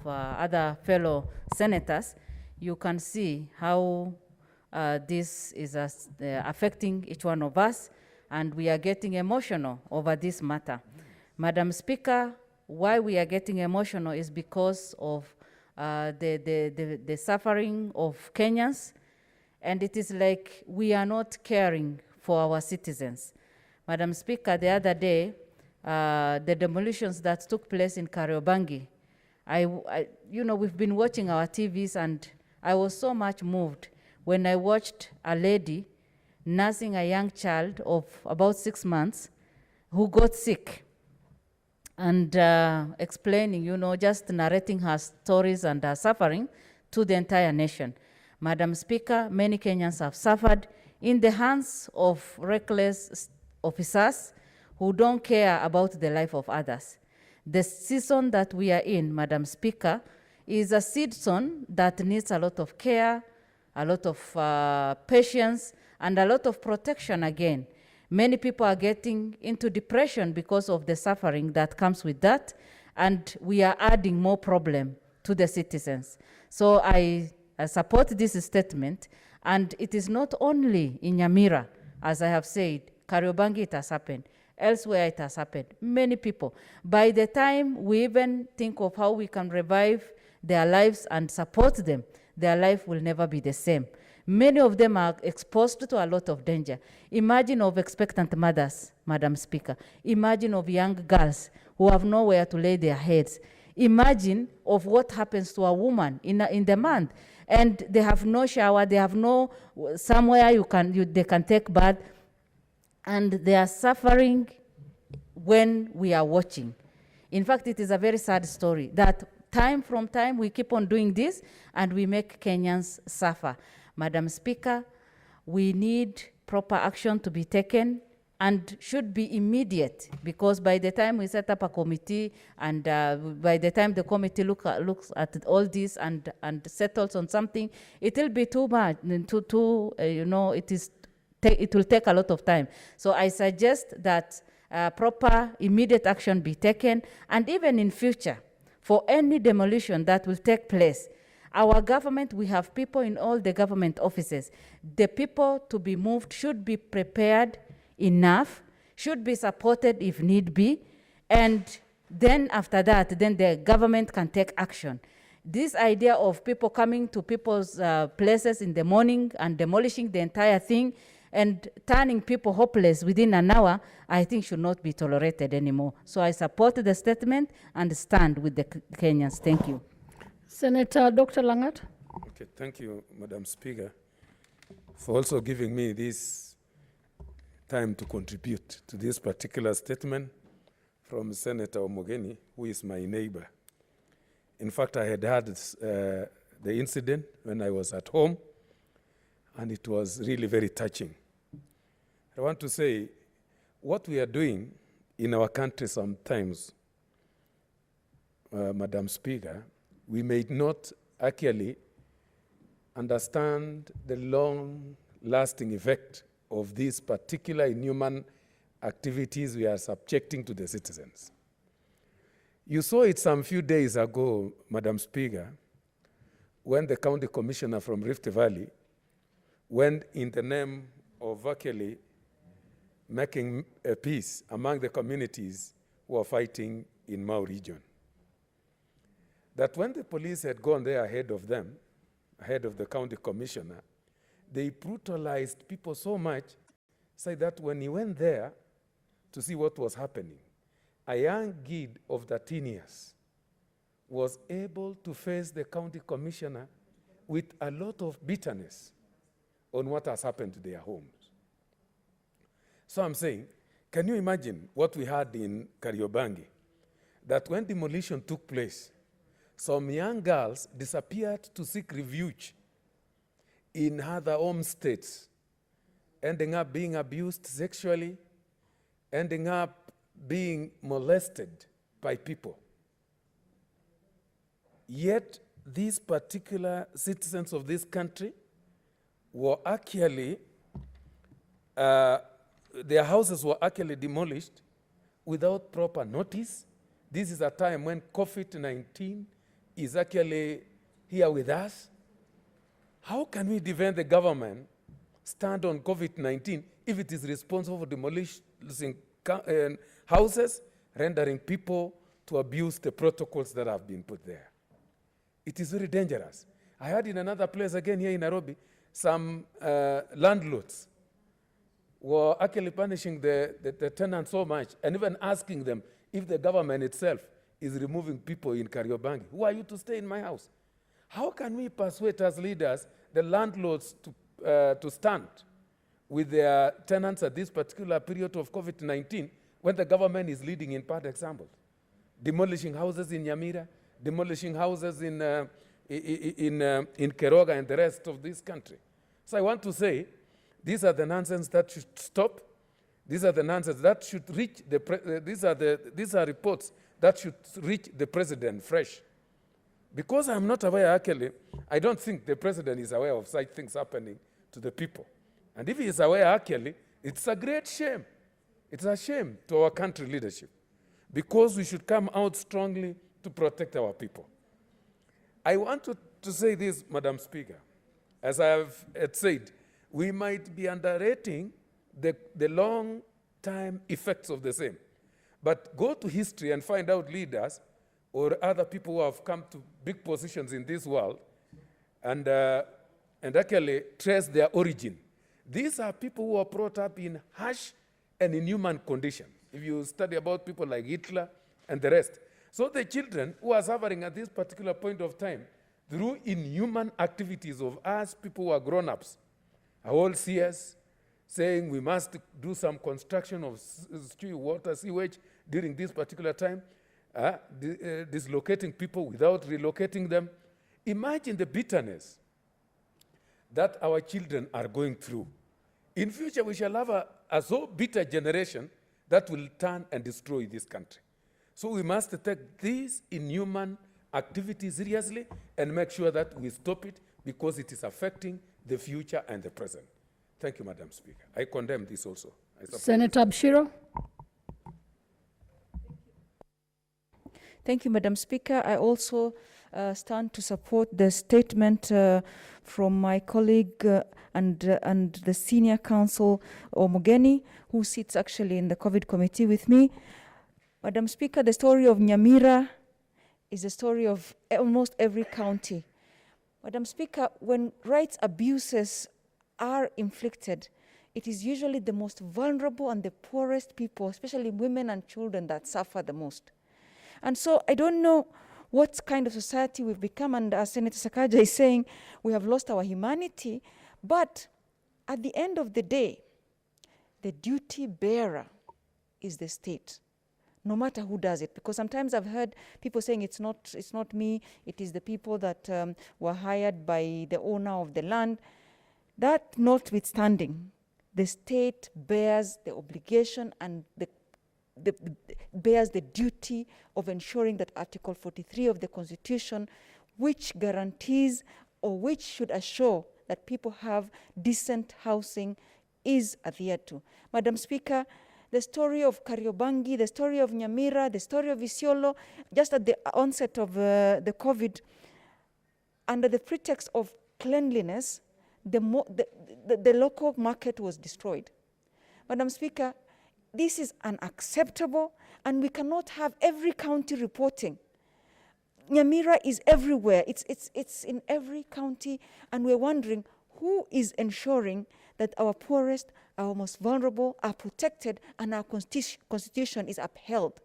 other fellow senators, you can see how this is affecting each one of us. and we are getting emotional over this matter. Madam Speaker, why we are getting emotional is because of the suffering of Kenyans, and it is like we are not caring for our citizens. Madam Speaker, the other day, the demolitions that took place in Kariobangi, we've been watching our TVs, and I was so much moved when I watched a lady nursing a young child of about 6 months who got sick, and explaining, just narrating her stories and her suffering to the entire nation. Madam Speaker, many Kenyans have suffered in the hands of reckless officers who don't care about the life of others. The season that we are in, Madam Speaker, is a season that needs a lot of care, a lot of patience, and a lot of protection again. Many people are getting into depression because of the suffering that comes with that, and we are adding more problem to the citizens. So I support this statement, and it is not only in Nyamira, as I have said, Kariobangi it has happened, elsewhere it has happened, many people. By the time we even think of how we can revive their lives and support them, their life will never be the same. Many of them are exposed to a lot of danger. Imagine of expectant mothers, Madam Speaker. Imagine of young girls who have nowhere to lay their heads. Imagine of what happens to a woman in the month, and they have no shower, they have no somewhere they can take bath, and they are suffering when we are watching. In fact, it is a very sad story that time from time we keep on doing this and we make Kenyans suffer. Madam Speaker, we need proper action to be taken and should be immediate, because by the time we set up a committee and by the time the committee looks at all this and settles on something, it will be too much, it will take a lot of time. So I suggest that proper immediate action be taken, and even in future, for any demolition that will take place, our government, we have people in all the government offices. The people to be moved should be prepared enough, should be supported if need be, and then after that, then the government can take action. This idea of people coming to people's places in the morning and demolishing the entire thing and turning people hopeless within an hour, I think should not be tolerated anymore. So I support the statement and stand with the Kenyans. Thank you. Senator Dr. Langat. Okay, thank you, Madam Speaker, for also giving me this time to contribute to this particular statement from Senator Omogeni, who is my neighbor. In fact, I had heard the incident when I was at home, and it was really very touching. I want to say, what we are doing in our country sometimes, Madam Speaker, we may not actually understand the long-lasting effect of these particular inhuman activities we are subjecting to the citizens. You saw it some few days ago, Madam Speaker, when the county commissioner from Rift Valley went in the name of actually making a peace among the communities who are fighting in Mau region. That when the police had gone there ahead of them, ahead of the county commissioner, they brutalized people so much, so that when he went there to see what was happening, a young kid of 13 years was able to face the county commissioner with a lot of bitterness on what has happened to their homes. So I'm saying, can you imagine what we had in Kariobangi? That when demolition took place, some young girls disappeared to seek refuge in other home states, ending up being abused sexually, ending up being molested by people. Yet these particular citizens of this country were actually, their houses were actually demolished without proper notice. This is a time when COVID-19 is actually here with us. How can we defend the government stand on COVID-19 if it is responsible for demolishing houses, rendering people to abuse the protocols that have been put there? It is very dangerous. I heard in another place again here in Nairobi, some landlords were actually punishing the tenants so much and even asking them if the government itself is removing people in Kariobangi. Who are you to stay in my house? How can we persuade as leaders the landlords to stand with their tenants at this particular period of COVID-19 when the government is leading in bad examples? Demolishing houses in Nyamira, demolishing houses in Keroga and the rest of this country. So I want to say, these are the nonsense that should stop. These are the nonsense that should reach these are reports that should reach the president fresh. Because I'm not aware, actually, I don't think the president is aware of such things happening to the people. And if he is aware, actually, it's a great shame. It's a shame to our country leadership, because we should come out strongly to protect our people. I want to say this, Madam Speaker. As I have said, we might be underrating the long-time effects of the same. But go to history and find out leaders or other people who have come to big positions in this world and actually trace their origin. These are people who are brought up in harsh and inhuman conditions. If you study about people like Hitler and the rest. So the children who are suffering at this particular point of time through inhuman activities of us, people who are grown-ups, are all seers, saying we must do some construction of water, sewage during this particular time, dislocating people without relocating them. Imagine the bitterness that our children are going through. In future, we shall have a so bitter generation that will turn and destroy this country. So we must take these inhuman activities seriously and make sure that we stop it, because it is affecting the future and the present. Thank you, Madam Speaker. I condemn this also. Senator Abshiro. Thank you, Madam Speaker. I also stand to support the statement from my colleague and the senior counsel, Omogeni, who sits actually in the COVID committee with me. Madam Speaker, the story of Nyamira is the story of almost every county. Madam Speaker, when rights abuses are inflicted, it is usually the most vulnerable and the poorest people, especially women and children, that suffer the most. And so I don't know what kind of society we've become, and as Senator Sakaja is saying, we have lost our humanity, but at the end of the day, the duty bearer is the state, no matter who does it. Because sometimes I've heard people saying it's not me, it is the people that were hired by the owner of the land. That notwithstanding, the state bears the obligation and bears the duty of ensuring that Article 43 of the Constitution, which guarantees or which should assure that people have decent housing, is adhered to. Madam Speaker, the story of Kariobangi, the story of Nyamira, the story of Isiolo, just at the onset of the COVID, under the pretext of cleanliness, the local market was destroyed. Madam Speaker, this is unacceptable, and we cannot have every county reporting. Nyamira is everywhere. It's in every county, and we're wondering who is ensuring that our poorest, our most vulnerable are protected and our constitution is upheld.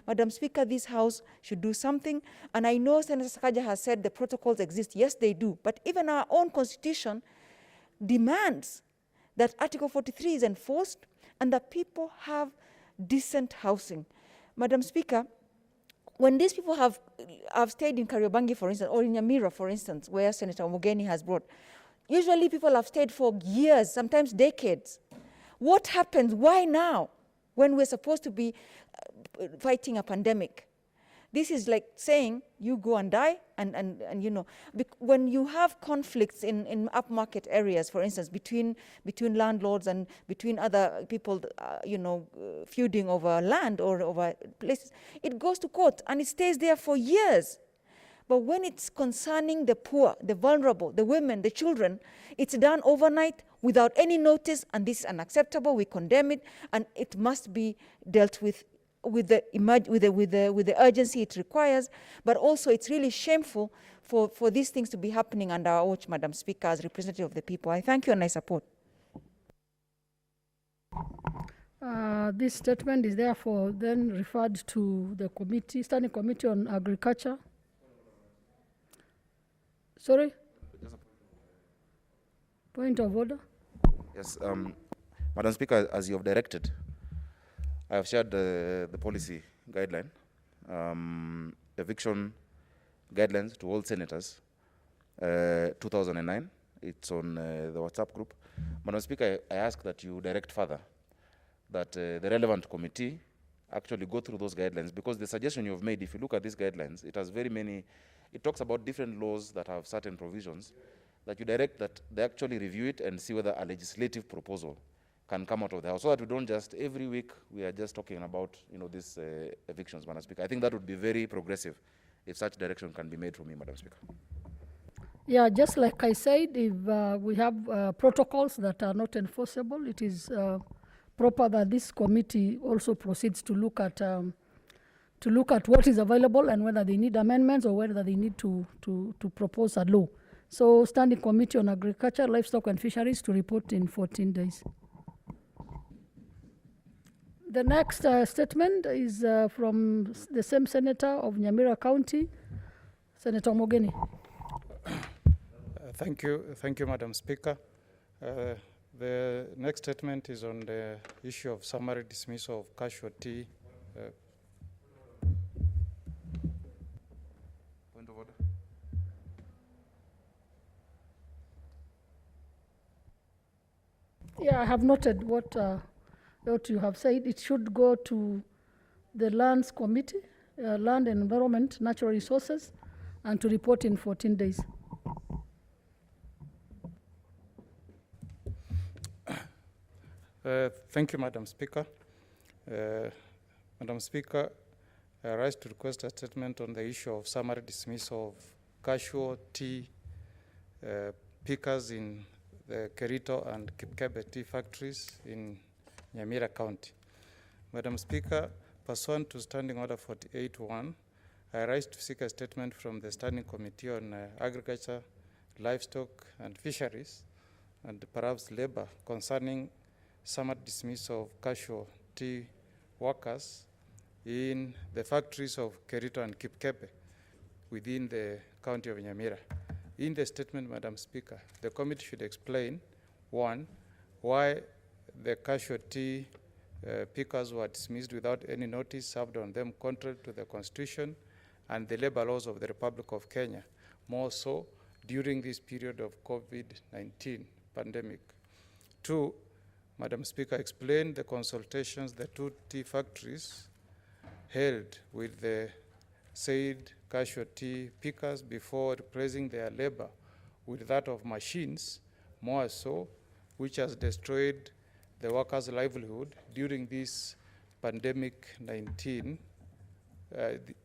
Madam Speaker, this House should do something, and I know Senator Sakaja has said the protocols exist. Yes, they do, but even our own constitution demands that Article 43 is enforced and that people have decent housing. Madam Speaker, when these people have stayed in Kariobangi, for instance, or in Nyamira, for instance, where Senator Omogeni has brought, usually people have stayed for years, sometimes decades. What happens? Why now, when we're supposed to be fighting a pandemic? This is like saying you go and die, and you know, when you have conflicts in upmarket areas, for instance, between landlords and between other people, feuding over land or over places, it goes to court and it stays there for years. But when it's concerning the poor, the vulnerable, the women, the children, it's done overnight without any notice, and this is unacceptable. We condemn it, and it must be dealt with the urgency it requires. But also, it's really shameful for these things to be happening under our watch, Madam Speaker, as representative of the people. I thank you and I support. This statement is therefore then referred to the committee, Standing Committee on Agriculture. Sorry? Point of order. Yes, Madam Speaker, as you have directed, I have shared the policy guideline, eviction guidelines to all senators, 2009. It's on the WhatsApp group. Madam Speaker, I ask that you direct further that the relevant committee actually go through those guidelines, because the suggestion you have made, if you look at these guidelines, it has very many, it talks about different laws that have certain provisions, that you direct that they actually review it and see whether a legislative proposal can come out of the House, so that we don't just, every week, we are just talking about, these evictions, Madam Speaker. I think that would be very progressive if such direction can be made from me, Madam Speaker. Yeah, just like I said, if we have protocols that are not enforceable, it is proper that this committee also proceeds to look at what is available and whether they need amendments or whether they need to propose a law. So, Standing Committee on Agriculture, Livestock and Fisheries to report in 14 days. The next statement is from the same senator of Nyamira County, Senator Mogeni. Thank you, Madam Speaker. The next statement is on the issue of summary dismissal of casualty. Point of order. Yeah, I have noted what you have said. It should go to the Lands Committee, Land and Environment, Natural Resources, and to report in 14 days. Thank you, Madam Speaker. Madam Speaker, I rise to request a statement on the issue of summary dismissal of casual tea pickers in the Kerito and Kipkebe tea factories in Nyamira County. Madam Speaker, pursuant to Standing Order 48.1, I rise to seek a statement from the Standing Committee on Agriculture, Livestock and Fisheries, and perhaps Labor, concerning summary dismissal of casual tea workers in the factories of Kerito and Kipkebe within the county of Nyamira. In the statement, Madam Speaker, the committee should explain, one, why the casual tea pickers were dismissed without any notice served on them contrary to the Constitution and the labor laws of the Republic of Kenya, more so during this period of COVID-19 pandemic. Two, Madam Speaker, explain the consultations the two tea factories held with the said casual tea pickers before replacing their labor with that of machines, more so, which has destroyed the workers' livelihood during this pandemic-19,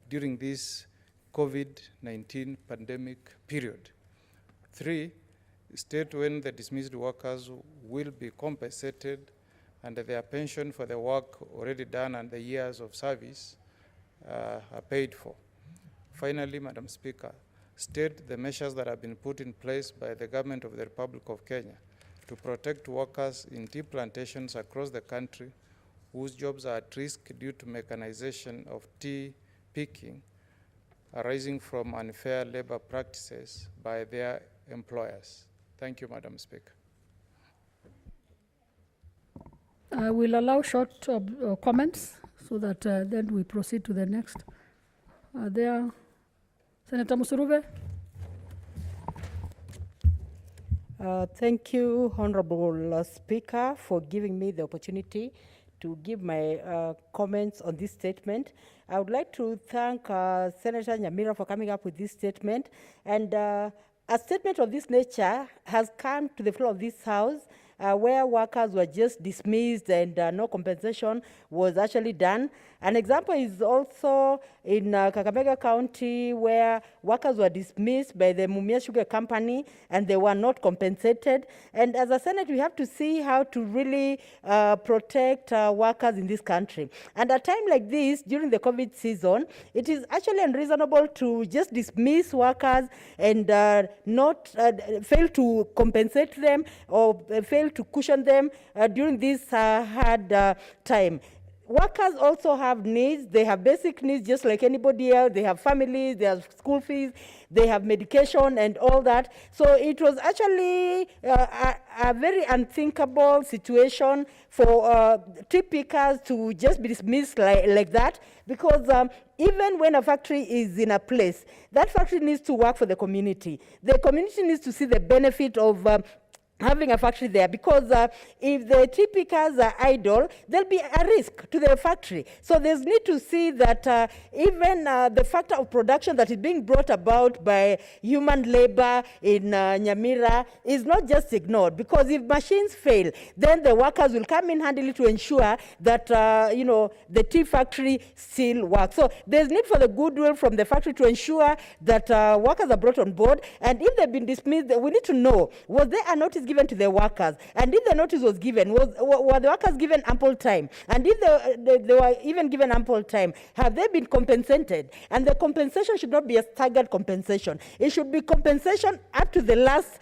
during this COVID-19 pandemic period. Three, state when the dismissed workers will be compensated and their pension for the work already done and the years of service are paid for. Finally, Madam Speaker, state the measures that have been put in place by the government of the Republic of Kenya to protect workers in tea plantations across the country whose jobs are at risk due to mechanization of tea picking arising from unfair labor practices by their employers. Thank you, Madam Speaker. I will allow short comments so that then we proceed to the next. Senator Musuruve. Thank you, Honorable Speaker, for giving me the opportunity to give my comments on this statement. I would like to thank Senator Nyamira for coming up with this statement. And a statement of this nature has come to the floor of this House where workers were just dismissed and no compensation was actually done. An example is also in Kakamega County where workers were dismissed by the Mumia Sugar Company and they were not compensated. And as a Senate, we have to see how to really protect workers in this country. And at a time like this, during the COVID season, it is actually unreasonable to just dismiss workers and not fail to compensate them or fail to cushion them during this hard time. Workers also have needs. They have basic needs just like anybody else. They have families, they have school fees, they have medication and all that. So it was actually a very unthinkable situation for tree pickers to just be dismissed like that, because even when a factory is in a place, that factory needs to work for the community. The community needs to see the benefit of having a factory there, because if the tree pickers are idle, there'll be a risk to the factory. So there's need to see that even the factor of production that is being brought about by human labor in Nyamira is not just ignored, because if machines fail, then the workers will come in handily to ensure that the tea factory still works. So there's need for the goodwill from the factory to ensure that workers are brought on board, and if they've been dismissed, we need to know, was there a notice given to the workers? And if the notice was given, were the workers given ample time? And if they were even given ample time, have they been compensated? And the compensation should not be a staggered compensation. It should be compensation up to the last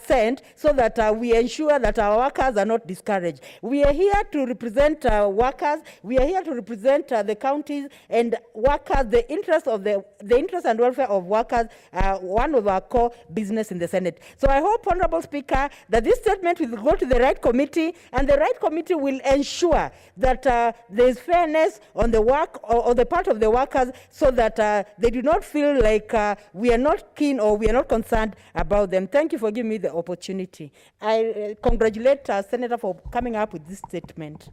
cent, so that we ensure that our workers are not discouraged. We are here to represent workers. We are here to represent the counties and workers. The interest and welfare of workers are one of our core business in the Senate. So I hope, Honorable Speaker, that this statement will go to the right committee, and the right committee will ensure that there is fairness on the work or the part of the workers, so that they do not feel like we are not keen or we are not concerned about them. Thank you for giving me the opportunity. I congratulate Senator for coming up with this statement.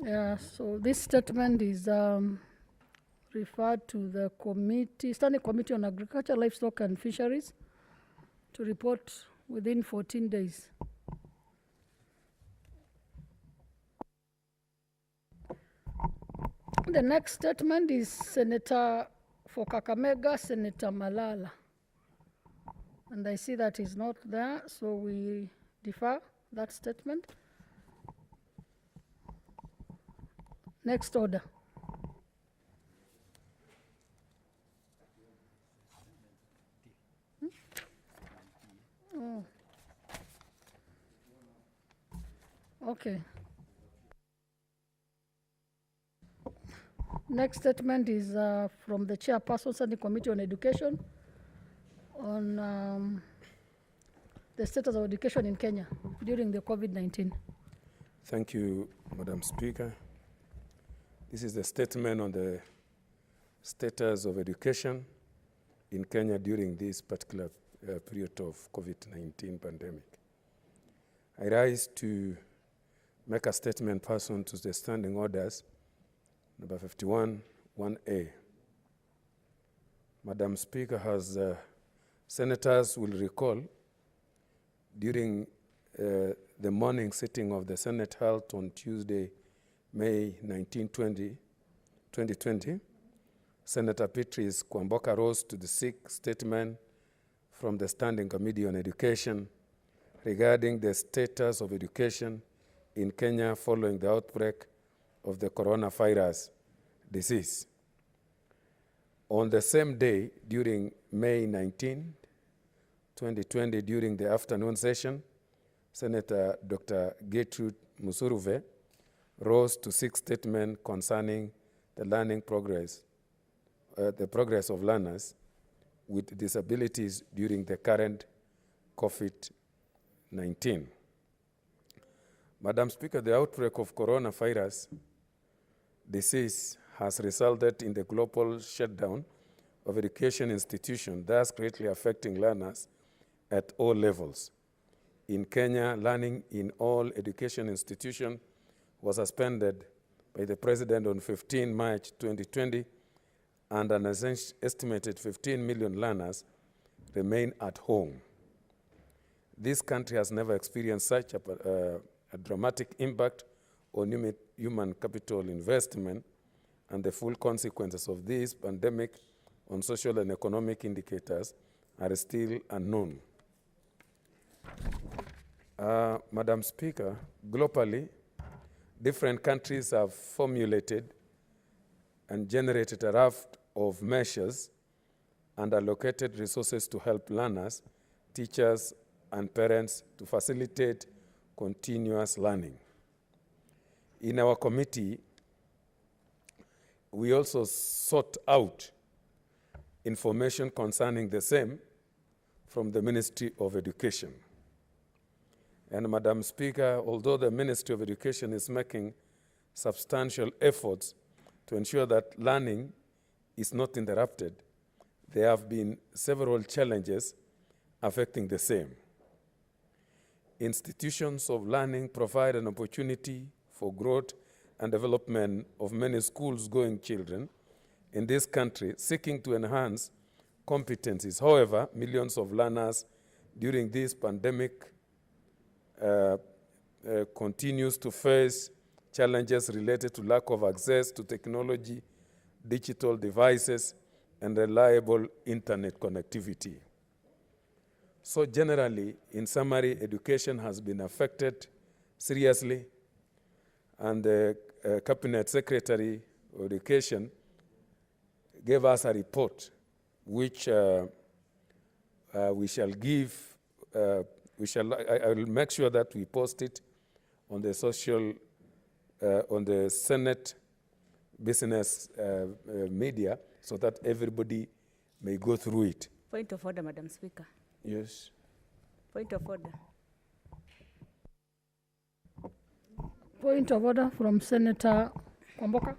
Yeah, so this statement is referred to the committee, Standing Committee on Agriculture, Livestock and Fisheries, to report within 14 days. The next statement is Senator for Kakamega, Senator Malala. And I see that he's not there, so we defer that statement. Next order. Oh. Okay. Next statement is from the chairperson, Standing Committee on Education, on the status of education in Kenya during the COVID-19. Thank you, Madam Speaker. This is the statement on the status of education in Kenya during this particular period of COVID-19 pandemic. I rise to make a statement pursuant to the standing orders number 51, 1A. Madam Speaker, as senators will recall, during the morning sitting of the Senate held on Tuesday, May 19, 2020, Senator Beatrice Kwamboka rose to the seek statement from the Standing Committee on Education regarding the status of education in Kenya following the outbreak of the coronavirus disease. On the same day, during May 19, 2020, during the afternoon session, Senator Dr. Gertrude Musuruve rose to seek statement concerning the learning progress, the progress of learners with disabilities during the current COVID-19. Madam Speaker, the outbreak of coronavirus disease has resulted in the global shutdown of education institutions, thus greatly affecting learners at all levels. In Kenya, learning in all education institutions was suspended by the President on 15 March 2020, and an estimated 15 million learners remain at home. This country has never experienced such a dramatic impact on human capital investment and the full consequences of this pandemic on social and economic indicators are still unknown. Madam Speaker, globally, different countries have formulated and generated a raft of measures and allocated resources to help learners, teachers, and parents to facilitate continuous learning. In our committee, we also sought out information concerning the same from the Ministry of Education. And Madam Speaker, although the Ministry of Education is making substantial efforts to ensure that learning is not interrupted, there have been several challenges affecting the same. Institutions of learning provide an opportunity for growth and development of many schools-going children in this country seeking to enhance competencies. However, millions of learners during this pandemic continues to face challenges related to lack of access to technology, digital devices, and reliable internet connectivity. So generally, in summary, education has been affected seriously, and the Cabinet Secretary of Education gave us a report which we shall give, I will make sure that we post it on the on the Senate business media so that everybody may go through it. Point of order, Madam Speaker. Yes. Point of order. Point of order from Senator Kwamboka.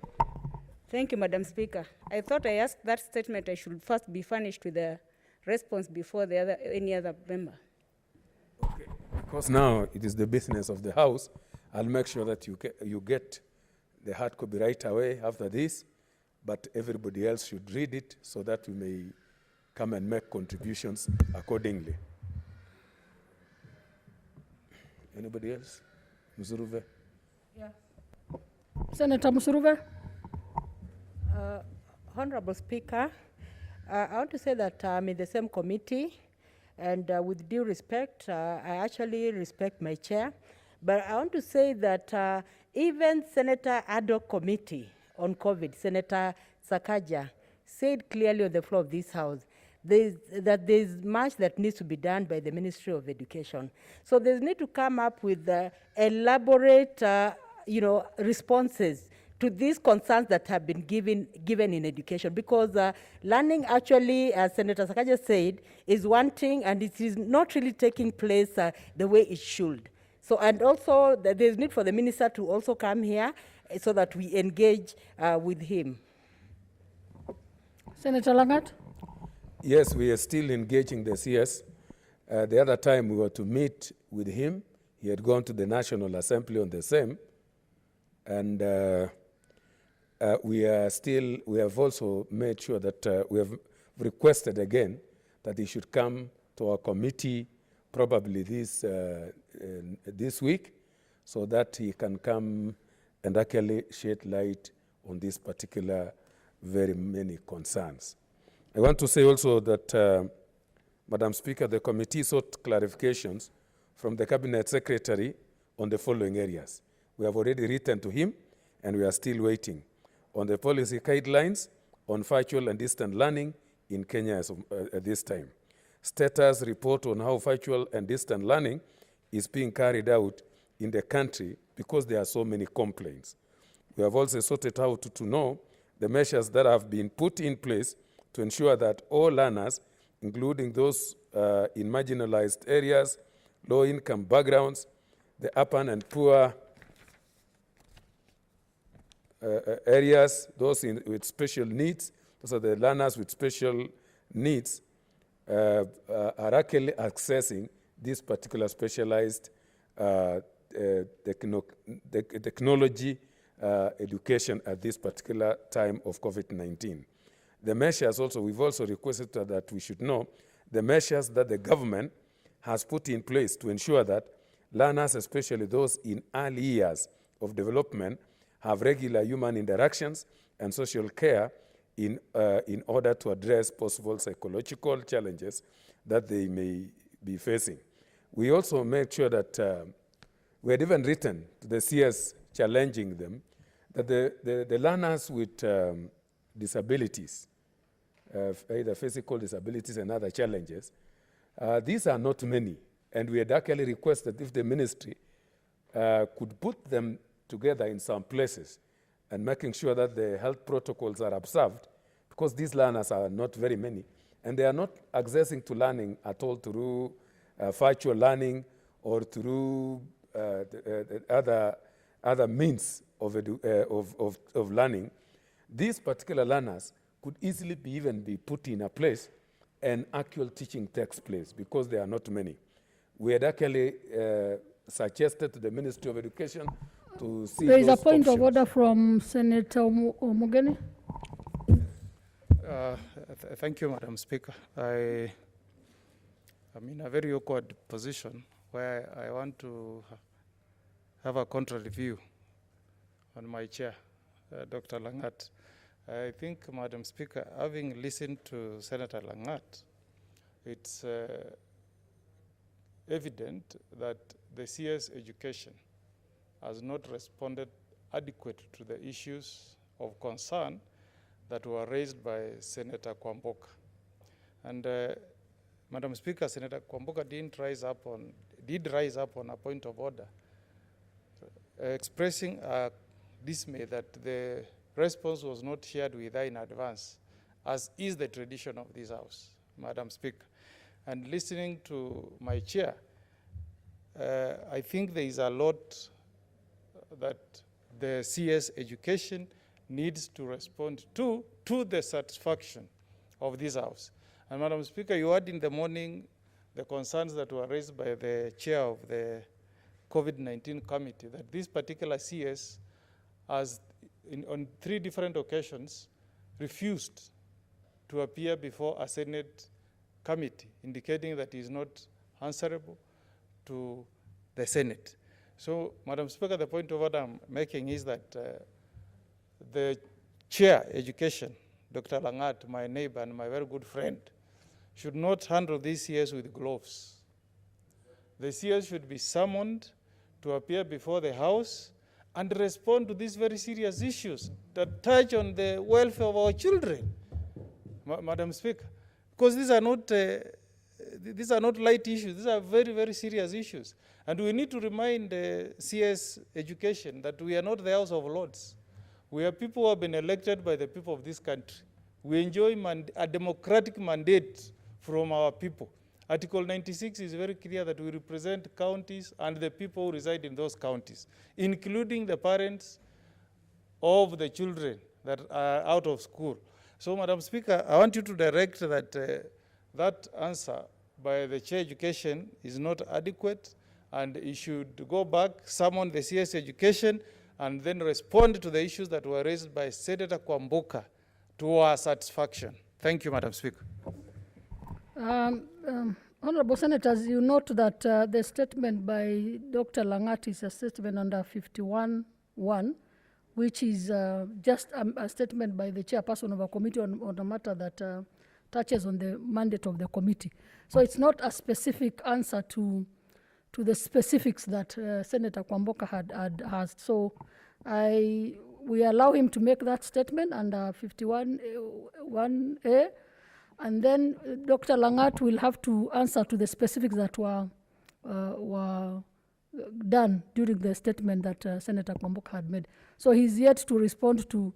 Thank you, Madam Speaker. I thought I asked that statement I should first be furnished with the response before any other member. Okay. Because now it is the business of the House, I'll make sure that you get the hard copy right away after this, but everybody else should read it so that we may come and make contributions accordingly. Anybody else? Musuruve? Yeah. Senator Musuruve. Honorable Speaker, I want to say that I'm in the same committee, and with due respect, I actually respect my chair, but I want to say that even Senator ad hoc committee on COVID, Senator Sakaja, said clearly on the floor of this House that there's much that needs to be done by the Ministry of Education. So there's need to come up with elaborate, responses to these concerns that have been given in education, because learning actually, as Senator Sakaja said, is one thing, and it is not really taking place the way it should. So, and also there's need for the minister to also come here so that we engage with him. Senator Lagat. Yes, we are still engaging the CS. The other time we were to meet with him, he had gone to the National Assembly on the same, and we have also made sure that we have requested again that he should come to our committee probably this week, so that he can come and actually shed light on this particular very many concerns. I want to say also that, Madam Speaker, the committee sought clarifications from the Cabinet Secretary on the following areas. We have already written to him, and we are still waiting on the policy guidelines on virtual and distant learning in Kenya at this time. Status report on how virtual and distant learning is being carried out in the country, because there are so many complaints. We have also sought it out to know the measures that have been put in place to ensure that all learners, including those in marginalized areas, low-income backgrounds, the urban and poor areas, those with special needs, those are the learners with special needs, are actually accessing this particular specialized technology education at this particular time of COVID-19. The measures also, we've also requested that we should know the measures that the government has put in place to ensure that learners, especially those in early years of development, have regular human interactions and social care in order to address possible psychological challenges that they may be facing. We also made sure that we had even written to the CS challenging them that the learners with disabilities, either physical disabilities and other challenges, these are not many. And we had actually requested if the ministry could put them together in some places and making sure that the health protocols are observed, because these learners are not very many, and they are not accessing to learning at all through virtual learning or through other means of learning. These particular learners could easily be put in a place and actual teaching takes place, because there are not many. We had actually suggested to the Ministry of Education to see There is a those point of options. order from Senator Mugeni. Thank you, Madam Speaker. I'm in a very awkward position where I want to have a contrary view on my chair, Dr. Langat. I think, Madam Speaker, having listened to Senator Langat, it's evident that the CS education has not responded adequately to the issues of concern that were raised by Senator Kwamboka. And Madam Speaker, Senator Kwamboka did rise up on a point of order, expressing dismay that the response was not shared with her in advance, as is the tradition of this House, Madam Speaker. And listening to my chair, I think there is a lot that the CS education needs to respond to the satisfaction of this House. And Madam Speaker, you heard in the morning the concerns that were raised by the chair of the COVID-19 committee, that this particular CS has, on 3 different occasions, refused to appear before a Senate committee, indicating that he is not answerable to the Senate. So, Madam Speaker, the point of order I'm making is that the chair, education, Dr. Langat, my neighbor and my very good friend, should not handle these CS with gloves. The CS should be summoned to appear before the House and respond to these very serious issues that touch on the welfare of our children, Madam Speaker, because these are not light issues. These are very, very serious issues. And we need to remind CS education that we are not the House of Lords. We are people who have been elected by the people of this country. We enjoy a democratic mandate from our people. Article 96 is very clear that we represent counties and the people who reside in those counties, including the parents of the children that are out of school. So, Madam Speaker, I want you to direct that that answer by the Chair Education is not adequate, and he should go back, summon the CS Education, and then respond to the issues that were raised by Senator Kwamboka to our satisfaction. Thank you, Madam Speaker. Honorable Senators, you note that the statement by Dr. Langat is a statement under 51(1), which is just a statement by the chairperson of a committee on a matter that touches on the mandate of the committee. So it's not a specific answer to the specifics that Senator Kwamboka had asked. So we allow him to make that statement under 51(1)(a), and then Dr. Langat will have to answer to the specifics that were done during the statement that Senator Kwamboka had made. So he's yet to respond to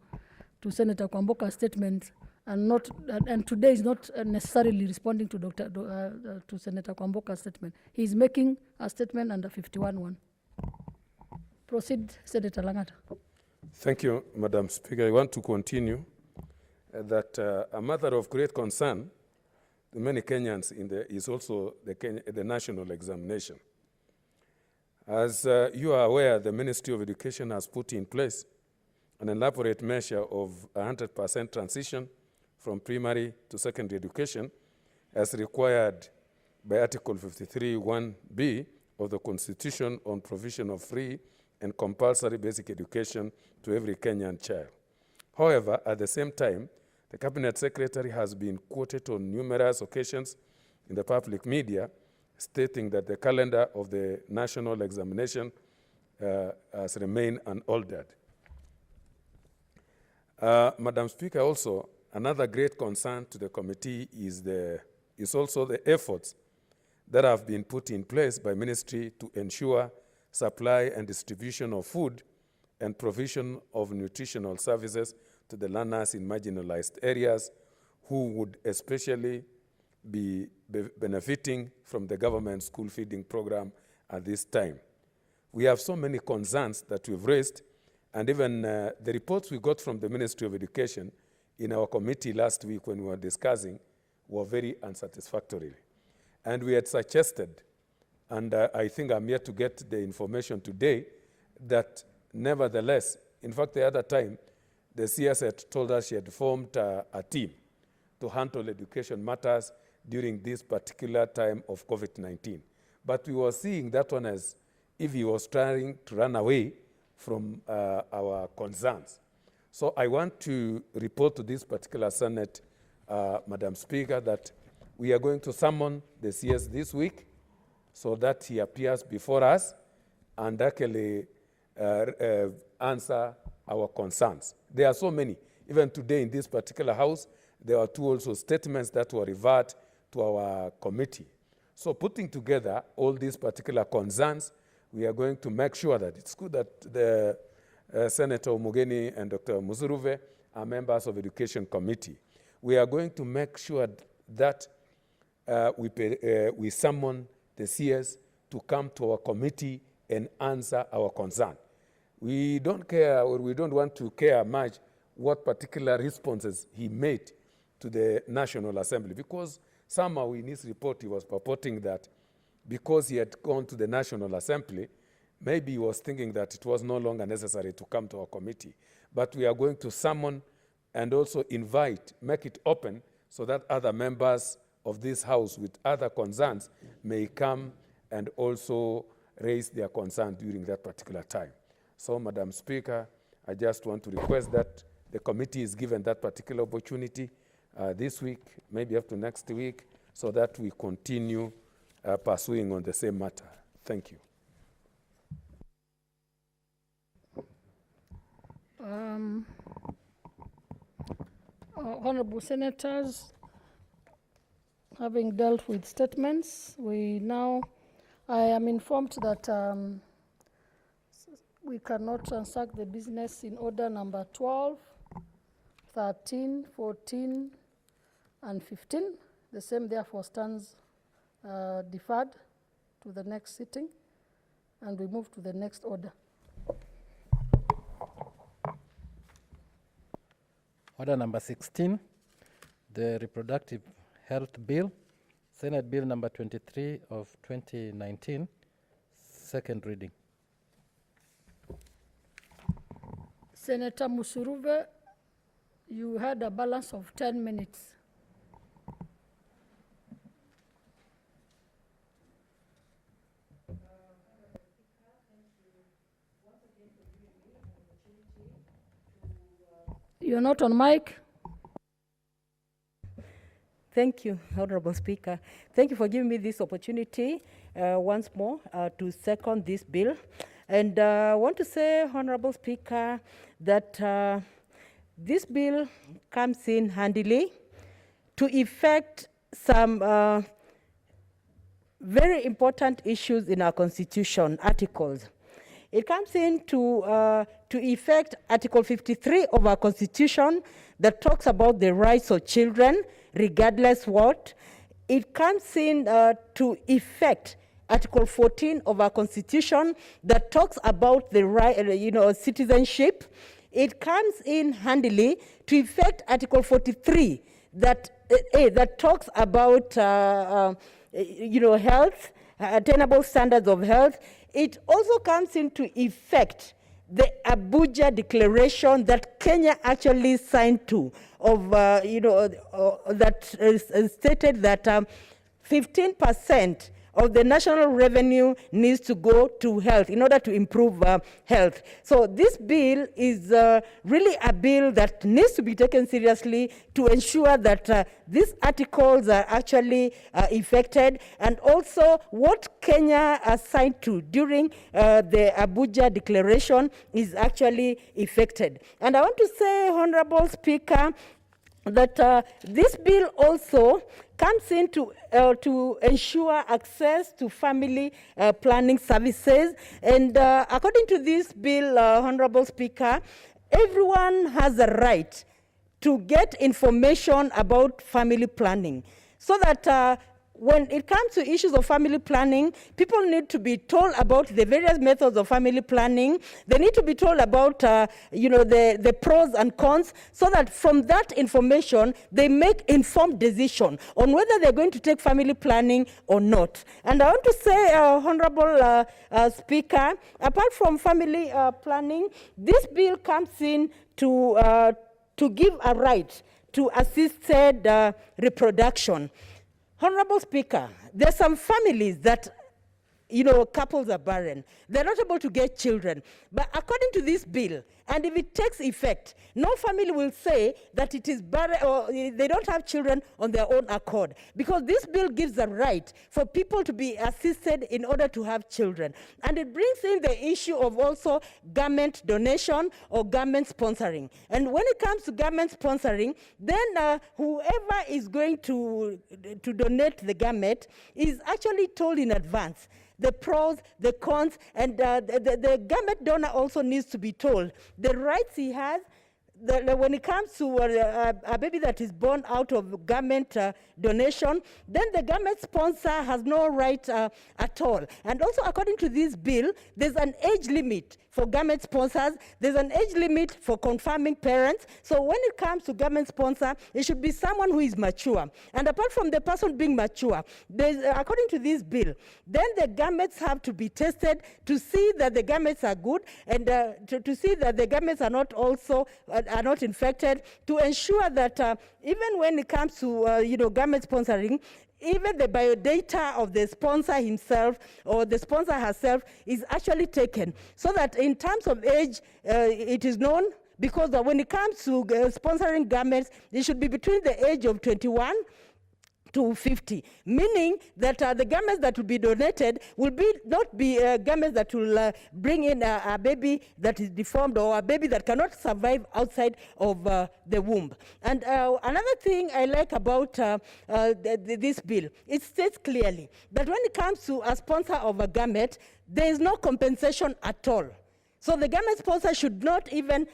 Senator Kwamboka's statement, and today is not necessarily responding to to Senator Kwamboka's statement. He's making a statement under 51(1). Proceed, Senator Langat. Thank you, Madam Speaker. I want to continue that a matter of great concern to many Kenyans is also the national examination. As you are aware, the Ministry of Education has put in place an elaborate measure of 100% transition from primary to secondary education as required by Article 53(1)(b) of the Constitution on provision of free and compulsory basic education to every Kenyan child. However, at the same time, the Cabinet Secretary has been quoted on numerous occasions in the public media stating that the calendar of the national examination has remained unaltered. Madam Speaker, also, another great concern to the committee is also the efforts that have been put in place by ministry to ensure supply and distribution of food and provision of nutritional services to the learners in marginalized areas who would especially be benefiting from the government school feeding program at this time. We have so many concerns that we've raised, and even the reports we got from the Ministry of Education in our committee last week when we were discussing were very unsatisfactory. And we had suggested, and I think I'm here to get the information today, that nevertheless, in fact, the other time, the CS had told us she had formed a team to handle education matters during this particular time of COVID-19. But we were seeing that one as if he was trying to run away from our concerns. So I want to report to this particular Senate, Madam Speaker, that we are going to summon the CS this week so that he appears before us and actually answer our concerns. There are so many. Even today in this particular house, there are two also statements that were referred to our committee. So putting together all these particular concerns, we are going to make sure that it's good that the Senator Mugeni and Dr. Muzuruve are members of Education Committee. We are going to make sure that we summon the CS to come to our committee and answer our concern. We don't care, or we don't want to care much what particular responses he made to the National Assembly, because somehow in his report he was purporting that because he had gone to the National Assembly, maybe he was thinking that it was no longer necessary to come to our committee. But we are going to summon and also invite, make it open so that other members of this House with other concerns may come and also raise their concern during that particular time. So, Madam Speaker, I just want to request that the committee is given that particular opportunity this week, maybe up to next week, so that we continue pursuing on the same matter. Thank you. Honorable Senators, having dealt with statements, I am informed that we cannot transact the business in order number 12, 13, 14, and 15. The same therefore stands deferred to the next sitting, and we move to the next order. Order number 16, the Reproductive Health Bill, Senate Bill number 23 of 2019, second reading. Senator Musuruve, you had a balance of 10 minutes. You're not on mic. Thank you, Honorable Speaker. Thank you for giving me this opportunity once more to second this bill. And I want to say, Honorable Speaker, that this bill comes in handily to effect some very important issues in our Constitution, articles. It comes in to effect Article 53 of our Constitution that talks about the rights of children, regardless what. It comes in to effect Article 14 of our Constitution that talks about the right, citizenship. It comes in handily to effect Article 43 that talks about health, attainable standards of health. It also comes into effect the Abuja Declaration that Kenya actually signed to, that stated that 15% of the national revenue needs to go to health in order to improve health. So this bill is really a bill that needs to be taken seriously to ensure that these articles are actually effected, and also what Kenya signed to during the Abuja Declaration is actually effected. And I want to say, Honorable Speaker, that this bill also comes in to ensure access to family planning services. And according to this bill, Honorable Speaker, everyone has a right to get information about family planning, so that when it comes to issues of family planning, people need to be told about the various methods of family planning. They need to be told about, the pros and cons, so that from that information, they make informed decision on whether they're going to take family planning or not. And I want to say, Honorable Speaker, apart from family planning, this bill comes in to give a right to assisted reproduction. Honorable Speaker, there are some families that, couples are barren. They're not able to get children. But according to this bill, and if it takes effect, no family will say that it is barren or they don't have children on their own accord, because this bill gives a right for people to be assisted in order to have children. And it brings in the issue of also government donation or government sponsoring. And when it comes to government sponsoring, then whoever is going to donate the gamete is actually told in advance the pros, the cons, and the gamete donor also needs to be told the rights he has. When it comes to a baby that is born out of government donation, then the government sponsor has no right at all. And also, according to this bill, there's an age limit for government sponsors. There's an age limit for confirming parents. So when it comes to government sponsor, it should be someone who is mature. And apart from the person being mature, according to this bill, then the gametes have to be tested to see that the gametes are good, and to see that the gametes are not also are not infected, to ensure that even when it comes to gamete sponsoring, even the biodata of the sponsor himself or the sponsor herself is actually taken, so that in terms of age, it is known, because when it comes to sponsoring gametes, it should be between the age of 21 to 50, meaning that the gametes that will be donated will not be gametes that will bring in a baby that is deformed or a baby that cannot survive outside of the womb. And another thing I like about this bill, it states clearly that when it comes to a sponsor of a gamete, there is no compensation at all. So the gamete sponsor should not even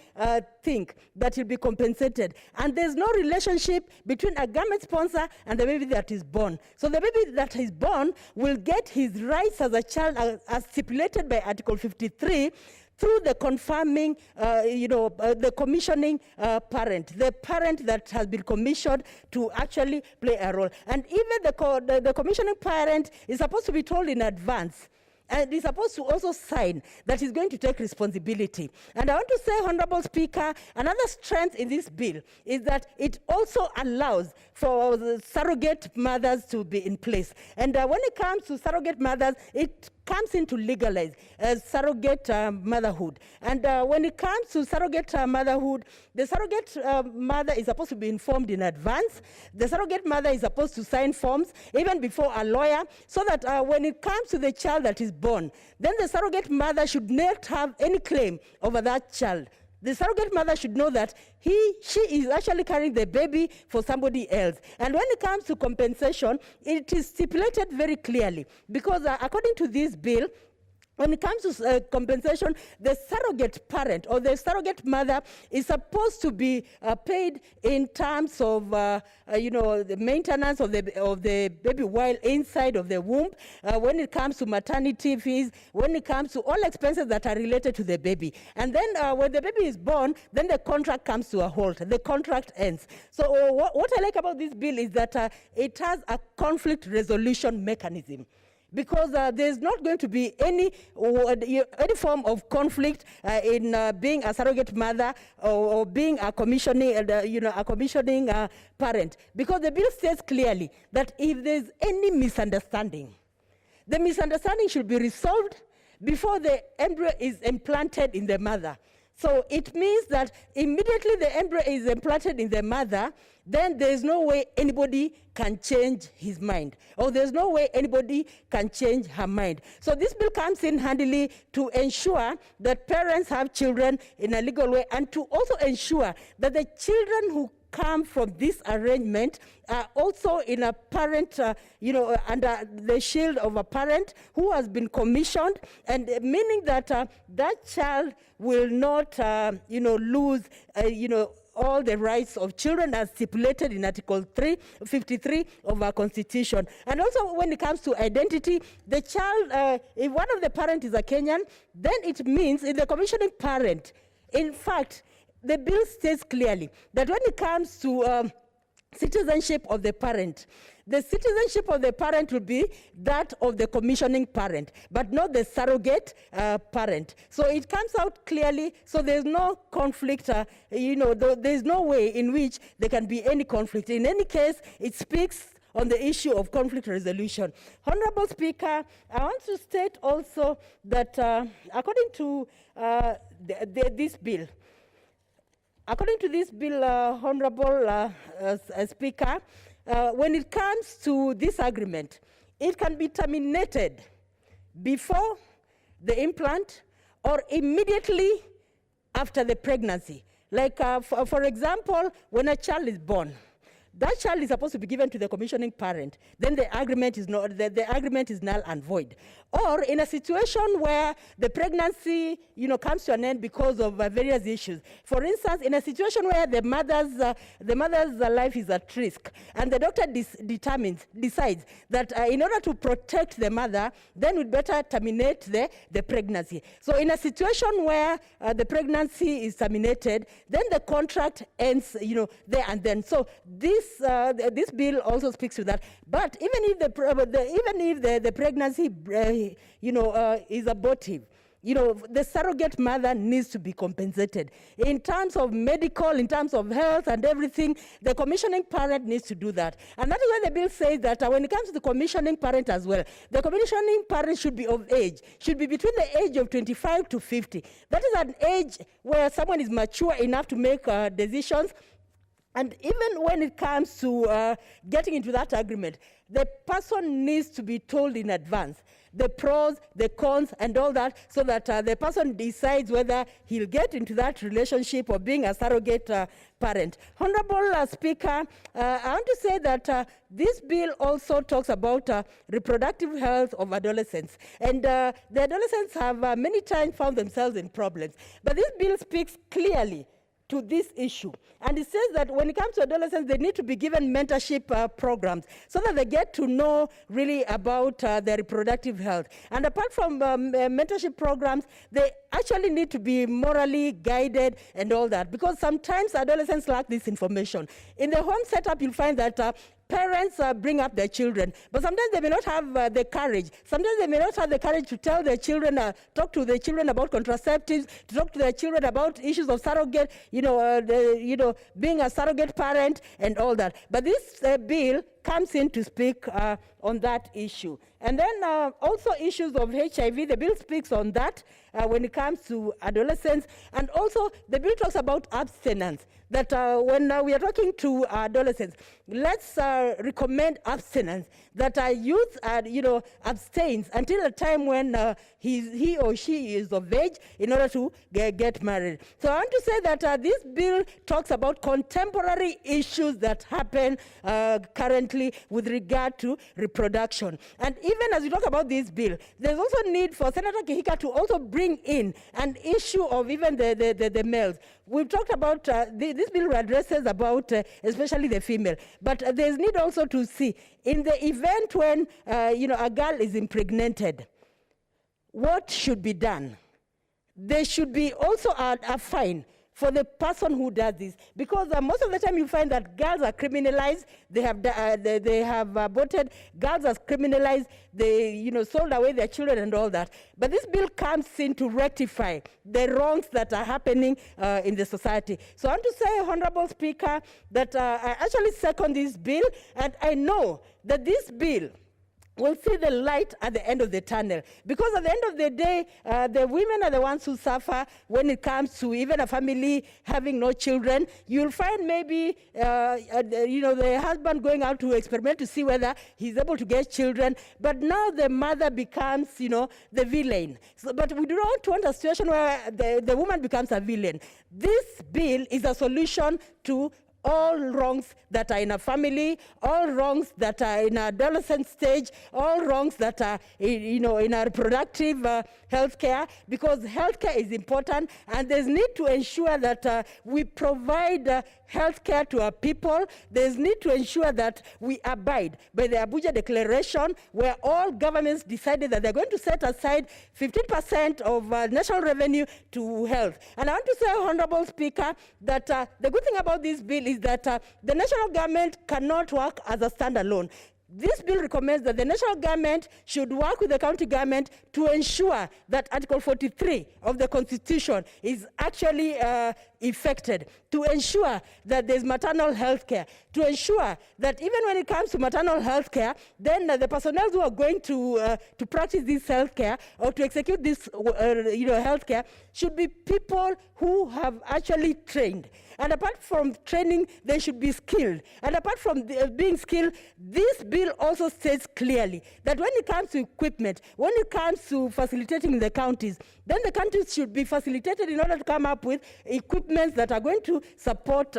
think that he'll be compensated. And there's no relationship between a gamete sponsor and the baby that is born. So the baby that is born will get his rights as a child as stipulated by Article 53 through the confirming, the commissioning parent, the parent that has been commissioned to actually play a role. And even the commissioning parent is supposed to be told in advance, and he's supposed to also sign that he's going to take responsibility. And I want to say, Honorable Speaker, another strength in this bill is that it also allows for the surrogate mothers to be in place. And when it comes to surrogate mothers, it comes in to legalize surrogate motherhood. And when it comes to surrogate motherhood, the surrogate mother is supposed to be informed in advance. The surrogate mother is supposed to sign forms even before a lawyer, so that when it comes to the child that is born, then the surrogate mother should not have any claim over that child. The surrogate mother should know that she is actually carrying the baby for somebody else. And when it comes to compensation, it is stipulated very clearly, because according to this bill, when it comes to compensation, the surrogate parent or the surrogate mother is supposed to be paid in terms of, the maintenance of the baby while inside of the womb. When it comes to maternity fees, when it comes to all expenses that are related to the baby, and then when the baby is born, then the contract comes to a halt. The contract ends. So what I like about this bill is that it has a conflict resolution mechanism, because there's not going to be any form of conflict in being a surrogate mother or being a commissioning, parent, because the bill states clearly that if there's any misunderstanding, The misunderstanding should be resolved before the embryo is implanted in the mother. So it means that immediately the embryo is implanted in the mother, then there's no way anybody can change his mind, or there's no way anybody can change her mind. So this bill comes in handily to ensure that parents have children in a legal way, and to also ensure that the children who come from this arrangement are also in a parent, under the shield of a parent who has been commissioned, and meaning that that child will not, lose, all the rights of children as stipulated in Article 53 of our Constitution. And also when it comes to identity, the child, if one of the parents is a Kenyan, then it means in the commissioning parent, in fact, the bill states clearly that when it comes to citizenship of the parent, the citizenship of the parent will be that of the commissioning parent, but not the surrogate parent. So it comes out clearly, so there's no conflict, there's no way in which there can be any conflict. In any case, it speaks on the issue of conflict resolution. Honorable Speaker, I want to state also that according to this bill, Honorable Speaker, when it comes to this agreement, it can be terminated before the implant or immediately after the pregnancy. Like, for example, when a child is born, that child is supposed to be given to the commissioning parent. Then the agreement is not, the agreement is null and void. Or in a situation where the pregnancy, comes to an end because of various issues. For instance, in a situation where the mother's life is at risk, and the doctor decides that in order to protect the mother, then we'd better terminate the pregnancy. So in a situation where the pregnancy is terminated, then the contract ends, there and then. So this bill also speaks to that. But even if the pregnancy is abortive, the surrogate mother needs to be compensated. In terms of medical, in terms of health and everything, the commissioning parent needs to do that. And that is why the bill says that when it comes to the commissioning parent as well, the commissioning parent should be of age, should be between the age of 25 to 50. That is an age where someone is mature enough to make decisions. And even when it comes to getting into that agreement, the person needs to be told in advance the pros, the cons, and all that, so that the person decides whether he'll get into that relationship of being a surrogate parent. Honorable Speaker, I want to say that this bill also talks about reproductive health of adolescents. And the adolescents have many times found themselves in problems. But this bill speaks clearly to this issue. And it says that when it comes to adolescents, they need to be given mentorship programs so that they get to know really about their reproductive health. And apart from mentorship programs, they actually need to be morally guided and all that, because sometimes adolescents lack this information. In the home setup, you'll find that parents bring up their children, but sometimes they may not have the courage. Sometimes they may not have the courage to tell their children, talk to their children about contraceptives, to talk to their children about issues of surrogate, being a surrogate parent and all that. But this bill comes in to speak on that issue. And then also issues of HIV, the bill speaks on that when it comes to adolescents. And also the bill talks about abstinence, that when we are talking to adolescents, let's recommend abstinence, that youth abstains until a time when he or she is of age in order to get married. So I want to say that this bill talks about contemporary issues that happen currently with regard to reproduction. And even as we talk about this bill, there's also need for Senator Kihika to also bring in an issue of even the males. We've talked about, this bill addresses about especially the female, but there's need also to see, in the event when a girl is impregnated, what should be done? There should be also a fine for the person who does this, because most of the time you find that girls are criminalized, they have aborted, girls are criminalized, they sold away their children and all that. But this bill comes in to rectify the wrongs that are happening in the society. So I want to say, Honorable Speaker, that I actually second this bill, and I know that this bill will see the light at the end of the tunnel. Because at the end of the day, the women are the ones who suffer when it comes to even a family having no children. You'll find maybe, the husband going out to experiment to see whether he's able to get children, but now the mother becomes, the villain. So, but we do not want a situation where the woman becomes a villain. This bill is a solution to all wrongs that are in a family, all wrongs that are in adolescent stage, all wrongs that are in a reproductive health care, because health care is important, and there's need to ensure that we provide health care to our people. There's need to ensure that we abide by the Abuja Declaration, where all governments decided that they're going to set aside 15% of national revenue to health. And I want to say, Honorable Speaker, that the good thing about this bill is that the national government cannot work as a standalone. This bill recommends that the national government should work with the county government to ensure that Article 43 of the Constitution is actually effected, to ensure that there's maternal health care, to ensure that even when it comes to maternal health care, then the personnel who are going to practice this health care or to execute this health care should be people who have actually trained. And apart from training, they should be skilled. And apart from being skilled, this bill also states clearly that when it comes to equipment, when it comes to facilitating the counties, then the counties should be facilitated in order to come up with equipment that are going to support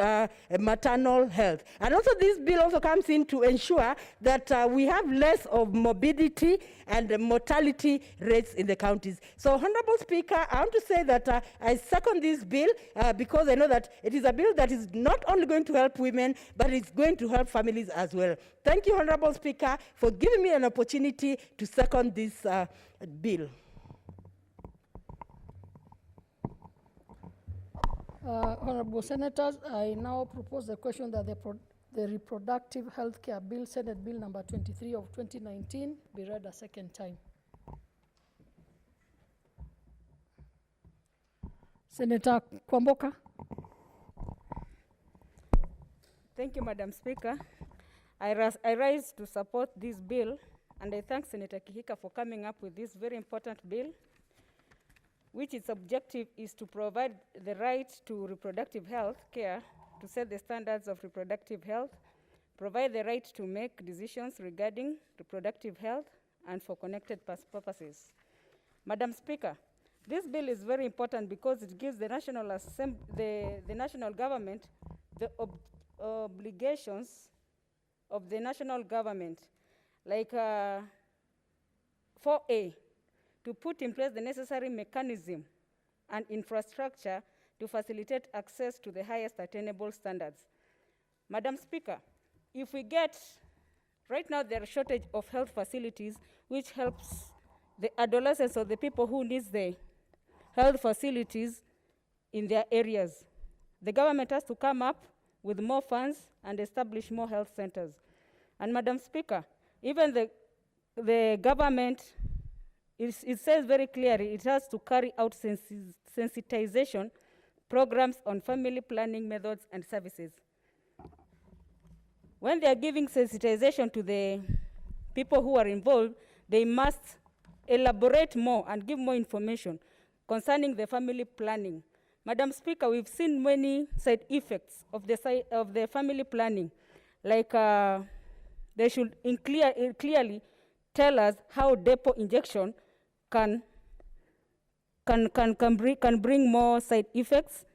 maternal health. And also this bill also comes in to ensure that we have less of morbidity and mortality rates in the counties. So, Honorable Speaker, I want to say that I second this bill because I know that it is a bill that is not only going to help women, but it's going to help families as well. Thank you, Honorable Speaker, for giving me an opportunity to second this bill. Honorable Senators, I now propose the question that the Reproductive Health Care Bill, Senate Bill number 23 of 2019, be read a second time. Senator Kwamboka. Thank you, Madam Speaker. I rise to support this bill, and I thank Senator Kihika for coming up with this very important bill, which its objective is to provide the right to reproductive health care, to set the standards of reproductive health, provide the right to make decisions regarding reproductive health, and for connected purposes. Madam Speaker, this bill is very important because it gives the National the national government the obligations of the national government, like 4A, to put in place the necessary mechanism and infrastructure to facilitate access to the highest attainable standards. Madam Speaker, if we get, right now there is a shortage of health facilities, which helps the adolescents or the people who need the health facilities in their areas. The government has to come up with more funds and establish more health centers. And Madam Speaker, even the government, it says very clearly it has to carry out sensitization programs on family planning methods and services. When they are giving sensitization to the people who are involved, they must elaborate more and give more information concerning the family planning. Madam Speaker, we've seen many side effects of the family planning, like they should clearly tell us how depot injection can bring more side effects.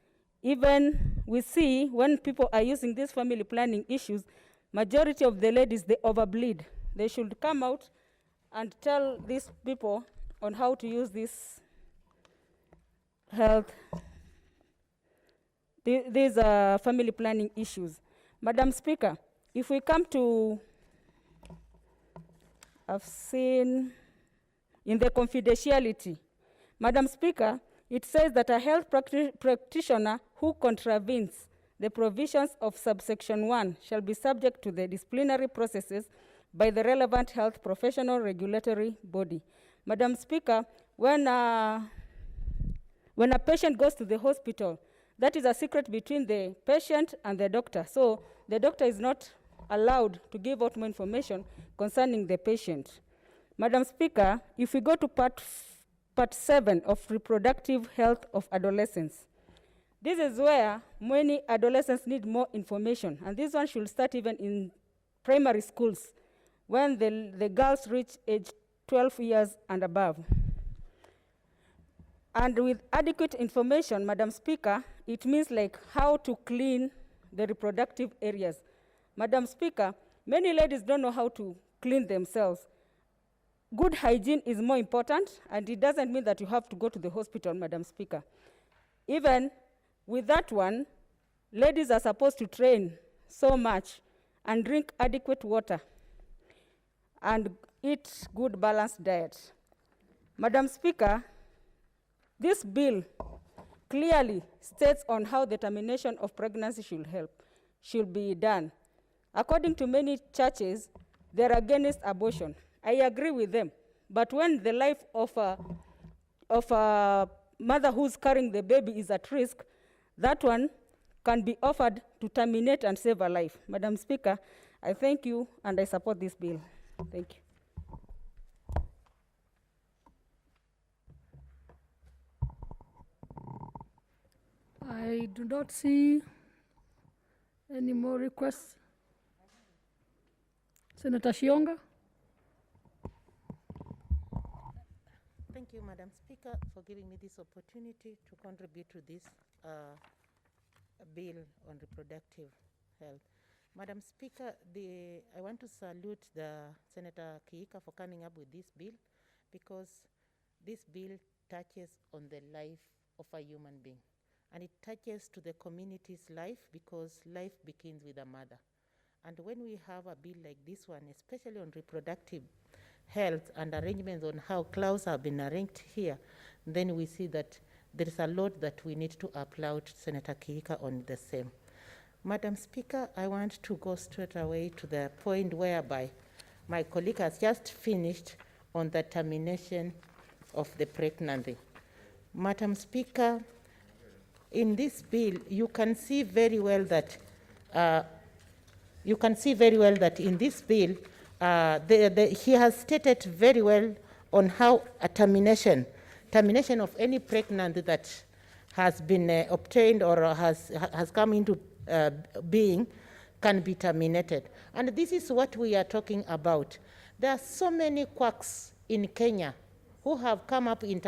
Even we see when people are using these family planning issues, majority of the ladies, they overbleed. They should come out and tell these people on how to use this health, these are family planning issues. Madam Speaker, if we come to, I've seen in the confidentiality, Madam Speaker, it says that a health practitioner who contravenes the provisions of subsection 1 shall be subject to the disciplinary processes by the relevant health professional regulatory body. Madam Speaker, when a patient goes to the hospital, that is a secret between the patient and the doctor. So the doctor is not allowed to give out more information concerning the patient. Madam Speaker, if we go to part 7 of reproductive health of adolescents, this is where many adolescents need more information, and this one should start even in primary schools when the girls reach age 12 years and above. And with adequate information, Madam Speaker, it means like how to clean the reproductive areas. Madam Speaker, many ladies don't know how to clean themselves. Good hygiene is more important, and it doesn't mean that you have to go to the hospital, Madam Speaker. Even with that one, ladies are supposed to train so much and drink adequate water and eat good balanced diet. Madam Speaker, this bill clearly states on how the termination of pregnancy should be done. According to many churches, they're against abortion. I agree with them. But when the life of a mother who's carrying the baby is at risk, that one can be offered to terminate and save a life. Madam Speaker, I thank you and I support this bill. Thank you. I do not see any more requests. Senator Shionga. Thank you, Madam Speaker, for giving me this opportunity to contribute to this bill on reproductive health. Madam Speaker, I want to salute Senator Kiika for coming up with this bill, because this bill touches on the life of a human being. And it touches to the community's life, because life begins with a mother. And when we have a bill like this one, especially on reproductive health and arrangements on how clauses have been arranged here, then we see that there is a lot that we need to applaud Senator Kiika on the same. Madam Speaker, I want to go straight away to the point whereby my colleague has just finished on the termination of the pregnancy. Madam Speaker, in this bill, you can see very well that in this bill, he has stated very well on how a termination of any pregnancy that has been obtained or has come into being can be terminated. And this is what we are talking about. There are so many quacks in Kenya who have come up in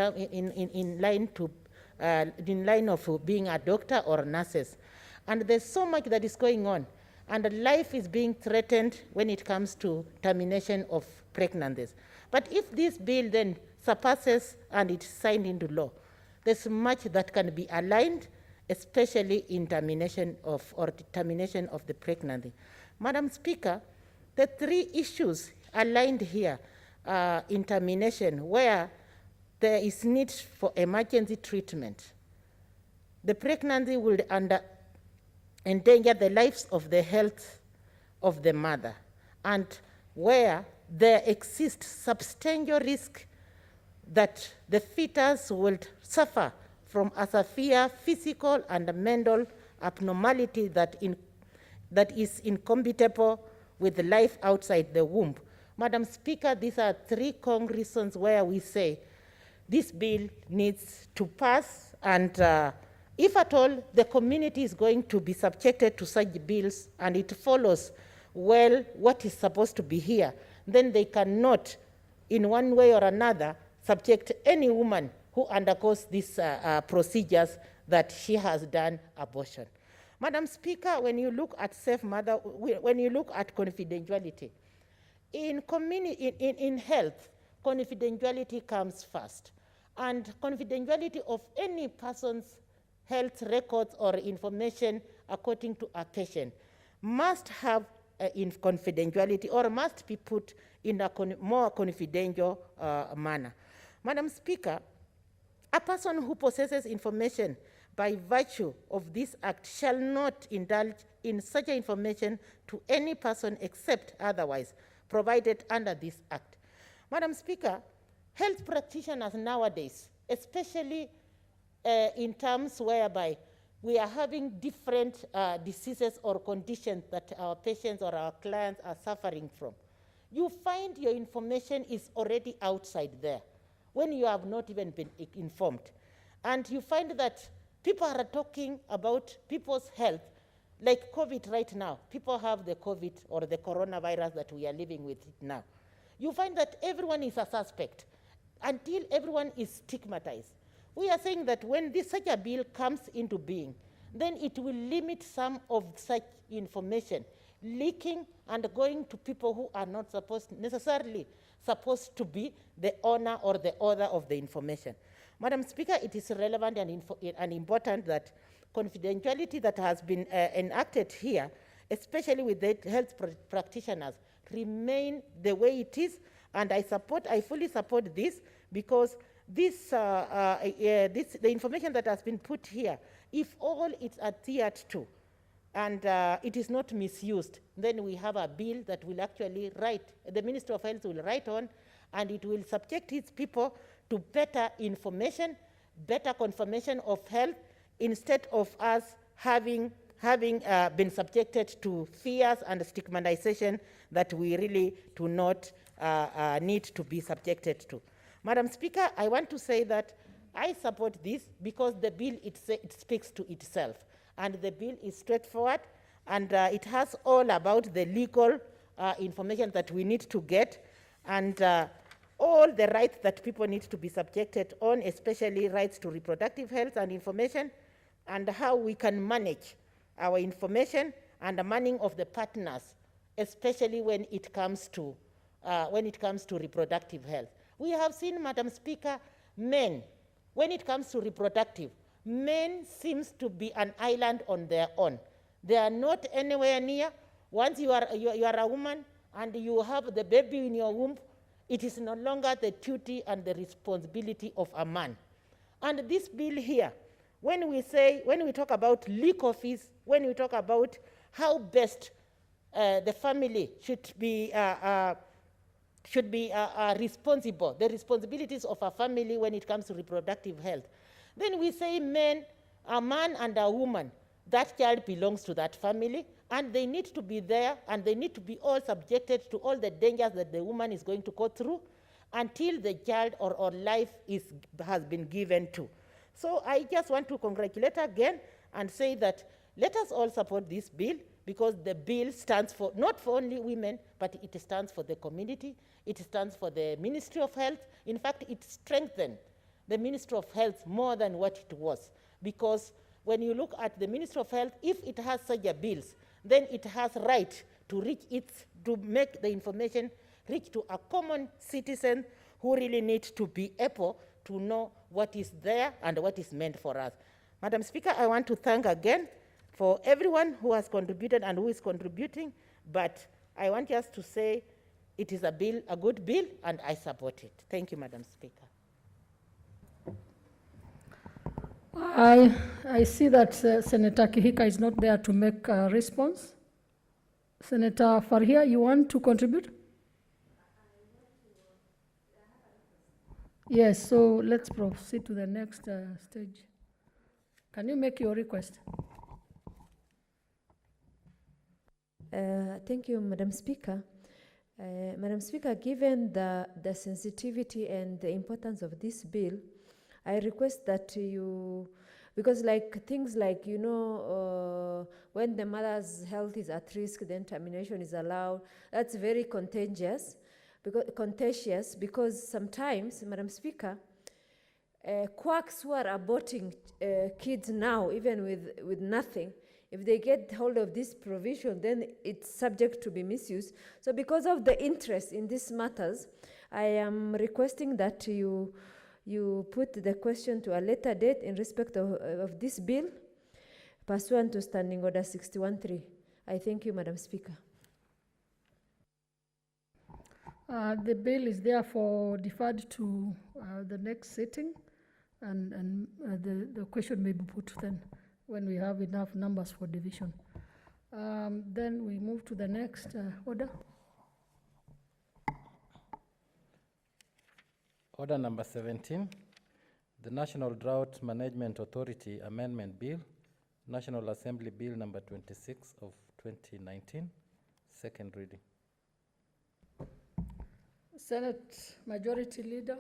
line of being a doctor or nurses. And there's so much that is going on. And life is being threatened when it comes to termination of pregnancies. But if this bill then surpasses and it's signed into law, there's much that can be aligned, especially in termination of the pregnancy. Madam Speaker, the 3 issues aligned here in termination, where there is need for emergency treatment. The pregnancy will endanger the lives of the health of the mother, and where there exists substantial risk that the fetus will suffer from a severe physical and mental abnormality that is incompatible with life outside the womb. Madam Speaker, these are 3 concrete reasons where we say this bill needs to pass, and if at all the community is going to be subjected to such bills and it follows well what is supposed to be here, then they cannot, in one way or another, subject any woman who undergoes these procedures that she has done abortion. Madam Speaker, when you look at safe mother, when you look at confidentiality, in health, confidentiality comes first. And confidentiality of any person's health records or information according to a patient must have in confidentiality, or must be put in a more confidential manner. Madam Speaker, a person who possesses information by virtue of this act shall not indulge in such information to any person except otherwise provided under this act. Madam Speaker, health practitioners nowadays, especially in terms whereby we are having different diseases or conditions that our patients or our clients are suffering from. you find your information is already outside there when you have not even been informed. And you find that people are talking about people's health, like COVID right now. People have the COVID or the coronavirus that we are living with now. You find that everyone is a suspect until everyone is stigmatized. We are saying that when such a bill comes into being, then it will limit some of such information leaking and going to people who are not necessarily supposed to be the owner or the author of the information. Madam Speaker, it is relevant and important that confidentiality that has been enacted here, especially with the health practitioners, remain the way it is, and I fully support this, because the information that has been put here, if all it's adhered to, and it is not misused, then we have a bill that will actually the Ministry of Health will write on, and it will subject its people to better information, better confirmation of health, instead of us having been subjected to fears and stigmatization that we really do not need to be subjected to. Madam Speaker, I want to say that I support this because the bill it speaks to itself, and the bill is straightforward, and it has all about the legal information that we need to get, and all the rights that people need to be subjected on, especially rights to reproductive health and information, and how we can manage our information and the manning of the partners, especially when it comes to reproductive health. We have seen, Madam Speaker, men, when it comes to reproductive, men seems to be an island on their own. They are not anywhere near. Once you are a woman and you have the baby in your womb, it is no longer the duty and the responsibility of a man. And this bill here, when we talk about legal fees, when we talk about how best the family should be responsible, the responsibilities of a family when it comes to reproductive health, then we say a man and a woman, that child belongs to that family, and they need to be there, and they need to be all subjected to all the dangers that the woman is going to go through until the child or life has been given to. So I just want to congratulate again and say that let us all support this bill, because the bill stands for, not for only women, but it stands for the community, it stands for the Ministry of Health. In fact, it strengthened the Ministry of Health more than what it was, because when you look at the Ministry of Health, if it has such a bills, then it has right to make the information reach to a common citizen who really needs to be able to know what is there and what is meant for us. Madam Speaker, I want to thank again for everyone who has contributed and who is contributing, but I want just to say it is a good bill, and I support it. Thank you, Madam Speaker. I see that Senator Kihika is not there to make a response. Senator Farhia, you want to contribute? Yes, so let's proceed to the next stage. Can you make your request? Thank you, Madam Speaker. Madam Speaker, given the sensitivity and the importance of this bill, I request that you, because things like, when the mother's health is at risk, then termination is allowed. That's very contentious, because sometimes, Madam Speaker, quacks who are aborting kids now, even with nothing, if they get hold of this provision, then it's subject to be misused. So because of the interest in these matters, I am requesting that you put the question to a later date in respect of this bill, pursuant to Standing Order 61.3. I thank you, Madam Speaker. The bill is therefore deferred to the next sitting, and the question may be put then when we have enough numbers for division. Then we move to the next order. Order number 17, the National Drought Management Authority Amendment Bill, National Assembly Bill number 26 of 2019, second reading. Senate Majority Leader.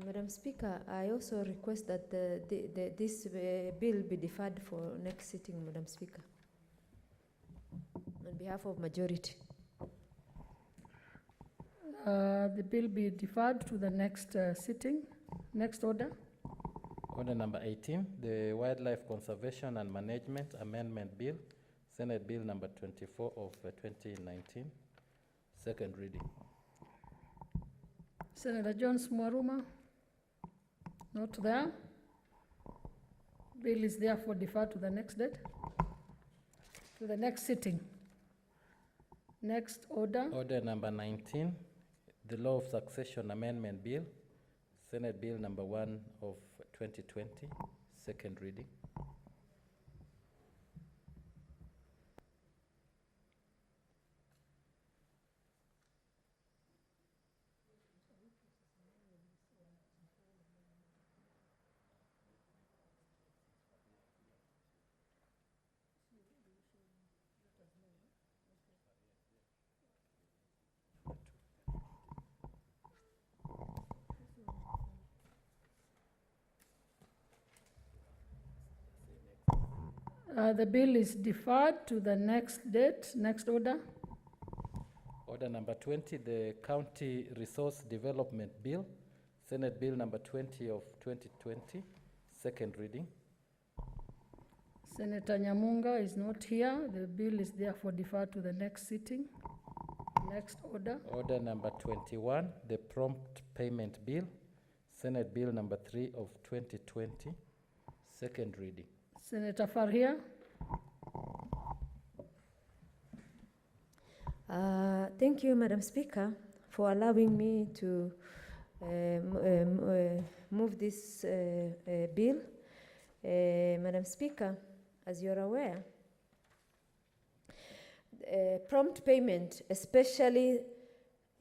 Madam Speaker, I also request that this bill be deferred for next sitting, Madam Speaker, on behalf of majority. The bill be deferred to the next sitting. Next order. Order number 18, the Wildlife Conservation and Management Amendment Bill, Senate Bill number 24 of 2019, second reading. Senator Jones Mwaruma, not there. Bill is therefore deferred to the next date, to the next sitting. Next order. Order number 19, the Law of Succession Amendment Bill, Senate Bill number 1 of 2020, second reading. The bill is deferred to the next date. Next order. Order number 20, the County Resource Development Bill, Senate Bill number 20 of 2020, second reading. Senator Nyamunga is not here. The bill is therefore deferred to the next sitting. Next order. Order number 21, the Prompt Payment Bill, Senate Bill number 3 of 2020, second reading. Senator Farhia. Thank you, Madam Speaker, for allowing me to move this bill. Madam Speaker, as you're aware, prompt payment, especially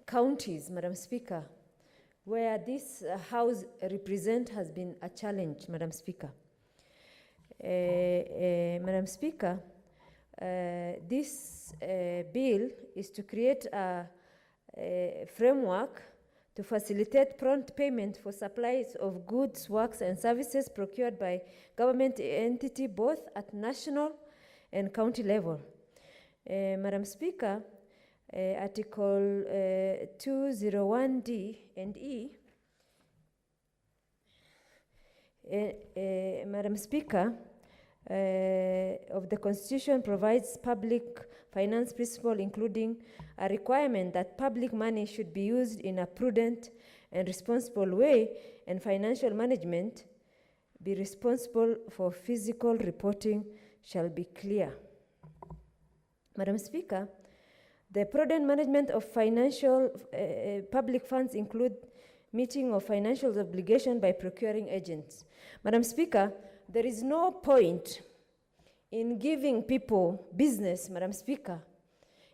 counties, Madam Speaker, where this House represent has been a challenge, Madam Speaker. Madam Speaker, this bill is to create a framework to facilitate prompt payment for supplies of goods, works, and services procured by government entity both at national and county level. Madam Speaker, Article 201D and E, Madam Speaker, of the Constitution provides public finance principle, including a requirement that public money should be used in a prudent and responsible way, and financial management be responsible for physical reporting shall be clear. Madam Speaker, the prudent management of financial public funds include meeting of financial obligation by procuring agents. Madam Speaker, there is no point in giving people business, Madam Speaker,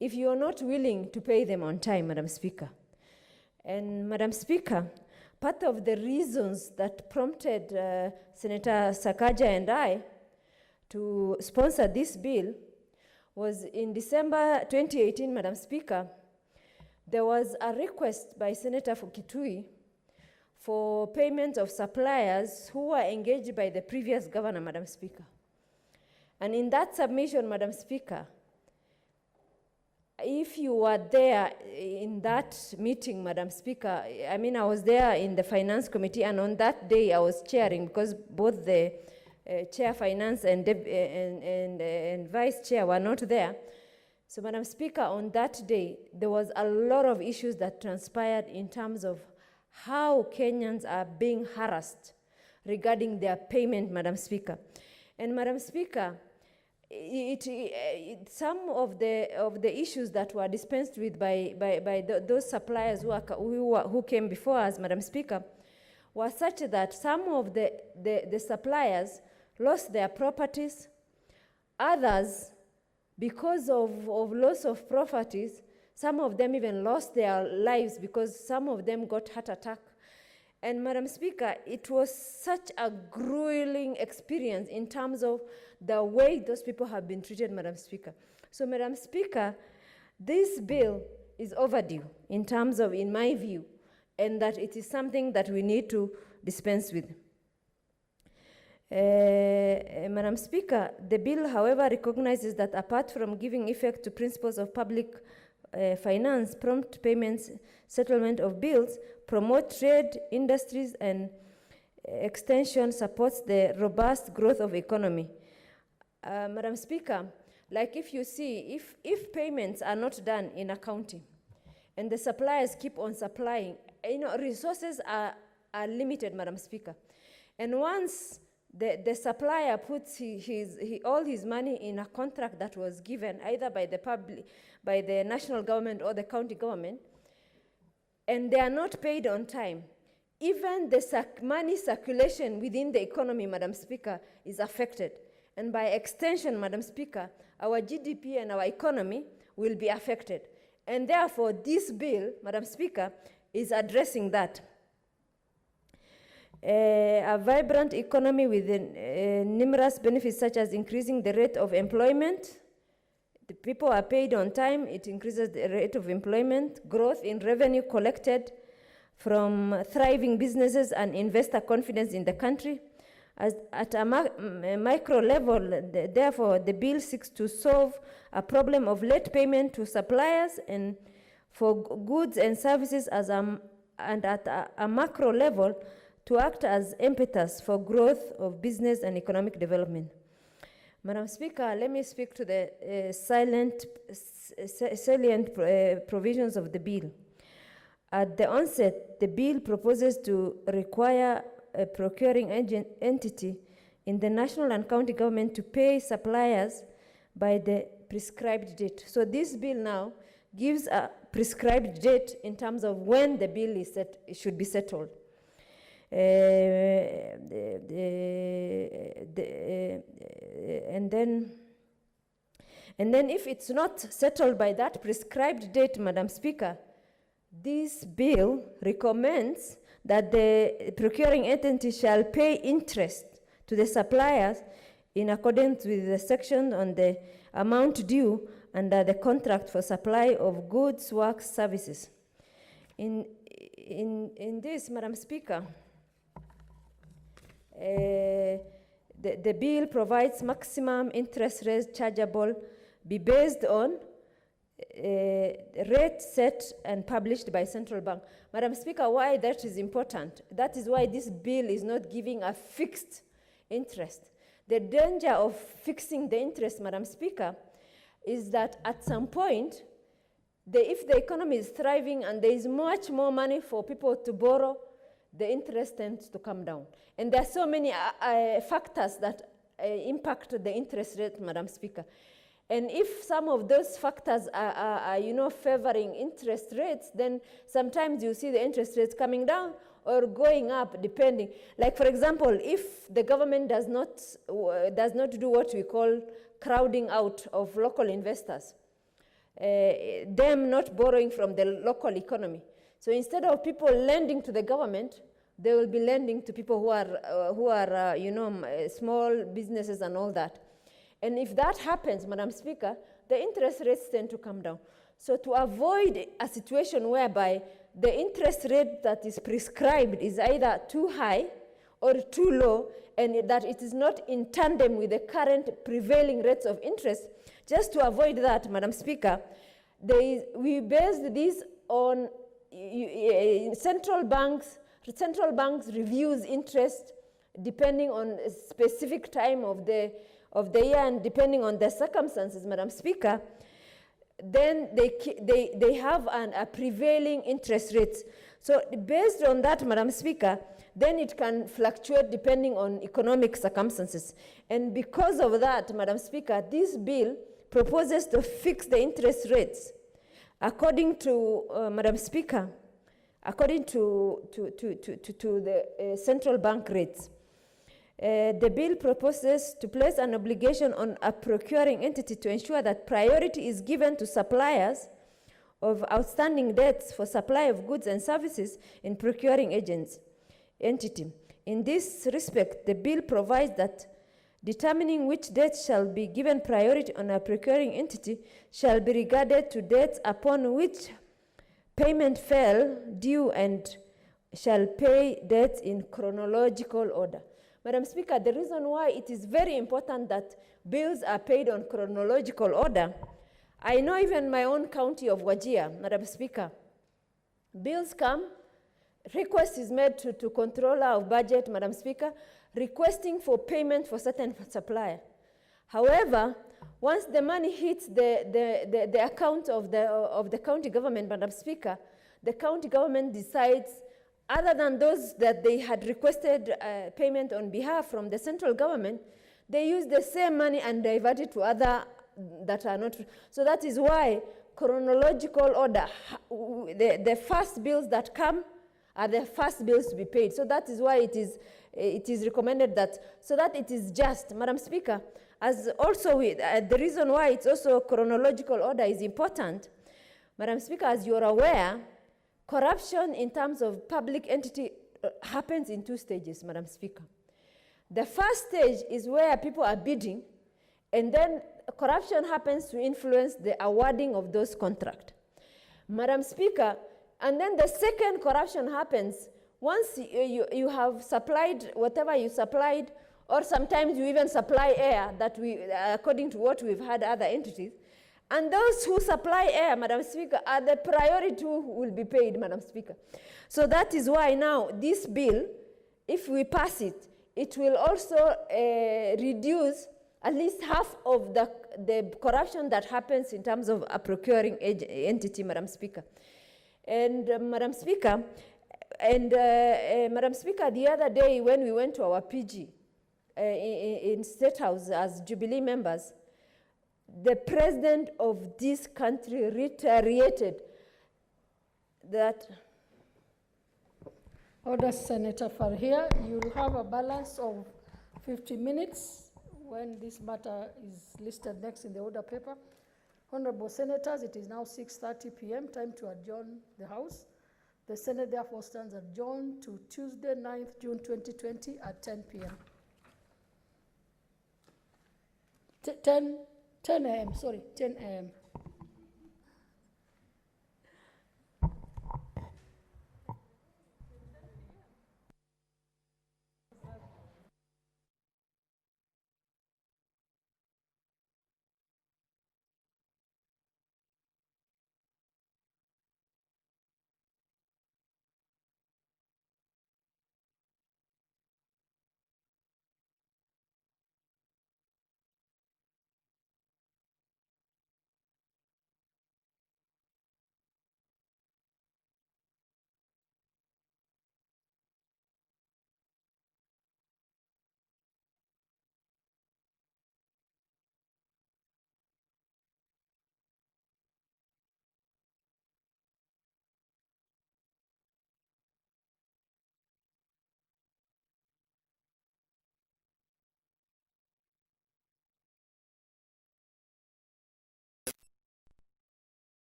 if you are not willing to pay them on time, Madam Speaker. And Madam Speaker, part of the reasons that prompted Senator Sakaja and I to sponsor this bill was in December 2018, Madam Speaker, there was a request by Senator Kitui for payment of suppliers who were engaged by the previous governor, Madam Speaker. And in that submission, Madam Speaker, if you were there in that meeting, Madam Speaker, I mean, I was there in the Finance Committee, and on that day I was chairing because both the Chair Finance and Vice Chair were not there. So, Madam Speaker, on that day, there was a lot of issues that transpired in terms of how Kenyans are being harassed regarding their payment, Madam Speaker. And Madam Speaker, some of the issues that were dispensed with by those suppliers who came before us, Madam Speaker, were such that some of the suppliers lost their properties. Others, because of loss of properties, some of them even lost their lives because some of them got heart attack. And Madam Speaker, it was such a grueling experience in terms of the way those people have been treated, Madam Speaker. So, Madam Speaker, This bill is overdue in terms of, in my view, and that it is something that we need to dispense with. Madam Speaker, the bill, however, recognizes that apart from giving effect to principles of public finance, prompt payments, settlement of bills, promote trade, industries, and extension supports the robust growth of economy. Madam Speaker, like if you see, if payments are not done in accounting and the suppliers keep on supplying, resources are limited, Madam Speaker. And once the supplier puts all his money in a contract that was given either by the national government or the county government, and they are not paid on time, even the money circulation within the economy, Madam Speaker, is affected. And by extension, Madam Speaker, our GDP and our economy will be affected. And therefore, this bill, Madam Speaker, is addressing that. A vibrant economy with numerous benefits such as increasing the rate of employment. The people are paid on time, it increases the rate of employment, growth in revenue collected from thriving businesses and investor confidence in the country. At a micro level, therefore, the bill seeks to solve a problem of late payment to suppliers and for goods and services and at a macro level to act as impetus for growth of business and economic development. Madam Speaker, let me speak to the salient provisions of the bill. At the onset, the bill proposes to require a procuring entity in the national and county government to pay suppliers by the prescribed date. So this bill now gives a prescribed date in terms of when the bill is it should be settled. And then if it's not settled by that prescribed date, Madam Speaker, this bill recommends that the procuring entity shall pay interest to the suppliers in accordance with the section on the amount due under the contract for supply of goods, works, services. In this, Madam Speaker, the bill provides maximum interest rate chargeable be based on rate set and published by central bank. Madam Speaker, why that is important? That is why this bill is not giving a fixed interest. The danger of fixing the interest, Madam Speaker, is that at some point, if the economy is thriving and there is much more money for people to borrow, the interest tends to come down. And there are so many factors that impact the interest rate, Madam Speaker. And if some of those factors are favoring interest rates, then sometimes you see the interest rates coming down or going up, depending. Like, for example, if the government does not do what we call crowding out of local investors, them not borrowing from the local economy. So instead of people lending to the government, they will be lending to people who are small businesses and all that. And if that happens, Madam Speaker, the interest rates tend to come down. So to avoid a situation whereby the interest rate that is prescribed is either too high or too low, and that it is not in tandem with the current prevailing rates of interest, just to avoid that, Madam Speaker, we based this on central banks reviews interest depending on a specific time of the year and depending on the circumstances, Madam Speaker. Then they have a prevailing interest rates. So based on that, Madam Speaker, then it can fluctuate depending on economic circumstances. And because of that, Madam Speaker, this bill proposes to fix the interest rates according to, Madam Speaker, according to the central bank rates. The bill proposes to place an obligation on a procuring entity to ensure that priority is given to suppliers of outstanding debts for supply of goods and services in procuring entity. In this respect, the bill provides that determining which dates shall be given priority on a procuring entity shall be regarded to dates upon which payment fell due and shall pay debts in chronological order. Madam Speaker, the reason why it is very important that bills are paid on chronological order, I know even my own county of Wajir, Madam Speaker, bills come, request is made to controller of budget, Madam Speaker, requesting for payment for certain supplier. However, once the money hits the account of the county government, Madam Speaker, the county government decides, other than those that they had requested payment on behalf from the central government, they use the same money and divert it to other that are not. So that is why chronological order, the first bills that come are the first bills to be paid. So that is why it is recommended that, so that it is just, Madam Speaker, as also the reason why it's also chronological order is important. Madam Speaker, as you're aware, corruption in terms of public entity happens in two stages, Madam Speaker. The first stage is where people are bidding, and then corruption happens to influence the awarding of those contracts. Madam Speaker, and then the second corruption happens once you have supplied whatever you supplied, or sometimes you even supply air that according to what we've had other entities. And those who supply air, Madam Speaker, are the priority who will be paid, Madam Speaker. So that is why now this bill, if we pass it, it will also reduce at least half of the corruption that happens in terms of a procuring entity, Madam Speaker. And Madam Speaker, Madam Speaker, the other day when we went to our PG in State House as Jubilee members, the president of this country reiterated that. Order, Senator Farhia. You'll have a balance of 50 minutes when this matter is listed next in the order paper. Honorable Senators, it is now 6:30 p.m., time to adjourn the House. The Senate therefore stands adjourned to Tuesday, 9th June 2020 at 10 p.m. 10 a.m., sorry, 10 a.m.